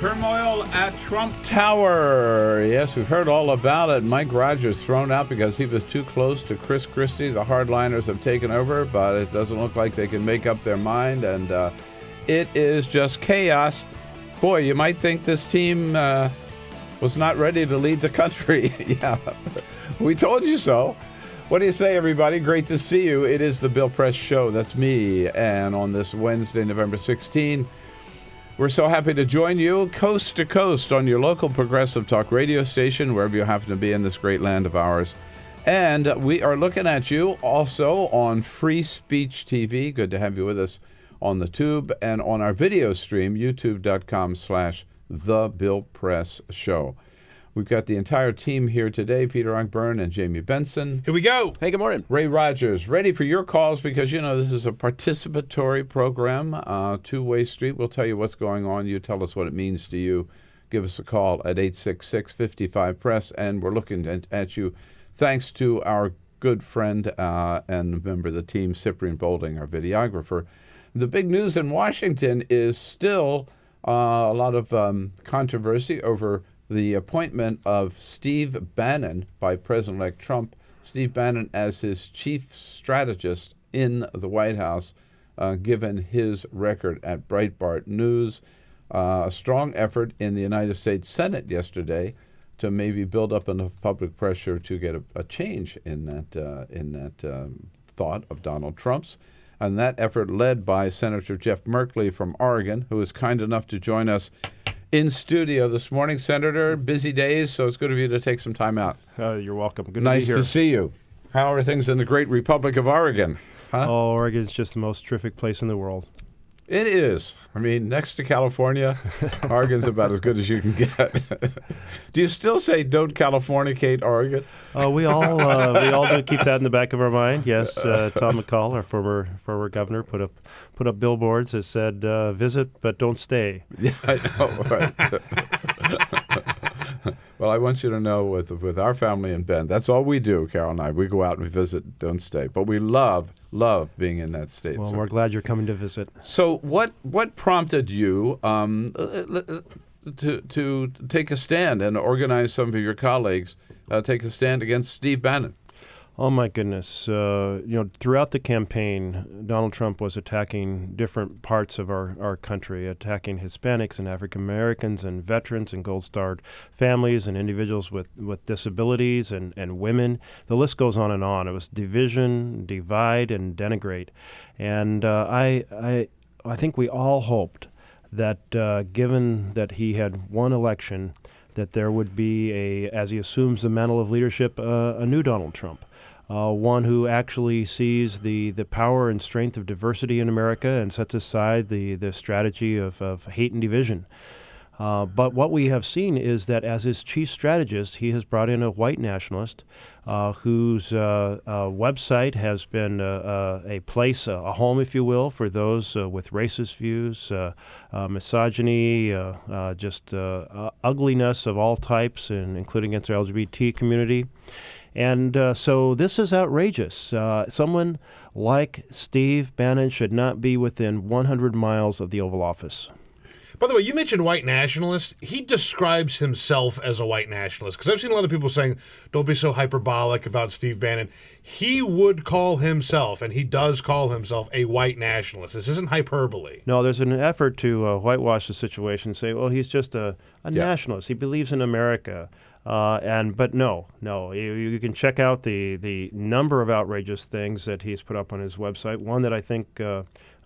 Turmoil at Trump Tower. Yes, we've heard all about it. Mike Rogers thrown out because he was too close to Chris Christie. The hardliners have taken over, but it doesn't look like they can make up their mind, and it is just chaos. Boy, you might think this team was not ready to lead the country. Yeah, we told you so. What do you say, everybody? Great to see you. It is the Bill Press Show. That's me. And on this Wednesday, November 16, we're so happy to join you coast to coast on your local progressive talk radio station, wherever you happen to be in this great land of ours. And we are looking at you also on Free Speech TV. Good to have you with us on the tube and on our video stream, youtube.com/The Bill Press Show. We've got the entire team here today, Peter Ogburn and Jamie Benson. Here we go. Hey, good morning. Ray Rogers, ready for your calls because, this is a participatory program, two-way street. We'll tell you what's going on. You tell us what it means to you. Give us a call at 866-55-PRESS, and we're looking at you thanks to our good friend and member of the team, Cyprian Bolding, our videographer. The big news in Washington is still a lot of controversy over the appointment of Steve Bannon by President-elect Trump, Steve Bannon as his chief strategist in the White House, given his record at Breitbart News. A strong effort in the United States Senate yesterday to maybe build up enough public pressure to get a change in that thought of Donald Trump's. And that effort led by Senator Jeff Merkley from Oregon, who is kind enough to join us in studio this morning. Senator, busy days, so it's good of you to take some time out. You're welcome. Good nice to be here. to see you. How are things in the great Republic of Oregon? Huh? Oh, Oregon's just the most terrific place in the world. It is. I mean, next to California, Oregon's about as good as you can get. Do you still say "Don't Californicate, Oregon"? We all do keep that in the back of our mind. Yes, Tom McCall, our former governor, put up billboards that said "Visit but don't stay." Yeah, I know. Right. Well, I want you to know with our family in Bend, that's all we do, Carol and I. We go out and we visit, don't stay. But we love being in that state. Well, we're glad you're coming to visit. So what prompted you to take a stand and organize some of your colleagues take a stand against Steve Bannon? Oh, my goodness. Throughout the campaign, Donald Trump was attacking different parts of our country, attacking Hispanics and African Americans and veterans and gold-starred families and individuals with disabilities and women. The list goes on and on. It was division, divide, and denigrate. And I think we all hoped that given that he had won election, that there would be, as he assumes the mantle of leadership, a new Donald Trump. One who actually sees the power and strength of diversity in America and sets aside the strategy of hate and division. But what we have seen is that as his chief strategist, he has brought in a white nationalist whose website has been a place, a home, if you will, for those with racist views, misogyny, just ugliness of all types, and including against the LGBT community. And so this is outrageous. Someone like Steve Bannon should not be within 100 miles of the Oval Office. By the way, you mentioned white nationalist. He describes himself as a white nationalist, because I've seen a lot of people saying, don't be so hyperbolic about Steve Bannon. He would call himself, and he does call himself, a white nationalist. This isn't hyperbole. No, there's an effort to whitewash the situation and say, well, he's just a nationalist. He believes in America. But no, you can check out the number of outrageous things that he's put up on his website. One that I think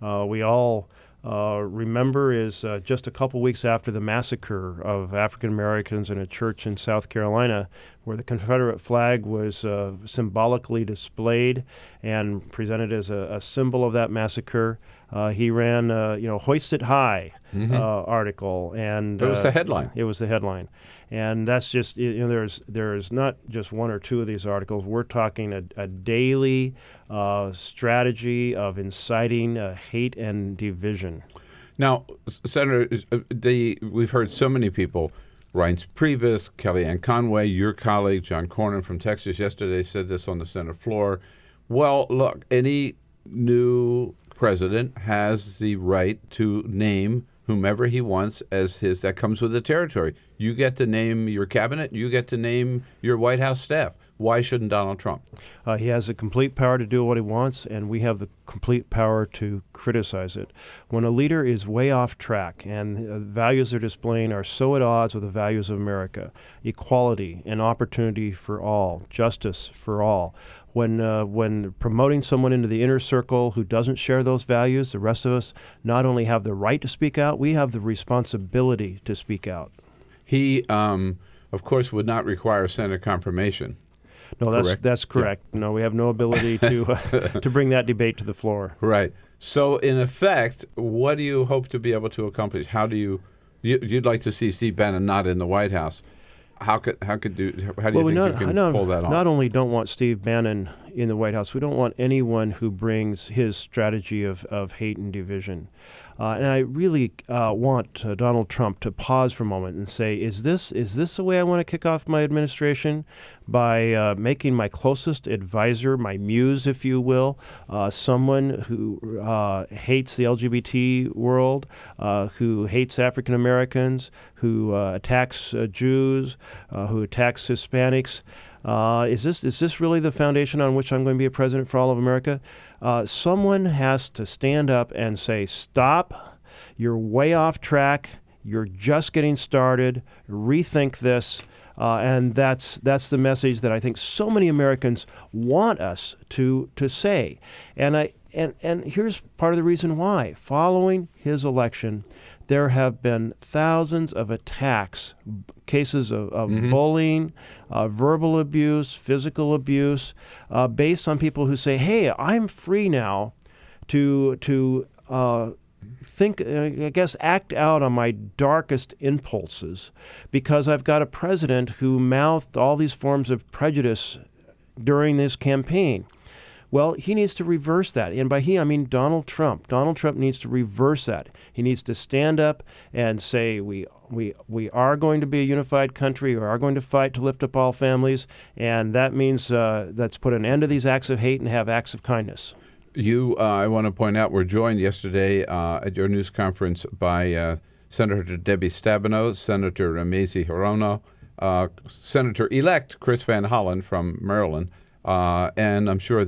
we all remember is just a couple weeks after the massacre of African Americans in a church in South Carolina, where the Confederate flag was symbolically displayed and presented as a symbol of that massacre. He ran, "Hoist It High" article, and It was the headline. It was the headline, and that's just there's not just one or two of these articles. We're talking a daily strategy of inciting hate and division. Now, Senator, we've heard so many people. Reince Priebus, Kellyanne Conway, your colleague John Cornyn from Texas yesterday said this on the Senate floor. Well, look, any new president has the right to name whomever he wants as his. That comes with the territory. You get to name your cabinet. You get to name your White House staff. Why shouldn't Donald Trump? He has the complete power to do what he wants, and we have the complete power to criticize it. When a leader is way off track and the values they're displaying are so at odds with the values of America, equality and opportunity for all, justice for all, when promoting someone into the inner circle who doesn't share those values, the rest of us not only have the right to speak out, we have the responsibility to speak out. He, of course, would not require Senate confirmation. No, Correct? that's correct. Yeah. No, we have no ability to bring that debate to the floor. Right. So, in effect, what do you hope to be able to accomplish? How do you'd like to see Steve Bannon not in the White House? How do you think you can pull that off? Not only don't want Steve Bannon in the White House, we don't want anyone who brings his strategy of hate and division. And I really want Donald Trump to pause for a moment and say, is this the way I want to kick off my administration? By making my closest advisor, my muse, if you will, someone who hates the LGBT world, who hates African Americans, who attacks Jews, who attacks Hispanics. Is this really the foundation on which I'm going to be a president for all of America? Someone has to stand up and say, stop, you're way off track, you're just getting started, rethink this. And that's the message that I think so many Americans want us to say. And here's part of the reason why. Following his election, there have been thousands of attacks, cases of bullying, verbal abuse, physical abuse, based on people who say, hey, I'm free now to think, I guess, act out on my darkest impulses because I've got a president who mouthed all these forms of prejudice during this campaign. Well, he needs to reverse that. And by he, I mean Donald Trump. Donald Trump needs to reverse that. He needs to stand up and say, we are going to be a unified country. We are going to fight to lift up all families. And that means let's put an end to these acts of hate and have acts of kindness. You, I want to point out, were joined yesterday at your news conference by Senator Debbie Stabenow, Senator Mazie Hirono, Senator-elect Chris Van Hollen from Maryland, and I'm sure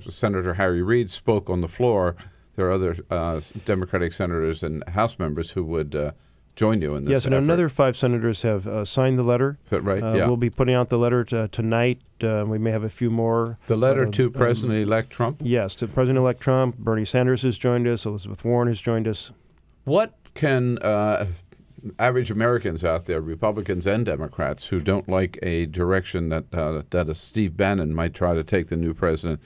Senator Harry Reid spoke on the floor. There are other Democratic senators and House members who would join you in this Yes, and effort. another 5 senators have signed the letter. Is that right? Yeah. We'll be putting out the letter tonight. We may have a few more. The letter to President-elect Trump? Yes, to President-elect Trump. Bernie Sanders has joined us. Elizabeth Warren has joined us. What can average Americans out there, Republicans and Democrats, who don't like a direction that a Steve Bannon might try to take the new president,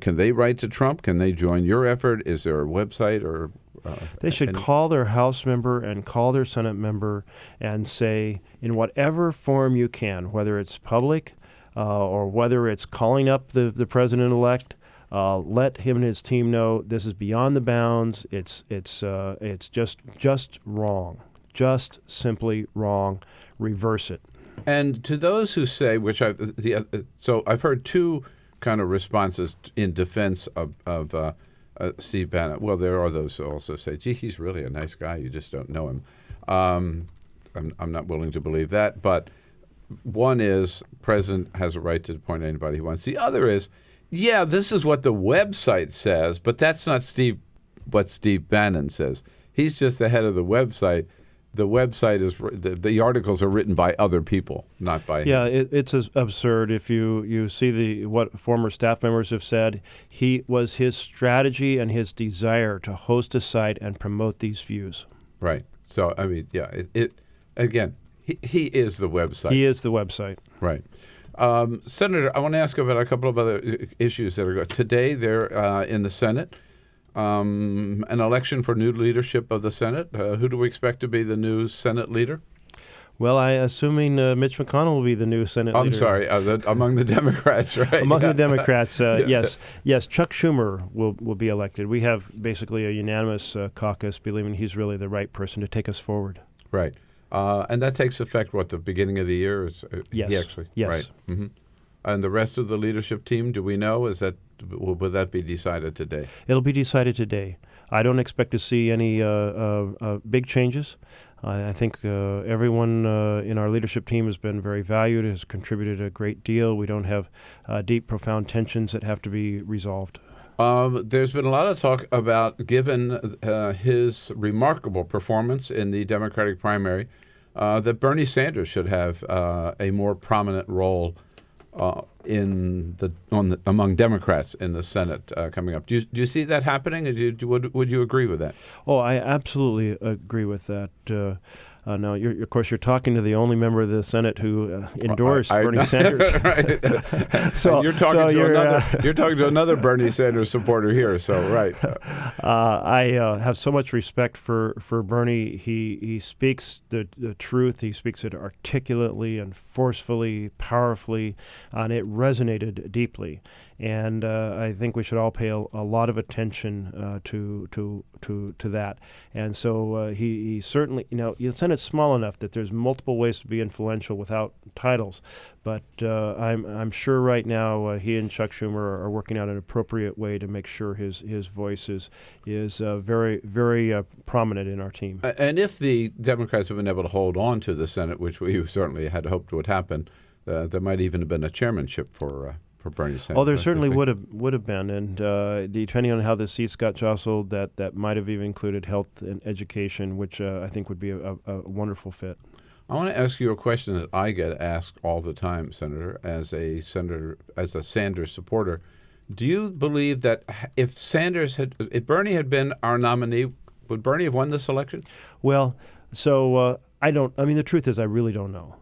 can they write to Trump? Can they join your effort? Is there a website or? They should call their House member and call their Senate member and say, in whatever form you can, whether it's public or whether it's calling up the president-elect, let him and his team know this is beyond the bounds. It's just wrong, just simply wrong. Reverse it. And to those who say, so I've heard two kind of responses in defense of Steve Bannon. Well, there are those who also say, gee, he's really a nice guy. You just don't know him. I'm not willing to believe that. But one is president has a right to appoint anybody he wants. The other is, yeah, this is what the website says, but that's not what Steve Bannon says. He's just the head of the website. the website is the articles are written by other people, not by Yeah, him. it's absurd. If you see what former staff members have said, his strategy and his desire to host a site and promote these views. Right. So I mean, yeah, again, he is the website. He is the website. Right. Senator, I want to ask about a couple of other issues that are going. Today, they're in the Senate. An election for new leadership of the Senate. Who do we expect to be the new Senate leader? Well, assuming Mitch McConnell will be the new Senate leader. I'm sorry, among the Democrats, right? Among the Democrats, yes. Chuck Schumer will be elected. We have basically a unanimous caucus believing he's really the right person to take us forward. Right. And that takes effect, the beginning of the year? Yes. Yes. Right. Mm-hmm. And the rest of the leadership team, do we know? Will that be decided today? It'll be decided today. I don't expect to see any big changes. I think everyone in our leadership team has been very valued, has contributed a great deal. We don't have deep, profound tensions that have to be resolved. There's been a lot of talk about, given his remarkable performance in the Democratic primary, that Bernie Sanders should have a more prominent role among Democrats in the Senate coming up. Do you see that happening? Would you agree with that? Oh, I absolutely agree with that. Now, of course, you're talking to the only member of the Senate who endorsed Bernie Sanders. Right. So you're talking to another Bernie Sanders supporter here. So right. I have so much respect for Bernie. He speaks the truth. He speaks it articulately and forcefully, powerfully, and it resonated deeply. And I think we should all pay a lot of attention to that. And so he certainly, the Senate's small enough that there's multiple ways to be influential without titles. But I'm sure right now he and Chuck Schumer are working out an appropriate way to make sure his voice is very, very prominent in our team. And if the Democrats have been able to hold on to the Senate, which we certainly had hoped would happen, there might even have been a chairmanship for Bernie Sanders. Oh, there certainly would have been, and depending on how the seats got jostled, that might have even included health and education, which I think would be a wonderful fit. I want to ask you a question that I get asked all the time, Senator, as a Sanders supporter. Do you believe that if Bernie had been our nominee, would Bernie have won this election? Well, so I don't. I mean, the truth is, I really don't know.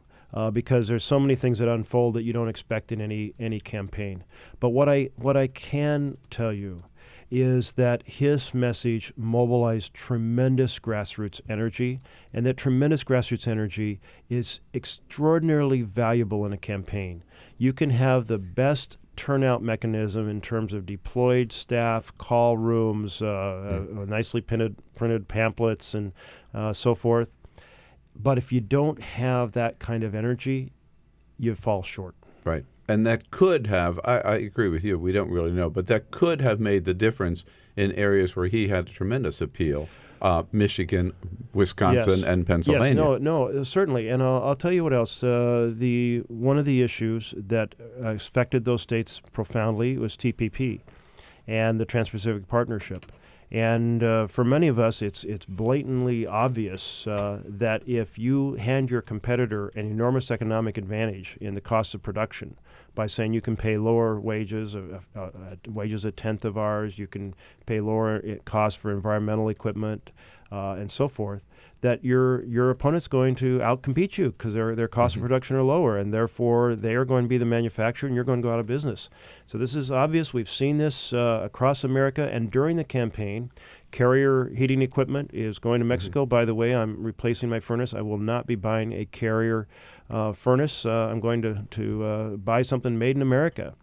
Because there's so many things that unfold that you don't expect in any campaign. But what I can tell you is that his message mobilized tremendous grassroots energy, and that tremendous grassroots energy is extraordinarily valuable in a campaign. You can have the best turnout mechanism in terms of deployed staff, call rooms, nicely printed pamphlets, and so forth. But if you don't have that kind of energy, you fall short. Right. And that could have, I agree with you, we don't really know, but that could have made the difference in areas where he had tremendous appeal, Michigan, Wisconsin, and Pennsylvania. Yes, no, certainly. And I'll tell you what else. One of the issues that affected those states profoundly was TPP and the Trans-Pacific Partnership. And for many of us, it's blatantly obvious that if you hand your competitor an enormous economic advantage in the cost of production by saying you can pay lower wages, wages a tenth of ours, you can pay lower costs for environmental equipment, and so forth, that your opponent's going to outcompete you because their costs of production are lower, and therefore they are going to be the manufacturer and you're going to go out of business. So this is obvious. We've seen this across America, and during the campaign, Carrier heating equipment is going to Mexico. By the way, I'm replacing my furnace. I will not be buying a Carrier furnace. I'm going to buy something made in America.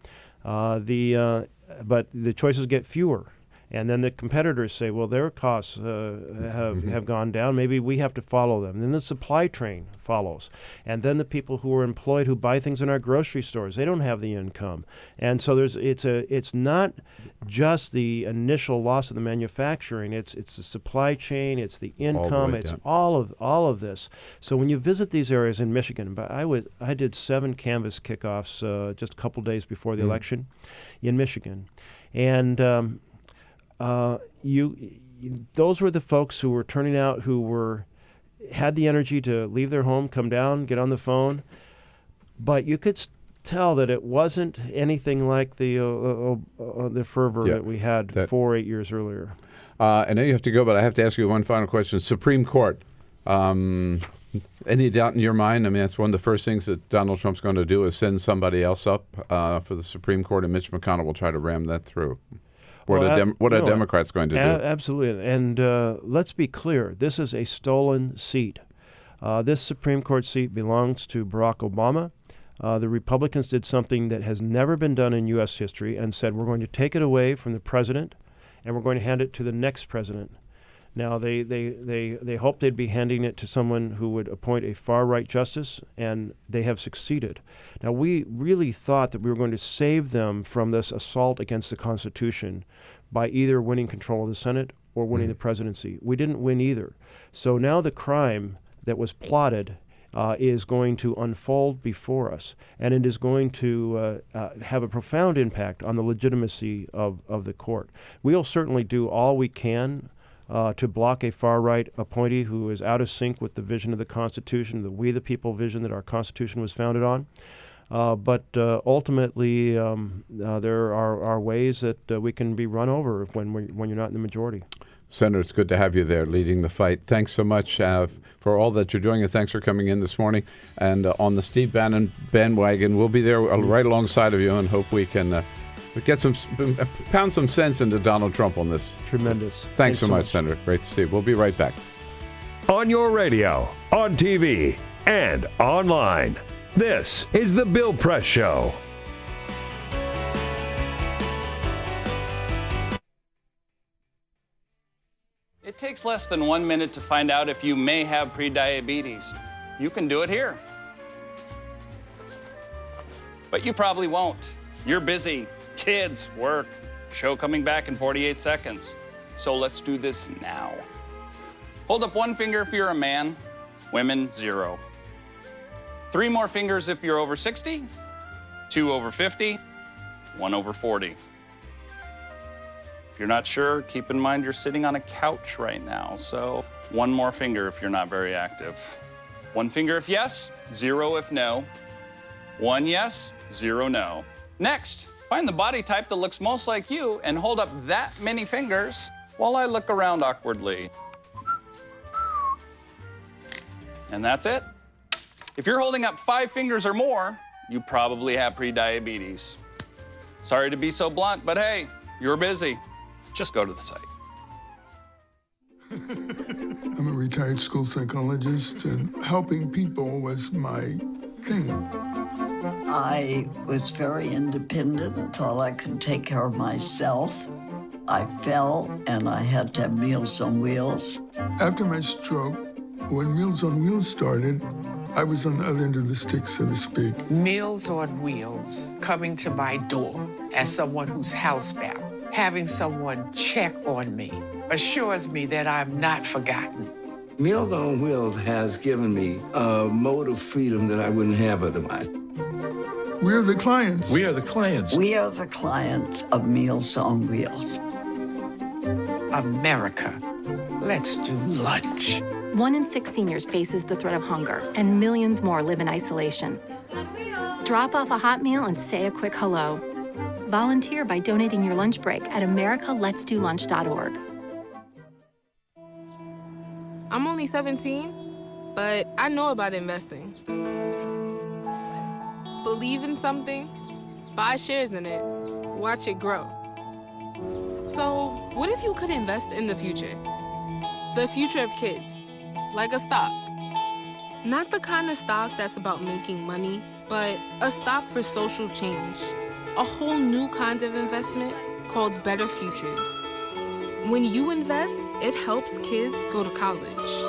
But the choices get fewer. And then the competitors say, well, their costs have gone down. Maybe we have to follow them. Then the supply chain follows. And then the people who are employed who buy things in our grocery stores, they don't have the income. And so it's not just the initial loss of the manufacturing. It's the supply chain. It's the income. It's all of this. So when you visit these areas in Michigan, but I did 7 canvas kickoffs just a couple days before the election in Michigan, and those were the folks who were turning out who were had the energy to leave their home, come down, get on the phone, but you could tell that it wasn't anything like the fervor that we had 4 or 8 years earlier. I know you have to go, but I have to ask you one final question. Supreme Court. Any doubt in your mind? I mean, that's one of the first things that Donald Trump's going to do is send somebody else up for the Supreme Court, and Mitch McConnell will try to ram that through. What are Democrats going to do? Absolutely. And let's be clear. This is a stolen seat. This Supreme Court seat belongs to Barack Obama. The Republicans did something that has never been done in U.S. history and said, we're going to take it away from the president and we're going to hand it to the next president. Now, they hoped they'd be handing it to someone who would appoint a far-right justice, and they have succeeded. Now, we really thought that we were going to save them from this assault against the Constitution by either winning control of the Senate or winning the presidency. We didn't win either. So now the crime that was plotted is going to unfold before us, and it is going to have a profound impact on the legitimacy of the court. We'll certainly do all we can to block a far-right appointee who is out of sync with the vision of the Constitution, the we the people vision that our Constitution was founded on. But ultimately, there are ways that we can be run over when you're not in the majority. Senator, it's good to have you there leading the fight. Thanks so much for all that you're doing, and thanks for coming in this morning. And on the Steve Bannon bandwagon, we'll be there right alongside of you and hope we can pound some sense into Donald Trump on this. Tremendous. Thanks so much, Senator. Great to see you. We'll be right back. On your radio, on TV, and online. This is The Bill Press Show. It takes less than 1 minute to find out if you may have prediabetes. You can do it here. But you probably won't. You're busy. Kids, work, show coming back in 48 seconds. So let's do this now. Hold up one finger if you're a man, women, 0. 3 more fingers if you're over 60, 2 over 50, 1 over 40. If you're not sure, keep in mind you're sitting on a couch right now, so 1 more finger if you're not very active. 1 finger if yes, 0 if no. 1 yes, 0 no. Next, find the body type that looks most like you and hold up that many fingers while I look around awkwardly. And that's it. If you're holding up 5 fingers or more, you probably have prediabetes. Sorry to be so blunt, but hey, you're busy. Just go to the site. I'm a retired school psychologist, and helping people was my thing. I was very independent and thought I could take care of myself. I fell, and I had to have Meals on Wheels. After my stroke, when Meals on Wheels started, I was on the other end of the stick, so to speak. Meals on Wheels coming to my door as someone who's housebound. Having someone check on me assures me that I'm not forgotten. Meals on Wheels has given me a mode of freedom that I wouldn't have otherwise. We're the clients. We are the clients. We are the clients of Meals on Wheels. America, let's do lunch. 1 in 6 seniors faces the threat of hunger, and millions more live in isolation. Drop off a hot meal and say a quick hello. Volunteer by donating your lunch break at americaletsdolunch.org. I'm only 17, but I know about investing. Believe in something, buy shares in it, watch it grow. So, what if you could invest in the future? The future of kids, like a stock. Not the kind of stock that's about making money, but a stock for social change. A whole new kind of investment called Better Futures. When you invest, it helps kids go to college.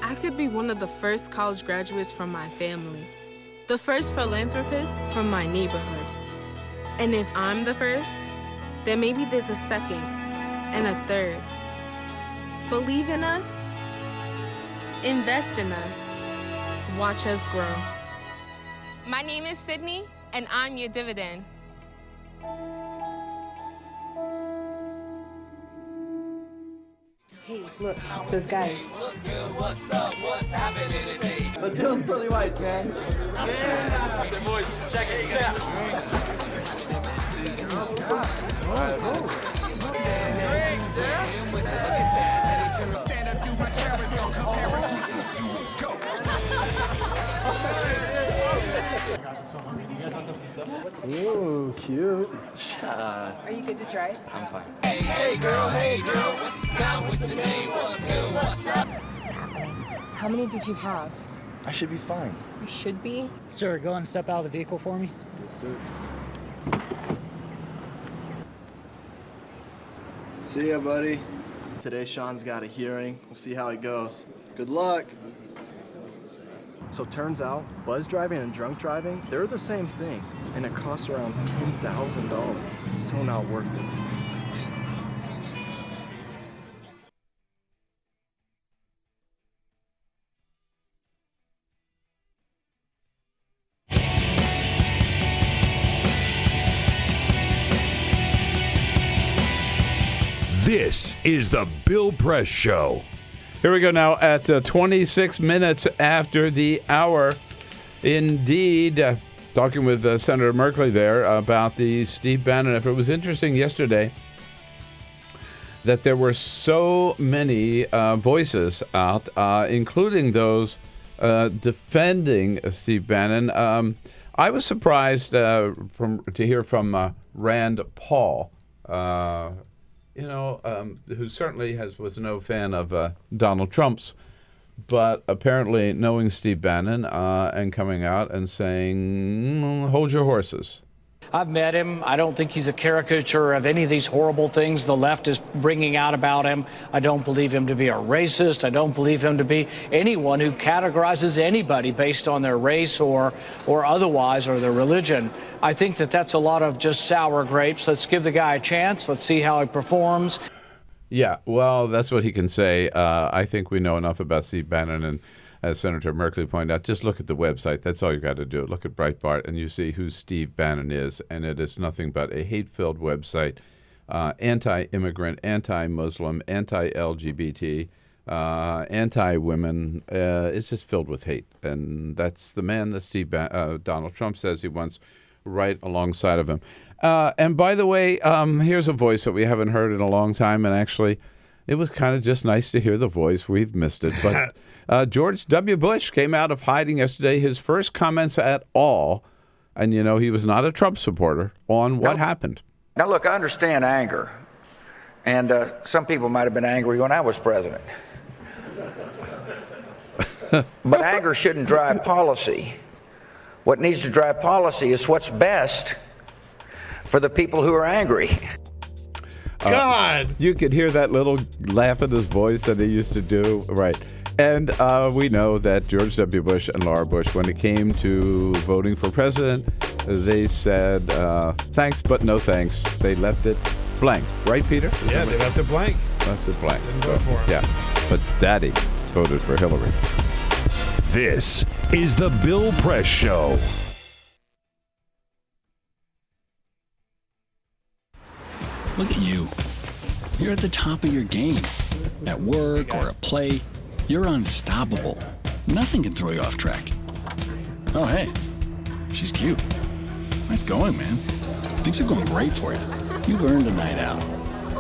I could be one of the first college graduates from my family, the first philanthropist from my neighborhood. And if I'm the first, then maybe there's a second and a third. Believe in us, invest in us, watch us grow. My name is Sydney, and I'm your dividend. Hey, Look, it's those guys. What's up? What's happening today? Let's see those pearly whites, man. Yeah! The boys, check it out. Stand up, do my cherish, don't compare us. Go! Ooh, cute. Are you good to try? I'm fine. Hey girl, what's up? What's the name? What's good? What's up? How many did you have? I should be fine. You should be. Sir, go and step out of the vehicle for me. Yes, sir. See ya, buddy. Today, Sean's got a hearing. We'll see how it goes. Good luck. So turns out, buzz driving and drunk driving, they're the same thing, and it costs around $10,000. So not worth it. This is the Bill Press Show. Here we go now at 26 minutes after the hour. Indeed, talking with Senator Merkley there about the Steve Bannon effort. It was interesting yesterday that there were so many voices out, including those defending Steve Bannon. I was surprised to hear from Rand Paul, who certainly was no fan of Donald Trump's, but apparently knowing Steve Bannon and coming out and saying, hold your horses. I've met him. I don't think he's a caricature of any of these horrible things the left is bringing out about him. I don't believe him to be a racist. I don't believe him to be anyone who categorizes anybody based on their race or otherwise, or their religion. I think that that's a lot of just sour grapes. Let's give the guy a chance. Let's see how he performs. Yeah, well, that's what he can say. I think we know enough about Steve Bannon, and as Senator Merkley pointed out, just look at the website. That's all you got to do. Look at Breitbart, and you see who Steve Bannon is, and it is nothing but a hate-filled website, anti-immigrant, anti-Muslim, anti-LGBT, anti-women. It's just filled with hate, and that's the man that Donald Trump says he wants right alongside of him. And by the way, here's a voice that we haven't heard in a long time, and actually, it was kind of just nice to hear the voice. We've missed it, but George W. Bush came out of hiding yesterday. His first comments at all, and he was not a Trump supporter, on what happened. Now, look, I understand anger, and some people might have been angry when I was president. But anger shouldn't drive policy. What needs to drive policy is what's best for the people who are angry. God! You could hear that little laugh in his voice that he used to do. Right. And we know that George W. Bush and Laura Bush, when it came to voting for president, they said, thanks, but no thanks. They left it blank. Right, Peter? Yeah, they left it blank. Left it blank. Didn't vote for him. Yeah. But Daddy voted for Hillary. This is the Bill Press Show. Look at you. You're at the top of your game. At work or at play, you're unstoppable. Nothing can throw you off track. Oh, hey, she's cute. Nice going, man. Things are going great for you. You've earned a night out.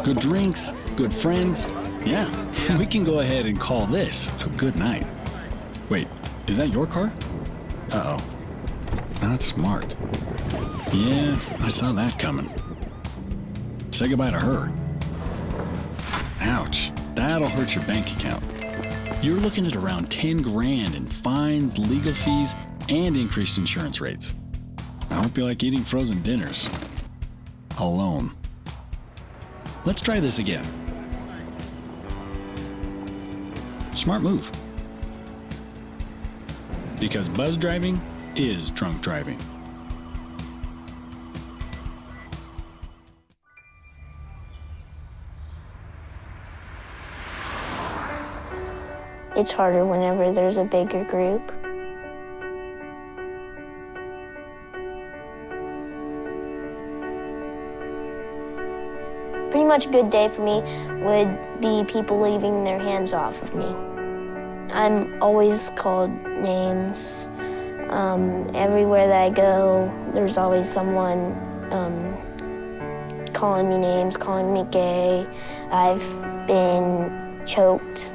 Good drinks, good friends. Yeah, we can go ahead and call this a good night. Wait, is that your car? Uh-oh. Not smart. Yeah, I saw that coming. Say goodbye to her. Ouch, that'll hurt your bank account. You're looking at around 10 grand in fines, legal fees, and increased insurance rates. I hope you like eating frozen dinners. Alone. Let's try this again. Smart move. Because buzz driving is drunk driving. It's harder whenever there's a bigger group. Pretty much much a good day for me would be people leaving their hands off of me. I'm always called names. Everywhere that I go, there's always someone calling me names, calling me gay. I've been choked,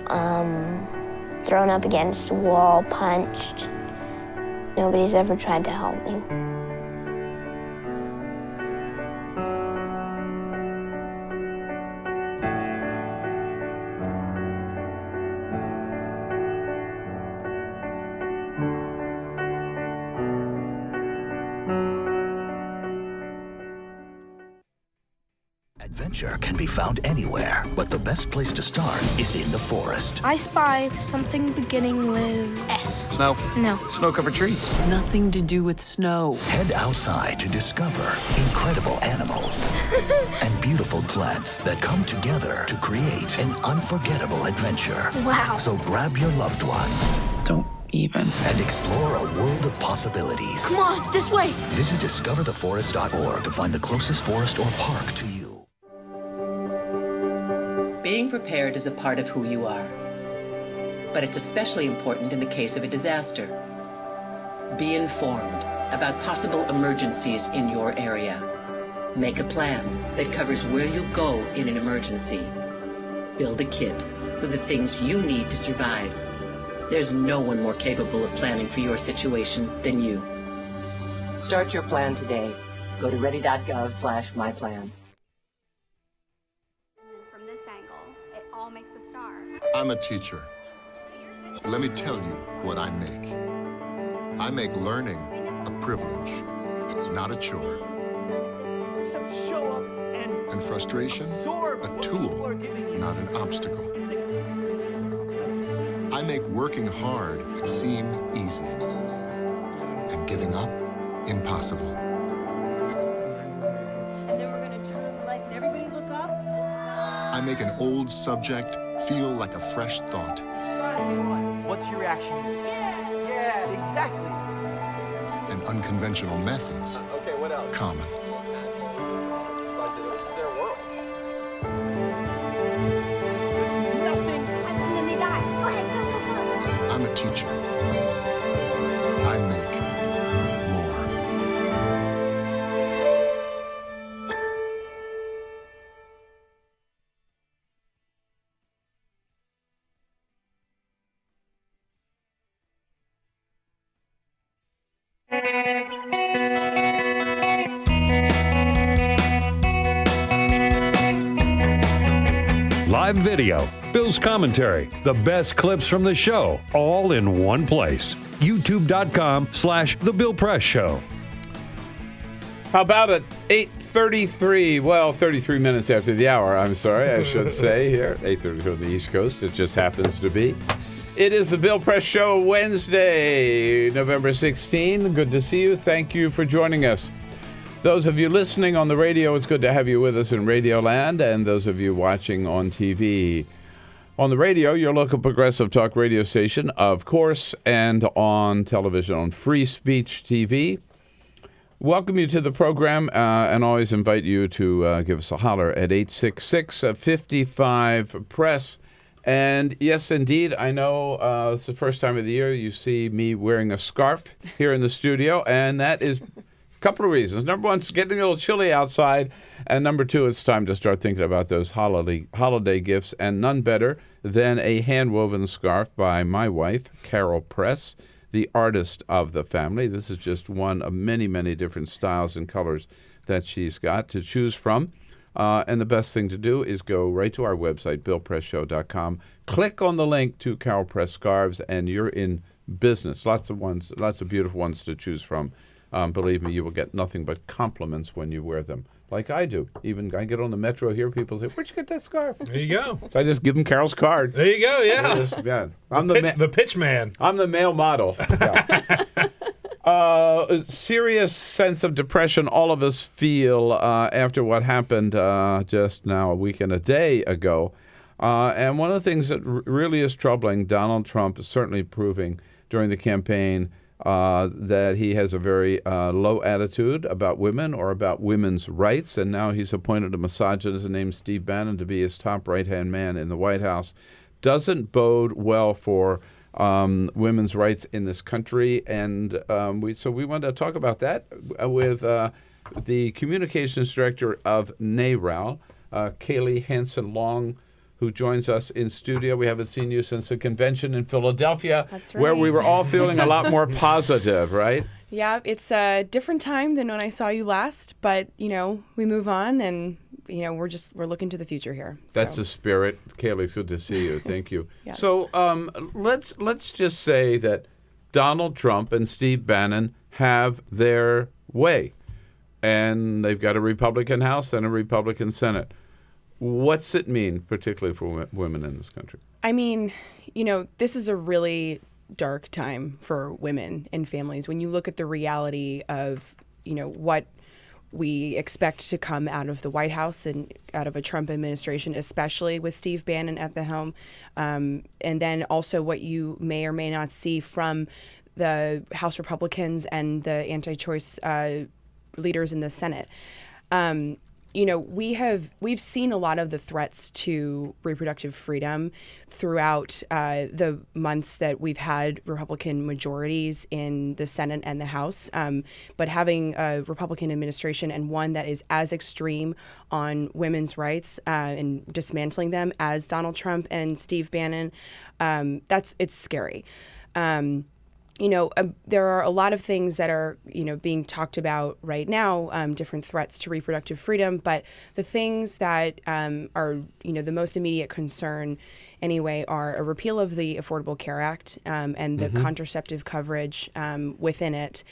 thrown up against a wall, punched. Nobody's ever tried to help me. Adventure can be found anywhere, but the best place to start is in the forest. I spy something beginning with S. Snow? No. Snow-covered trees. Nothing to do with snow. Head outside to discover incredible animals and beautiful plants that come together to create an unforgettable adventure. Wow. So grab your loved ones. Don't even. And explore a world of possibilities. Come on, this way. Visit discovertheforest.org to find the closest forest or park to you. Being prepared is a part of who you are, but it's especially important in the case of a disaster. Be informed about possible emergencies in your area. Make a plan that covers where you go in an emergency. Build a kit with the things you need to survive. There's no one more capable of planning for your situation than you. Start your plan today. Go to ready.gov/myplan. I'm a teacher. Let me tell you what I make. I make learning a privilege, not a chore. And frustration, a tool, not an obstacle. I make working hard seem easy, and giving up impossible. And then we're going to turn on the lights and everybody look up. I make an old subject feel like a fresh thought. What's your reaction? Yeah, exactly. And unconventional methods Okay, what else? common. This is their world. I'm a teacher. I make more. Live video, Bill's commentary, the best clips from the show, all in one place. YouTube.com/The Bill Press Show. How about it? 8:33, well, 33 minutes after the hour, I'm sorry, I should say here. 8:32 on the East Coast, it just happens to be. It is the Bill Press Show, Wednesday, November 16. Good to see you. Thank you for joining us. Those of you listening on the radio, it's good to have you with us in Radio Land, and those of you watching on TV. On the radio, your local progressive talk radio station, of course, and on television on Free Speech TV. Welcome you to the program, and always invite you to give us a holler at 866-55-PRESS. And yes, indeed, I know it's the first time of the year you see me wearing a scarf here in the studio, and that is a couple of reasons. Number one, it's getting a little chilly outside, and number two, it's time to start thinking about those holiday gifts, and none better than a hand-woven scarf by my wife, Carol Press, the artist of the family. This is just one of many, many different styles and colors that she's got to choose from. And the best thing to do is go right to our website, BillPressShow.com. Click on the link to Carol Press scarves, and you're in business. Lots of beautiful ones to choose from. Believe me, you will get nothing but compliments when you wear them, like I do. Even I get on the metro here, people say, "Where'd you get that scarf?" There you go. So I just give them Carol's card. There you go, yeah. Yeah. The pitch man. I'm the male model. Yeah. A serious sense of depression all of us feel after what happened just now a week and a day ago. And one of the things that really is troubling, Donald Trump is certainly proving during the campaign that he has a very low attitude about women or about women's rights, and now he's appointed a misogynist named Steve Bannon to be his top right-hand man in the White House. Doesn't bode well for women's rights in this country, and we wanted to talk about that with the communications director of NARAL, Kaylee Hansen-Long, who joins us in studio. We haven't seen you since the convention in Philadelphia, where we were all feeling a lot more positive, right? Yeah, it's a different time than when I saw you last, but, we move on, and, we're looking to the future here. That's the spirit. Kaylee, it's good to see you. Thank you. Yes. So let's just say that Donald Trump and Steve Bannon have their way, and they've got a Republican House and a Republican Senate. What's it mean, particularly for women in this country? I mean, this is a really dark time for women and families. When you look at the reality of, what we expect to come out of the White House and out of a Trump administration, especially with Steve Bannon at the helm, and then also what you may or may not see from the House Republicans and the anti-choice leaders in the Senate. We've seen a lot of the threats to reproductive freedom throughout the months that we've had Republican majorities in the Senate and the House. But having a Republican administration and one that is as extreme on women's rights and dismantling them as Donald Trump and Steve Bannon, it's scary. There are a lot of things that are, being talked about right now, different threats to reproductive freedom. But the things that are, the most immediate concern anyway are a repeal of the Affordable Care Act and the contraceptive coverage within it.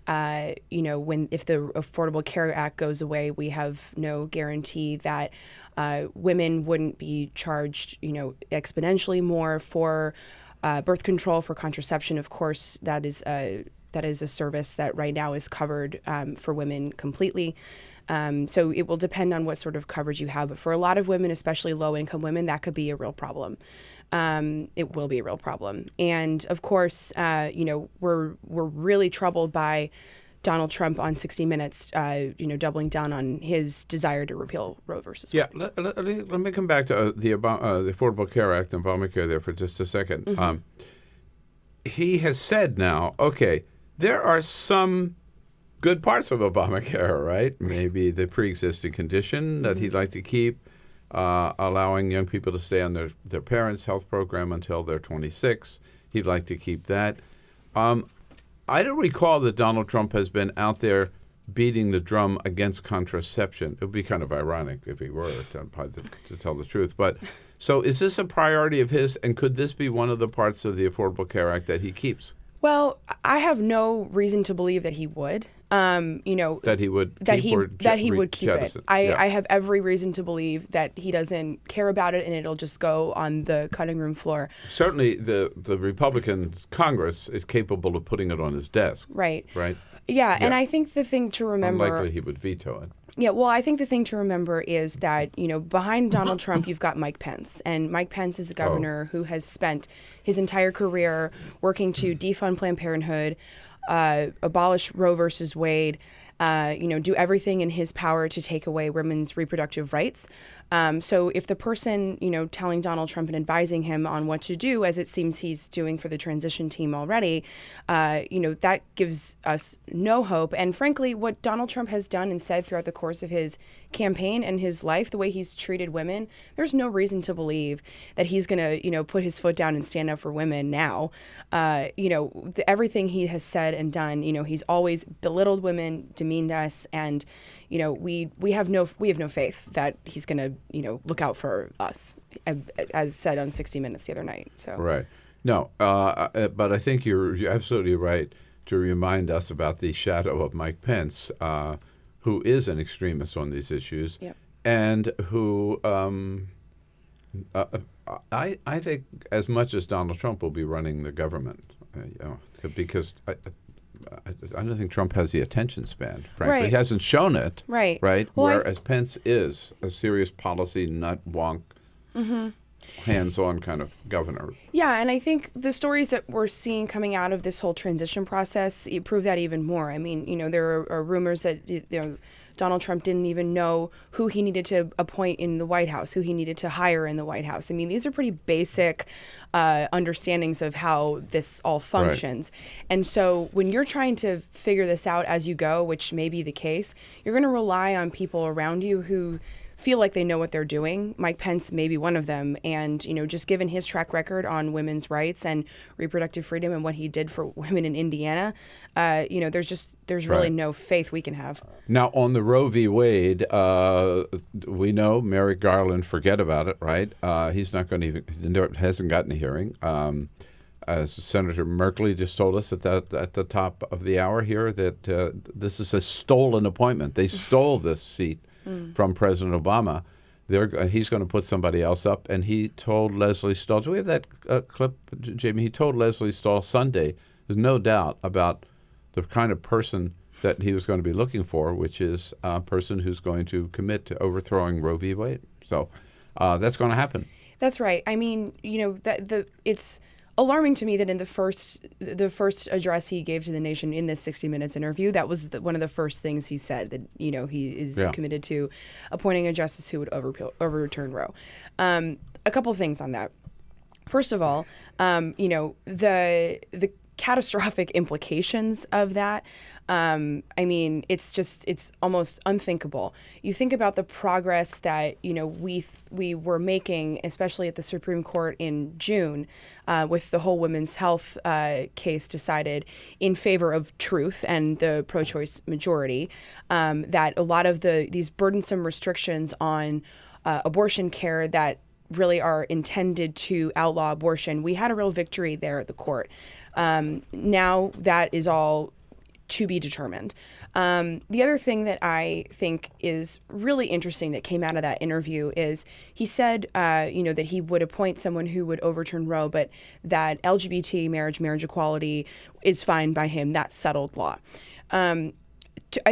If the Affordable Care Act goes away, we have no guarantee that women wouldn't be charged, exponentially more for birth control, for contraception. Of course, that is a service that right now is covered for women completely. So it will depend on what sort of coverage you have. But for a lot of women, especially low-income women, that could be a real problem. It will be a real problem. And of course, we're really troubled by Donald Trump on 60 Minutes, doubling down on his desire to repeal Roe versus Wade. Yeah, let me come back to the Affordable Care Act and Obamacare there for just a second. Mm-hmm. He has said now, okay, there are some good parts of Obamacare, right? Maybe the pre-existing condition that he'd like to keep, allowing young people to stay on their parents' health program until they're 26. He'd like to keep that. I don't recall that Donald Trump has been out there beating the drum against contraception. It would be kind of ironic if he were, to tell the truth. But so is this a priority of his, and could this be one of the parts of the Affordable Care Act that he keeps? Well, I have no reason to believe that he would. That he would keep it. I have every reason to believe that he doesn't care about it and it'll just go on the cutting room floor. Certainly, the Republican Congress is capable of putting it on his desk. Right. Right. Yeah, and I think the thing to remember. Unlikely he would veto it. Yeah, well, I think the thing to remember is that, behind Donald Trump, you've got Mike Pence. And Mike Pence is a governor who has spent his entire career working to defund Planned Parenthood, abolish Roe versus Wade, do everything in his power to take away women's reproductive rights. So if the person, telling Donald Trump and advising him on what to do, as it seems he's doing for the transition team already, that gives us no hope. And frankly, what Donald Trump has done and said throughout the course of his campaign and his life, the way he's treated women, there's no reason to believe that he's going to, put his foot down and stand up for women now. Everything he has said and done, he's always belittled women, demeaned us, and we have no faith that he's going to look out for us, as said on 60 Minutes the other night. So right. No, but I think you're absolutely right to remind us about the shadow of Mike Pence, who is an extremist on these issues, and who I think as much as Donald Trump will be running the government, because I don't think Trump has the attention span, frankly. Right. He hasn't shown it. Right. Right? Well, Whereas Pence is a serious policy nut wonk. Mm-hmm. hands-on kind of governor. Yeah, and I think the stories that we're seeing coming out of this whole transition process prove that even more. I mean, there are rumors that Donald Trump didn't even know who he needed to appoint in the White House, who he needed to hire in the White House. I mean, these are pretty basic understandings of how this all functions. Right. And so when you're trying to figure this out as you go, which may be the case, you're going to rely on people around you who feel like they know what they're doing. Mike Pence may be one of them. And, just given his track record on women's rights and reproductive freedom and what he did for women in Indiana, there's really no faith we can have. Now, on the Roe v. Wade, we know Merrick Garland, forget about it, right? He's not going to even, hasn't gotten a hearing. As Senator Merkley just told us at the top of the hour here that this is a stolen appointment. They stole this seat from President Obama. He's going to put somebody else up. And he told Leslie Stahl, do we have that clip, Jamie? He told Leslie Stahl Sunday, there's no doubt about the kind of person that he was going to be looking for, which is a person who's going to commit to overthrowing Roe v. Wade. So that's going to happen. That's right. I mean, it's alarming to me that in the first address he gave to the nation in this 60 Minutes interview, that was one of the first things he said, that he is committed to appointing a justice who would overturn Roe. A couple things on that. First of all, the catastrophic implications of that. It's almost unthinkable. You think about the progress that we were making, especially at the Supreme Court in June, with the whole women's health case decided in favor of truth and the pro-choice majority. That a lot of these burdensome restrictions on abortion care that really are intended to outlaw abortion, we had a real victory there at the court. Now that is all to be determined. The other thing that I think is really interesting that came out of that interview is he said, that he would appoint someone who would overturn Roe, but that LGBT marriage equality is fine by him. That's settled law. I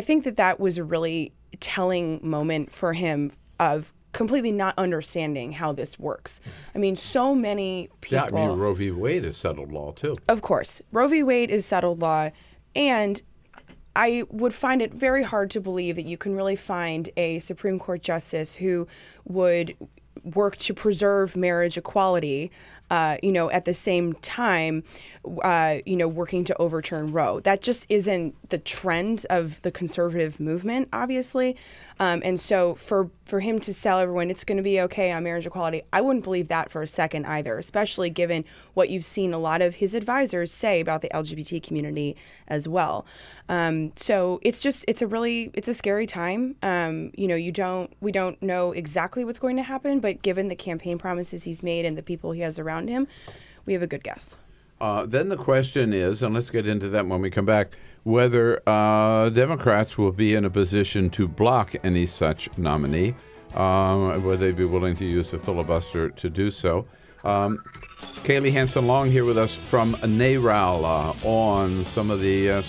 think that was a really telling moment for him of completely not understanding how this works. I mean, so many people... Yeah, Roe v. Wade is settled law, too. Of course. Roe v. Wade is settled law, and I would find it very hard to believe that you can really find a Supreme Court justice who would work to preserve marriage equality, at the same time, working to overturn Roe. That just isn't the trend of the conservative movement, obviously. And so for him to tell everyone it's going to be okay on marriage equality, I wouldn't believe that for a second either, especially given what you've seen a lot of his advisors say about the LGBT community as well. So it's a scary time. We don't know exactly what's going to happen, but given the campaign promises he's made and the people he has around him, we have a good guess. Then the question is, and let's get into that when we come back, whether Democrats will be in a position to block any such nominee, whether they'd be willing to use a filibuster to do so. Kaylee Hanson-Long here with us from NARAL on some of the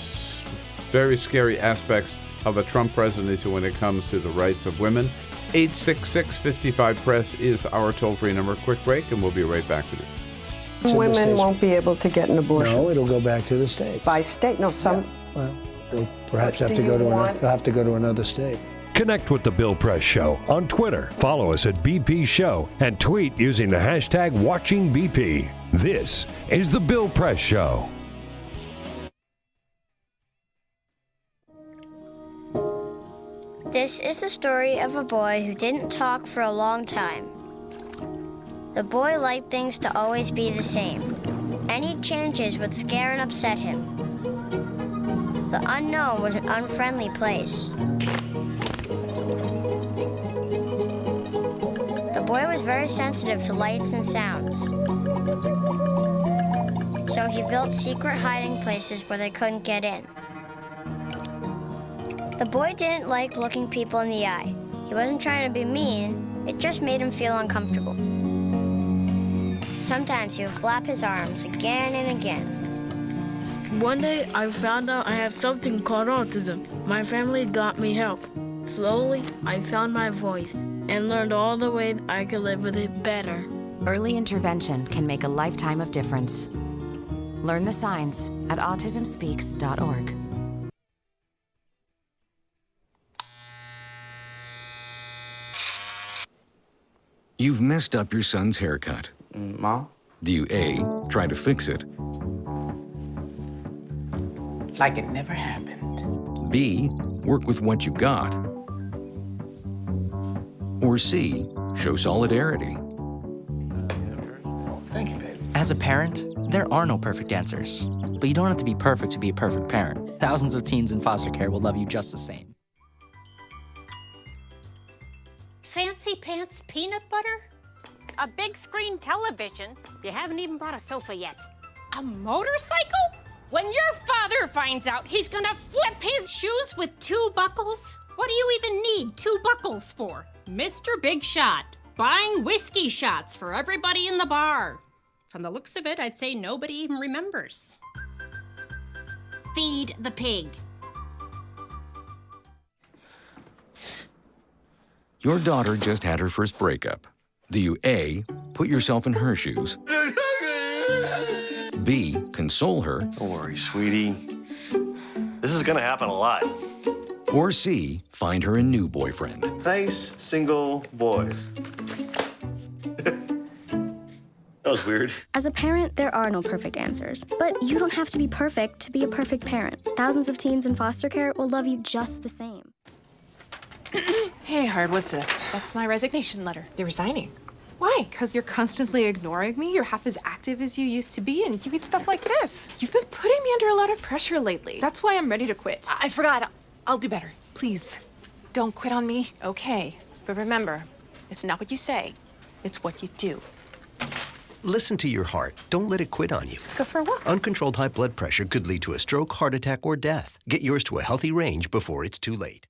very scary aspects of a Trump presidency when it comes to the rights of women. 866-55-PRESS is our toll-free number. Quick break, and we'll be right back with you. Women won't be able to get an abortion. No, it'll go back to the states. By state? No, some. Yeah. Well, they'll perhaps have to go to another state. Connect with The Bill Press Show on Twitter. Follow us at BP Show and tweet using the hashtag WatchingBP. This is The Bill Press Show. This is the story of a boy who didn't talk for a long time. The boy liked things to always be the same. Any changes would scare and upset him. The unknown was an unfriendly place. The boy was very sensitive to lights and sounds. So he built secret hiding places where they couldn't get in. The boy didn't like looking people in the eye. He wasn't trying to be mean, it just made him feel uncomfortable. Sometimes he would flap his arms again and again. One day, I found out I have something called autism. My family got me help. Slowly, I found my voice and learned all the ways I could live with it better. Early intervention can make a lifetime of difference. Learn the signs at autismspeaks.org. You've messed up your son's haircut. Mom? Do you A, try to fix it? Like it never happened. B, work with what you got? Or C, show solidarity? Thank you, baby. As a parent, there are no perfect answers. But you don't have to be perfect to be a perfect parent. Thousands of teens in foster care will love you just the same. Fancy pants peanut butter? A big screen television? You haven't even bought a sofa yet. A motorcycle? When your father finds out, he's gonna flip his shoes with 2 buckles? What do you even need 2 buckles for? Mr. Big Shot, buying whiskey shots for everybody in the bar. From the looks of it, I'd say nobody even remembers. Feed the pig. Your daughter just had her first breakup. Do you A, put yourself in her shoes? B, console her? Don't worry, sweetie. This is gonna happen a lot. Or C, find her a new boyfriend? Nice, single boys. That was weird. As a parent, there are no perfect answers. But you don't have to be perfect to be a perfect parent. Thousands of teens in foster care will love you just the same. Hey, Hard, what's this? That's my resignation letter. You're resigning. Why? Because you're constantly ignoring me. You're half as active as you used to be, and you get stuff like this. You've been putting me under a lot of pressure lately. That's why I'm ready to quit. I forgot. I'll do better. Please, don't quit on me. Okay. But remember, it's not what you say. It's what you do. Listen to your heart. Don't let it quit on you. Let's go for a walk. Uncontrolled high blood pressure could lead to a stroke, heart attack, or death. Get yours to a healthy range before it's too late.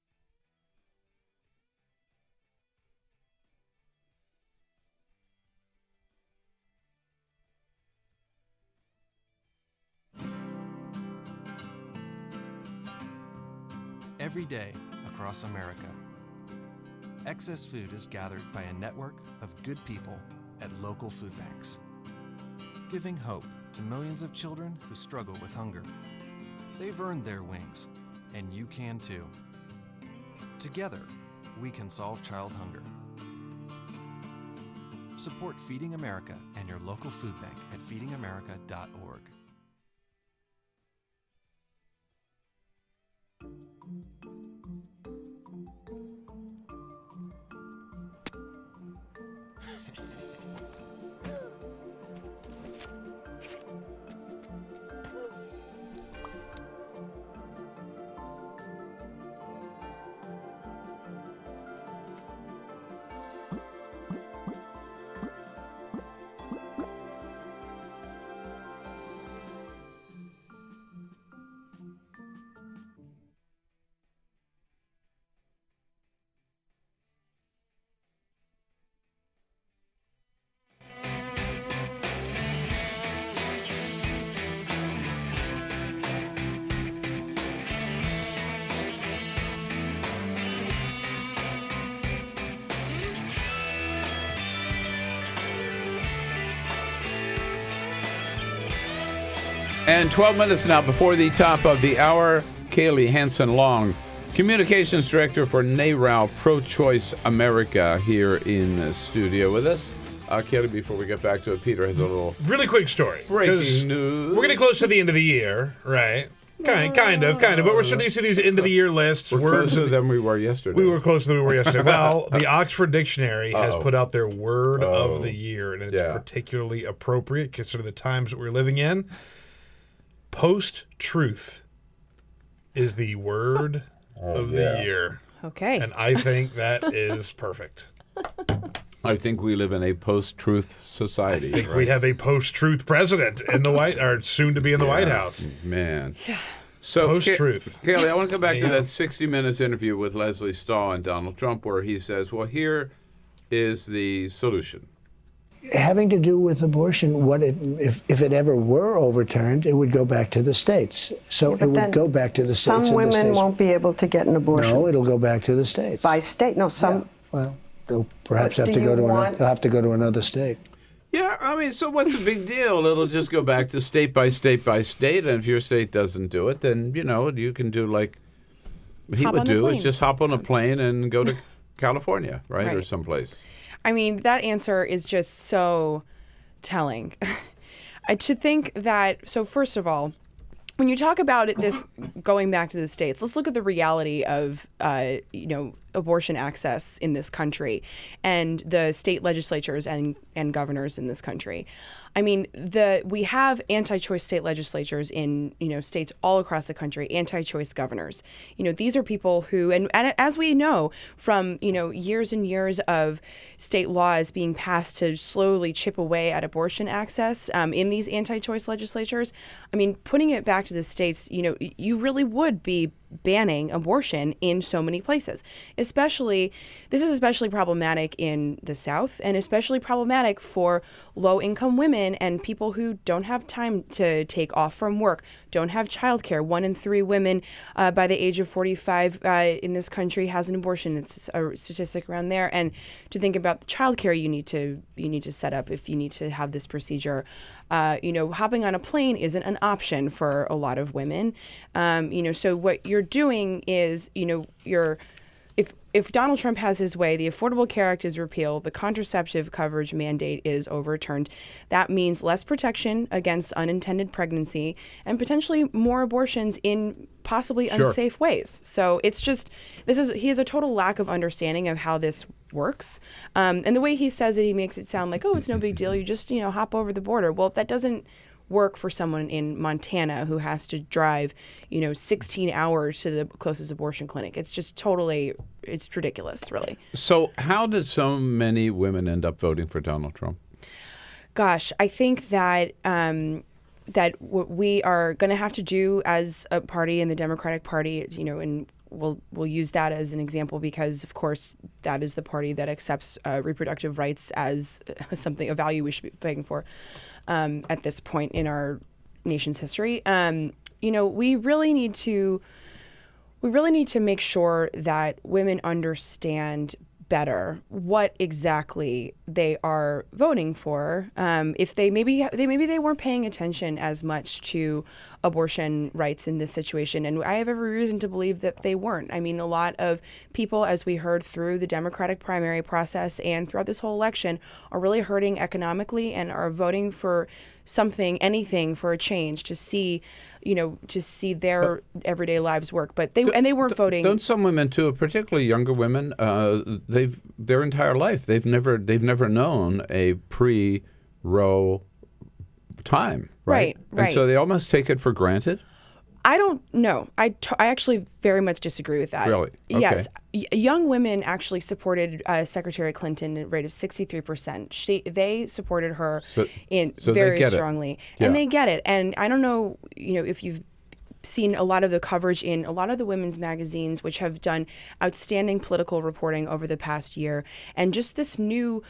Every day across America, excess food is gathered by a network of good people at local food banks, giving hope to millions of children who struggle with hunger. They've earned their wings, and you can too. Together, we can solve child hunger. Support Feeding America and your local food bank at feedingamerica.org. And 12 minutes now before the top of the hour, Kaylee Hansen-Long, Communications Director for NARAL Pro-Choice America, here in the studio with us. Kaylee, before we get back to it, Peter has a little... Really quick story. Breaking news. We're getting close to the end of the year, right? Kind of. But we're starting to see these end-of-the-year lists. We're closer than we were yesterday. We were closer than we were yesterday. Well, the Oxford Dictionary has put out their word of the year, and it's particularly appropriate considering the times that we're living in. Post-truth is the word of the year. Okay. And I think that is perfect. I think we live in a post-truth society. I think we have a post-truth president in the or soon to be in the White House. Man. Yeah. So post-truth. Kaylee, I want to come back to that 60 Minutes interview with Leslie Stahl and Donald Trump, where he says, well, here is the solution. Having to do with abortion, if it ever were overturned, it would go back to the states. So it would go back to the states. Some women won't be able to get an abortion. No, it'll go back to the states. By state? No, some. Yeah. Well, they'll perhaps have to go to they'll have to go to another state. Yeah, I mean, so what's the big deal? It'll just go back to state by state by state, and if your state doesn't do it, then, you can do like he would do, is just hop on a plane and go to California, right? Or someplace. I mean, that answer is just so telling. To think that, so first of all, when you talk about this going back to the states, let's look at the reality of, abortion access in this country and the state legislatures and governors in this country. I mean, we have anti-choice state legislatures in, states all across the country, anti-choice governors. These are people who, and as we know from, years and years of state laws being passed to slowly chip away at abortion access in these anti-choice legislatures, I mean, putting it back to the states, you really would be banning abortion in so many places. This is especially problematic in the South, and especially problematic for low-income women and people who don't have time to take off from work, don't have childcare. 1 in 3 women by the age of 45 in this country has an abortion. It's a statistic around there. And to think about the childcare you need to set up if you need to have this procedure. Hopping on a plane isn't an option for a lot of women. So what you're doing is, if Donald Trump has his way, the Affordable Care Act is repealed, the contraceptive coverage mandate is overturned. That means less protection against unintended pregnancy and potentially more abortions in possibly unsafe ways. So it's just, he has a total lack of understanding of how this works. And the way he says it, he makes it sound like, oh, it's no big deal. You just, hop over the border. Well, that doesn't work for someone in Montana who has to drive, 16 hours to the closest abortion clinic. It's just it's ridiculous, really. So how did so many women end up voting for Donald Trump? Gosh, I think that that what we are going to have to do as a party in the Democratic Party, and we'll use that as an example because, of course, that is the party that accepts reproductive rights as a value we should be fighting for at this point in our nation's history. We really need to make sure that women understand better what exactly they are voting for. If they maybe they weren't paying attention as much to abortion rights in this situation, and I have every reason to believe that they weren't. I mean, a lot of people, as we heard through the Democratic primary process and throughout this whole election, are really hurting economically and are voting for anything for a change to see their everyday lives work. But they weren't voting. Don't some women too, particularly younger women, their entire life they've never known a pre-Roe time, right? And so they almost take it for granted. I don't know. I actually very much disagree with that. Really? Okay. Yes. Young women actually supported Secretary Clinton at a rate of 63%. They supported her very strongly. And they get it. And I don't know, if you've seen a lot of the coverage in a lot of the women's magazines, which have done outstanding political reporting over the past year, and just this new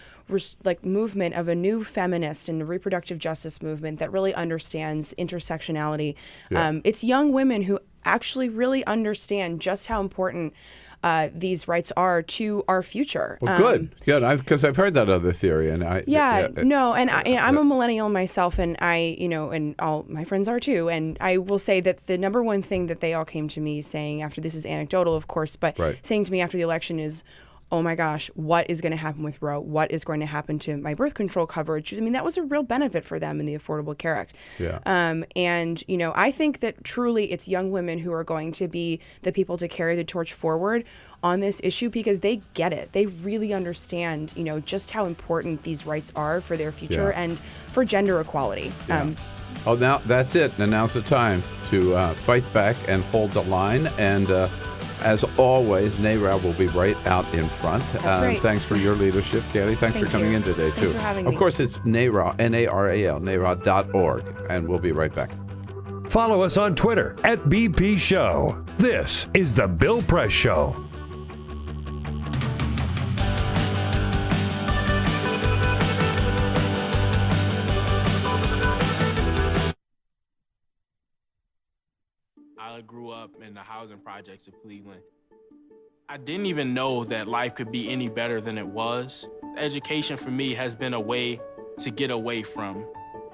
movement of a new feminist and reproductive justice movement that really understands intersectionality. Yeah. It's young women who actually really understand just how important these rights are to our future. Well, good. Because I've heard that other theory, and I'm a millennial myself, and and all my friends are too. And I will say that the number one thing that they all came to me saying after, this is anecdotal, of course, but saying to me after the election is, oh my gosh, what is going to happen with Roe? What is going to happen to my birth control coverage? I mean, that was a real benefit for them in the Affordable Care Act. Yeah. And, I think that truly it's young women who are going to be the people to carry the torch forward on this issue because they get it. They really understand, just how important these rights are for their future and for gender equality. Yeah. Now that's it. And now's the time to fight back and hold the line. And as always, NARAL will be right out in front. That's right. Thanks for your leadership, Kaylee. Thanks for coming in today, too. Thanks for having me. Of course, it's NARAL, NARAL, NARAL.org, and we'll be right back. Follow us on Twitter @BP Show. This is The Bill Press Show. I grew up in the housing projects of Cleveland. I didn't even know that life could be any better than it was. Education for me has been a way to get away from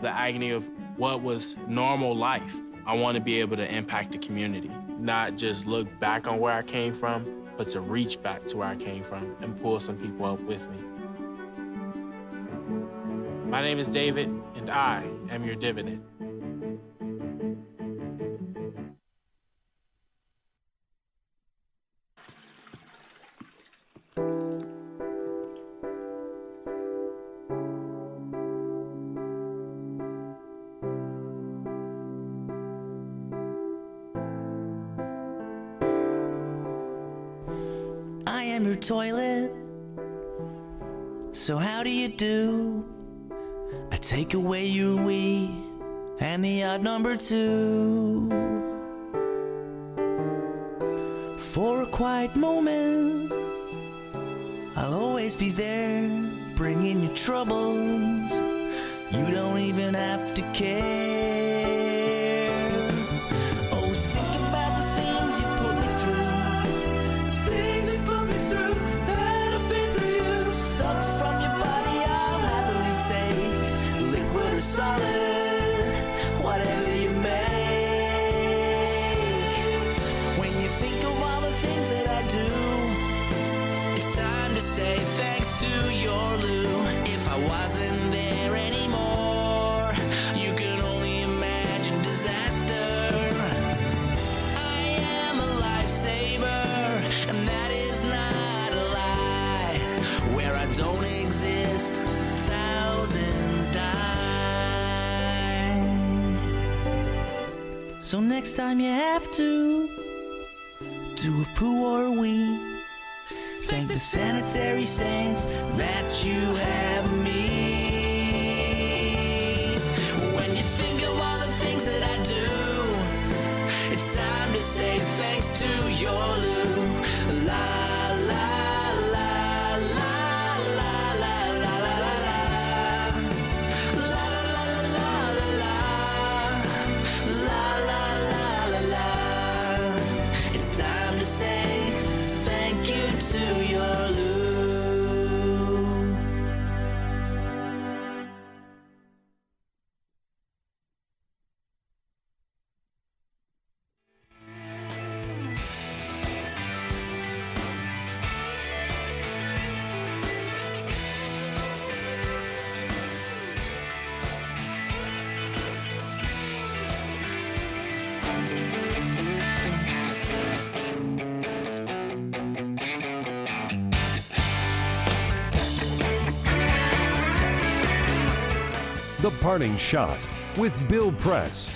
the agony of what was normal life. I want to be able to impact the community, not just look back on where I came from, but to reach back to where I came from and pull some people up with me. My name is David, and I am your dividend. I am your toilet, so how do you do? I take away your we and the odd number 2. For a quiet moment, I'll always be there, bringing you troubles. You don't even have to care. Oh, think about the things you put me through. Things you put me through that I've been through you. Stuff from your body I'll happily take. Liquid or solid, whatever you make. When you think of all the things that I do, it's time to say thanks to your Lou. If I wasn't there anymore, you can only imagine disaster. I am a lifesaver, and that is not a lie. Where I don't exist, thousands die. So next time you have to do a poo or a wee, thank the sanitary saints that you have me. When you think of all the things that I do, it's time to say thanks to your Lou. La la la la la la la la la la la la la la la. It's time to say thank you to your Lou. The Parting Shot with Bill Press.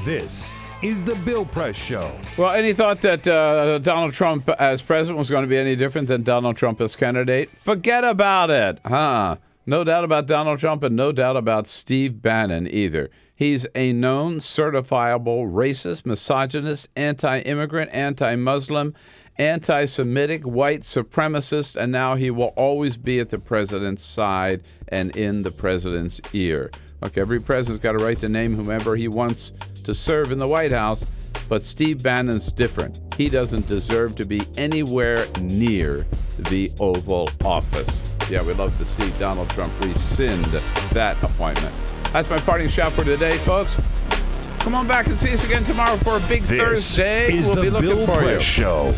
This is the Bill Press Show. Well, any thought that Donald Trump as president was going to be any different than Donald Trump as candidate? Forget about it, huh? No doubt about Donald Trump and no doubt about Steve Bannon either. He's a known, certifiable racist, misogynist, anti-immigrant, anti-Muslim, anti-Semitic, white supremacist, and now he will always be at the president's side and in the president's ear. Look, every president's got a right to name whomever he wants to serve in the White House, but Steve Bannon's different. He doesn't deserve to be anywhere near the Oval Office. Yeah, we'd love to see Donald Trump rescind that appointment. That's my parting shot for today, folks. Come on back and see us again tomorrow for a big Thursday. This is we'll the be looking Bill for Press you. Show.